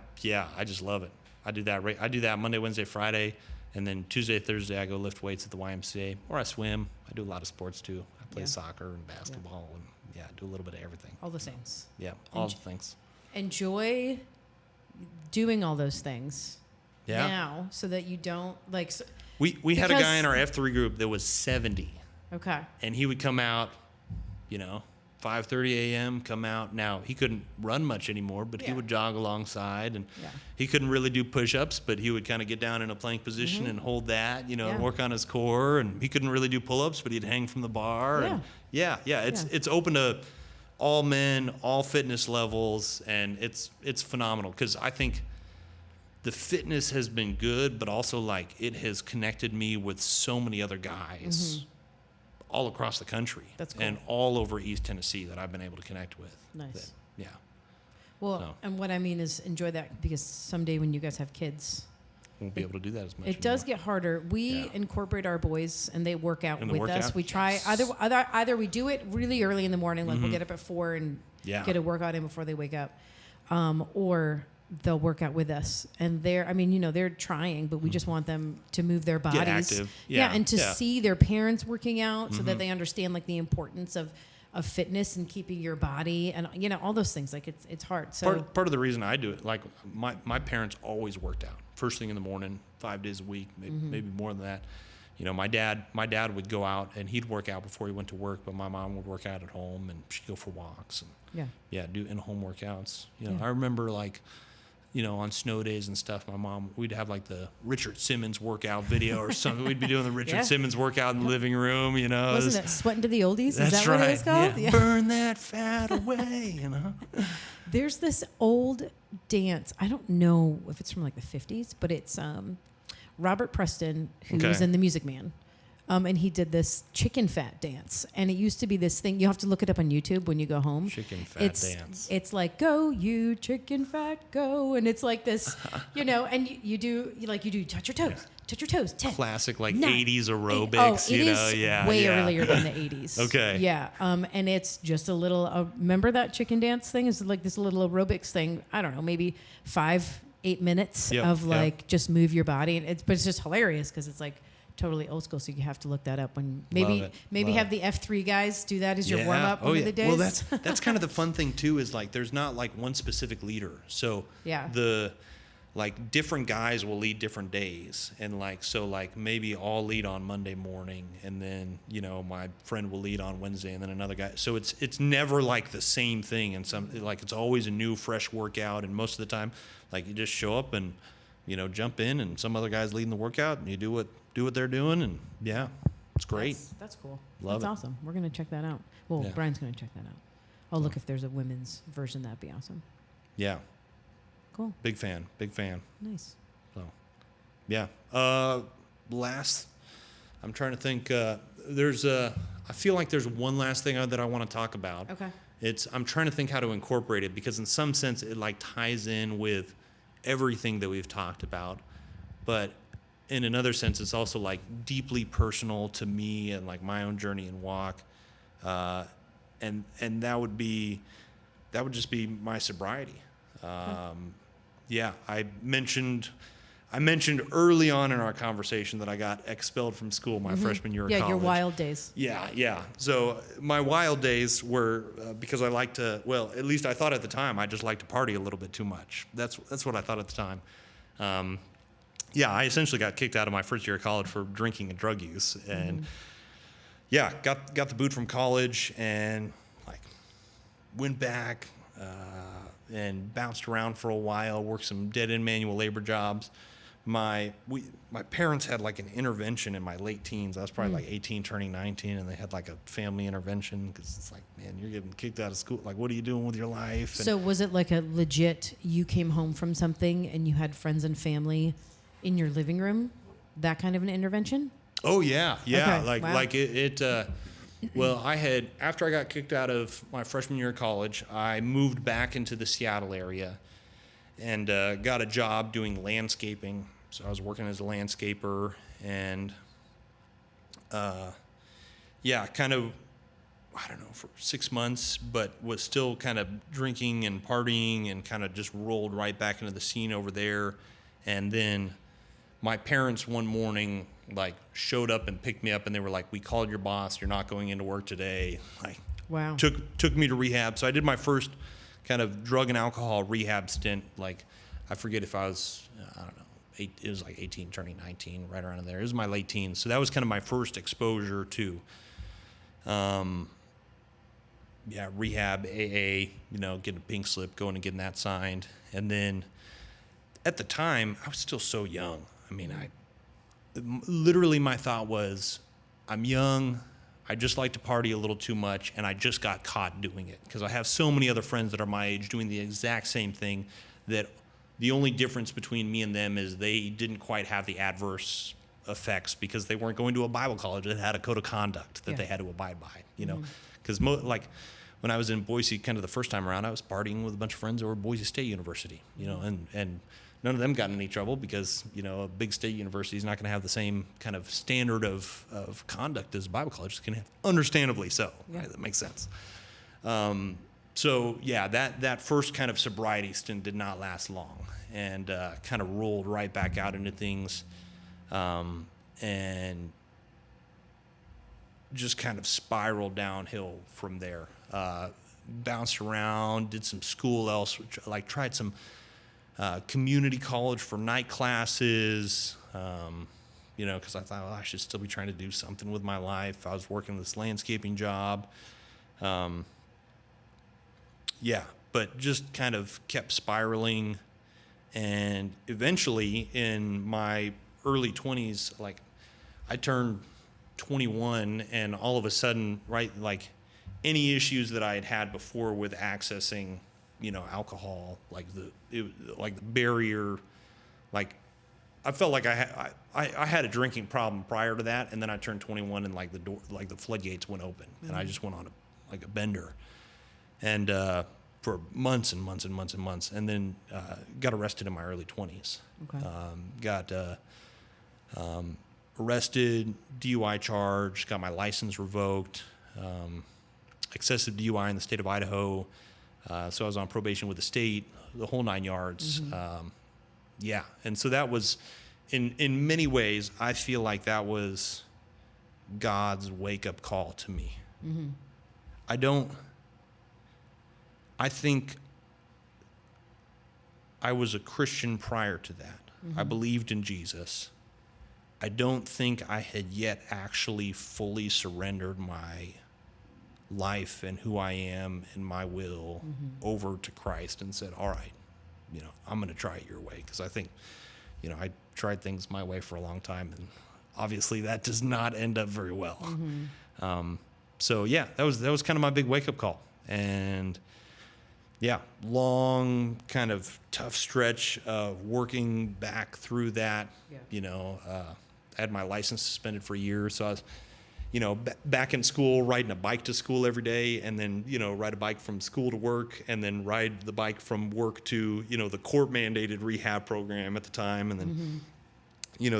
just love it. I do that. I do that Monday, Wednesday, Friday, and then Tuesday, Thursday I go lift weights at the YMCA or I swim. I do a lot of sports too. I play Yeah. soccer and basketball and do a little bit of everything. All the things. Yeah, all the things. Enjoy doing all those things Yeah. now so that you don't like. So, We had a Because- guy in our F3 group that was 70. okay. And he would come out 5:30 a.m., come out. Now, he couldn't run much anymore, but he would jog alongside. And he couldn't really do push-ups, but he would kind of get down in a plank position and hold that, and work on his core. And he couldn't really do pull-ups, but he'd hang from the bar. And it's open to all men, all fitness levels, and it's phenomenal because I think the fitness has been good, but also like it has connected me with so many other guys all across the country. That's cool. And all over East Tennessee that I've been able to connect with. Nice. Well, and what I mean is enjoy that because someday when you guys have kids, won't be able to do that as much. It does get harder. We incorporate our boys and they work out with us. We try either we do it really early in the morning, like we'll get up at 4 and get a workout in before they wake up, or they'll work out with us. And they're trying, but we just want them to move their bodies. Get active. And to see their parents working out so that they understand like the importance of fitness and keeping your body and all those things. Like it's hard. So part of the reason I do it, like my parents always worked out first thing in the morning, 5 days a week, maybe more than that. My dad would go out and he'd work out before he went to work, but my mom would work out at home and she'd go for walks and do in-home workouts. I remember like, on snow days and stuff, my mom, we'd have like the Richard Simmons workout video or something. We'd be doing the Richard Simmons workout in the living room, Wasn't it Sweating to the Oldies? That's Is that right. what it was called? Yeah. Burn that fat away, There's this old dance. I don't know if it's from like the 50s, but it's Robert Preston, who was in The Music Man. And he did this chicken fat dance. And it used to be this thing. You have to look it up on YouTube when you go home. Chicken fat dance. It's like, go, you chicken fat, go. And it's like this, and you do touch your toes. Touch your toes. 10, classic 9, 80s aerobics. It is way earlier than the 80s. Okay. Yeah. And it's just a little, remember that chicken dance thing? It's like this little aerobics thing. I don't know, maybe 5-8 minutes of just move your body. And but it's just hilarious because it's like, totally old school, so you have to look that up. When maybe have the F3 guys do that as your warm up one of the days. Well, that's kind of the fun thing too. Is like there's not like one specific leader. So the like different guys will lead different days, and like maybe I'll lead on Monday morning, and then my friend will lead on Wednesday, and then another guy. So it's never like the same thing, and it's always a new fresh workout, and most of the time like you just show up and jump in, and some other guy's leading the workout, and you do what they're doing, and it's great. That's cool. Love That's awesome. We're gonna check that out. Well, Brian's gonna check that out. I'll look if there's a women's version. That'd be awesome. Yeah. Cool. Big fan. Nice. So, last, I'm trying to think. I feel like there's one last thing that I want to talk about. Okay. I'm trying to think how to incorporate it because in some sense it like ties in with everything that we've talked about, but in another sense it's also like deeply personal to me and like my own journey and walk, and that would just be my sobriety. I mentioned early on in our conversation that I got expelled from school my freshman year of college. Yeah, your wild days. Yeah. So my wild days were because I like to, well, at least I thought at the time, I just like to party a little bit too much. That's what I thought at the time. I essentially got kicked out of my first year of college for drinking and drug use. And got the boot from college and like went back and bounced around for a while, worked some dead-end manual labor jobs. My parents had like an intervention in my late teens. I was probably like 18 turning 19, and they had like a family intervention because it's like, man, you're getting kicked out of school. Like, what are you doing with your life? So was it like a legit, you came home from something and you had friends and family in your living room? That kind of an intervention? Oh, yeah. Okay. Well, after I got kicked out of my freshman year of college, I moved back into the Seattle area and got a job doing landscaping. So I was working as a landscaper and, kind of, I don't know, for 6 months, but was still kind of drinking and partying and kind of just rolled right back into the scene over there. And then my parents one morning like showed up and picked me up and they were like, we called your boss, you're not going into work today. Like, wow. Took me to rehab. So I did my first kind of drug and alcohol rehab stint. Like, I forget if I was, I don't know, it was like 18 turning 19, right around there. It was my late teens. So that was kind of my first exposure to rehab, AA, getting a pink slip, going and getting that signed. And then at the time, I was still so young. I mean, literally my thought was, I'm young, I just like to party a little too much, and I just got caught doing it. Because I have so many other friends that are my age doing the exact same thing, that the only difference between me and them is they didn't quite have the adverse effects because they weren't going to a Bible college that had a code of conduct that they had to abide by, Because like when I was in Boise, kind of the first time around, I was partying with a bunch of friends over at Boise State University, and none of them got in any trouble because, a big state university is not going to have the same kind of standard of conduct as Bible college can have, understandably so. Yeah. Right? That makes sense. So, that first kind of sobriety stint did not last long, and kind of rolled right back out into things, and just kind of spiraled downhill from there. Bounced around, did some school elsewhere, like tried some community college for night classes, because I thought, I should still be trying to do something with my life. I was working this landscaping job. But just kind of kept spiraling. And eventually in my early 20s, like I turned 21, and all of a sudden, right, like any issues that I had had before with accessing, alcohol, like the barrier, like I felt like I had a drinking problem prior to that, and then I turned 21 and like the floodgates went open, and I just went on a bender, and for months and months and months and months, and then got arrested in my early 20s. Okay. Got arrested, DUI charged, got my license revoked, excessive DUI in the state of Idaho. So I was on probation with the state, the whole 9 yards. Mm-hmm. And so that was, in many ways, I feel like that was God's wake-up call to me. Mm-hmm. I think I was a Christian prior to that. Mm-hmm. I believed in Jesus. I don't think I had yet actually fully surrendered my life and who I am and my will over to Christ and said, all right, I'm going to try it your way. Because I think, I tried things my way for a long time, and obviously that does not end up very well. Mm-hmm. That was kind of my big wake-up call. And long kind of tough stretch of working back through that. I had my license suspended for a year, so I was back in school, riding a bike to school every day, and then, ride a bike from school to work, and then ride the bike from work to, the court-mandated rehab program at the time. And then,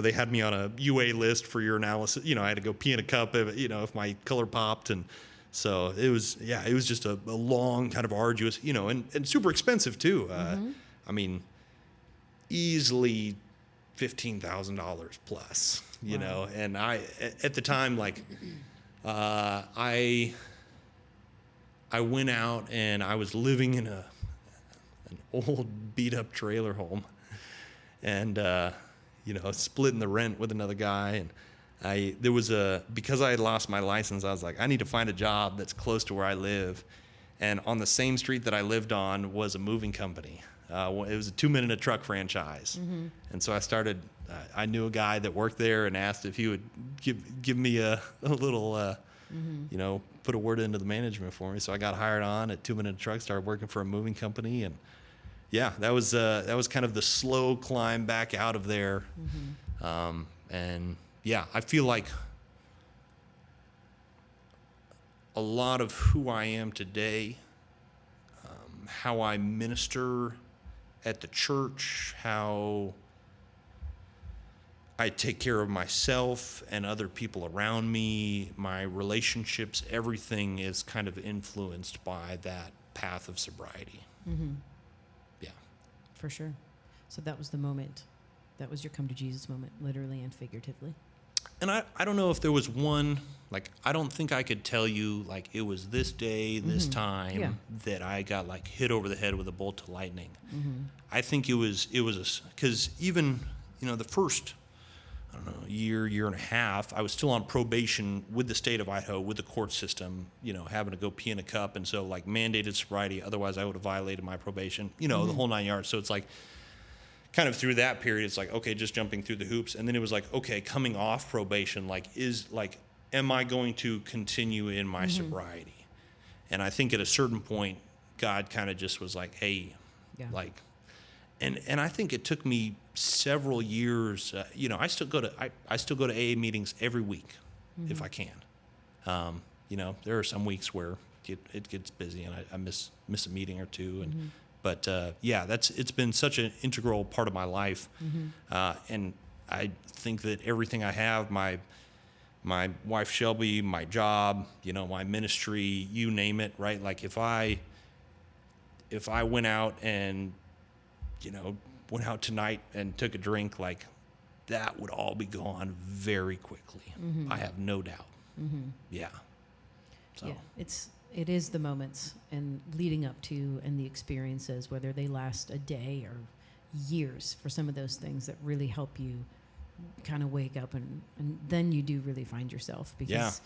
they had me on a UA list for urinalysis. I had to go pee in a cup if my color popped. And so it was just a long, kind of arduous, and super expensive too. I mean, easily $15,000 plus. Wow. And I, at the time, like, I went out and I was living in an old beat up trailer home, and, splitting the rent with another guy. And because I had lost my license, I was like, I need to find a job that's close to where I live. And on the same street that I lived on was a moving company. It was a 2-minute truck franchise. Mm-hmm. And so I knew a guy that worked there and asked if he would give me a little, put a word into the management for me. So I got hired on at 2-minute truck, started working for a moving company. And that was kind of the slow climb back out of there. Mm-hmm. I feel like a lot of who I am today, how I minister at the church, how I take care of myself and other people around me, my relationships, everything is kind of influenced by that path of sobriety. Mm-hmm. Yeah. For sure. So that was the moment. That was your come to Jesus moment, literally and figuratively. And I don't know if there was one, like, I don't think I could tell you, like, it was this day, this time that I got, like, hit over the head with a bolt of lightning. Mm-hmm. I think it was because even, the first, don't know, year and a half, I was still on probation with the state of Idaho, with the court system, having to go pee in a cup. And so like mandated sobriety, otherwise I would have violated my probation, the whole 9 yards. So it's like kind of through that period, it's like, okay, just jumping through the hoops. And then it was like, okay, coming off probation, am I going to continue in my sobriety? And I think at a certain point, God kind of just was like, hey, and I think it took me several years. I still go to AA meetings every week if I can. There are some weeks where it gets busy and I miss a meeting or two. But it's been such an integral part of my life. And I think that everything I have, my wife Shelby, my job, my ministry, you name it, right? Like if I went out and went out tonight and took a drink, like that would all be gone very quickly. I have no doubt. Yeah. So. Yeah, it is the moments and leading up to and the experiences, whether they last a day or years, for some of those things that really help you kind of wake up and then you do really find yourself because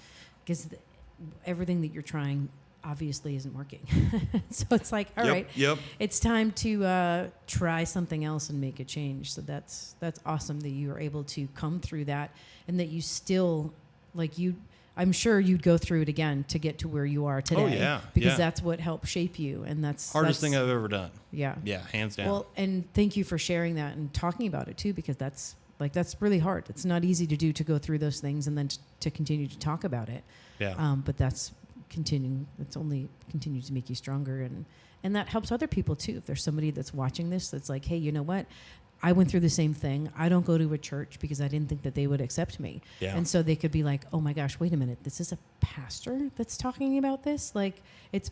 everything that you're trying obviously isn't working. So it's like, all right, it's time to try something else and make a change. So that's awesome that you are able to come through that and that you still, I'm sure you'd go through it again to get to where you are today. Oh, yeah. Because that's what helped shape you. And that's hardest thing I've ever done. Yeah. Yeah, hands down. Well, and thank you for sharing that and talking about it too, because that's really hard. It's not easy to do, to go through those things and then to continue to talk about it. Yeah. But that's continuing. It's only continued to make you stronger. And that helps other people too. If there's somebody that's watching this, that's like, hey, you know what? I went through the same thing. I don't go to a church because I didn't think that they would accept me. Yeah. And so they could be like, oh my gosh, wait a minute. This is a pastor that's talking about this.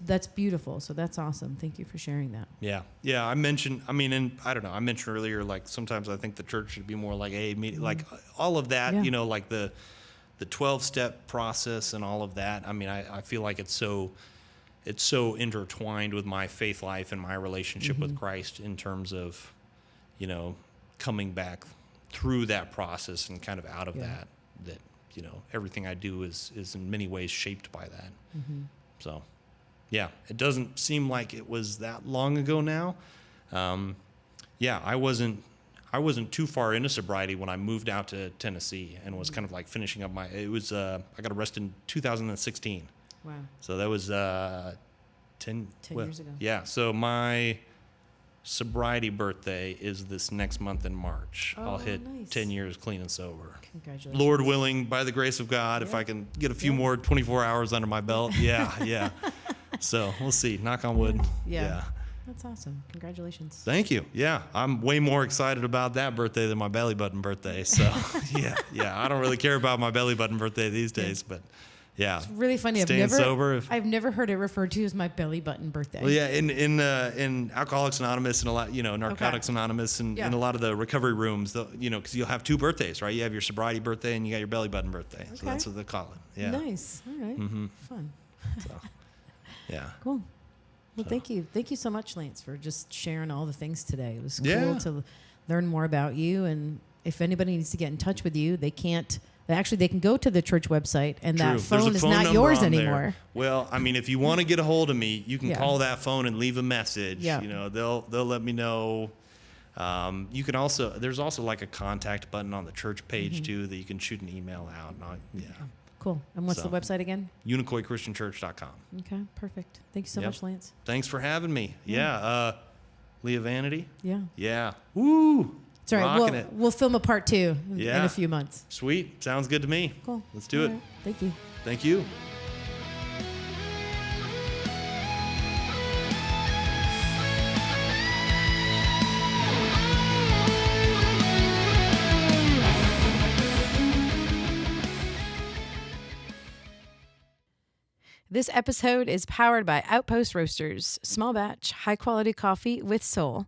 That's beautiful. So that's awesome. Thank you for sharing that. Yeah. Yeah. I mentioned earlier, like sometimes I think the church should be more like a meeting, like all of that, like the 12-step process and all of that. I mean, I feel like it's so intertwined with my faith life and my relationship with Christ in terms of, coming back through that process and kind of out of that, everything I do is in many ways shaped by that. So, yeah, it doesn't seem like it was that long ago now. I wasn't too far into sobriety when I moved out to Tennessee and was kind of like finishing up I got arrested in 2016. Wow. So that was 10 years ago. Yeah. So my sobriety birthday is this next month in March. Oh, I'll hit nice. 10 years clean and sober. Congratulations. Lord willing, by the grace of God, if I can get a few more 24 hours under my belt. Yeah. So we'll see. Knock on wood. Yeah. That's awesome. Congratulations. Thank you. Yeah. I'm way more excited about that birthday than my belly button birthday. So yeah. I don't really care about my belly button birthday these days, but yeah. It's really funny. I've never heard it referred to as my belly button birthday. Well, yeah, in Alcoholics Anonymous and a lot, Narcotics Anonymous and in a lot of the recovery rooms, because you'll have two birthdays, right? You have your sobriety birthday and you got your belly button birthday. Okay. So that's what they call it. Yeah. Nice. All right. Fun. So, yeah. Cool. Well, thank you. Thank you so much, Lance, for just sharing all the things today. It was cool to learn more about you. And if anybody needs to get in touch with you, they can go to the church website, and that phone is not yours anymore. There. Well, I mean, if you want to get a hold of me, you can call that phone and leave a message. Yeah. They'll let me know. You can also, there's also like a contact button on the church page too that you can shoot an email out. Cool. And what's the website again? UnicoiChristianChurch.com. Okay, perfect. Thank you so much, Lance. Thanks for having me. Yeah. Leah Vanity. Yeah. Yeah. Woo. It's all right. We'll film a part 2 in a few months. Sweet. Sounds good to me. Cool. Let's do it. Right. Thank you. Thank you. This episode is powered by Outpost Roasters, small batch, high quality coffee with soul.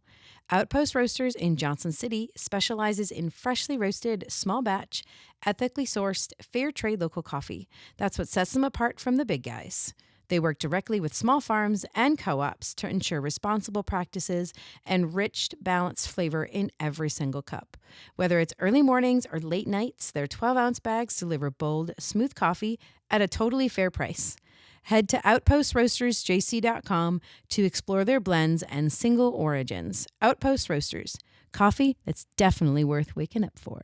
Outpost Roasters in Johnson City specializes in freshly roasted, small batch, ethically sourced, fair trade local coffee. That's what sets them apart from the big guys. They work directly with small farms and co-ops to ensure responsible practices and rich, balanced flavor in every single cup. Whether it's early mornings or late nights, their 12-ounce bags deliver bold, smooth coffee at a totally fair price. Head to outpostroastersjc.com to explore their blends and single origins. Outpost Roasters, coffee that's definitely worth waking up for.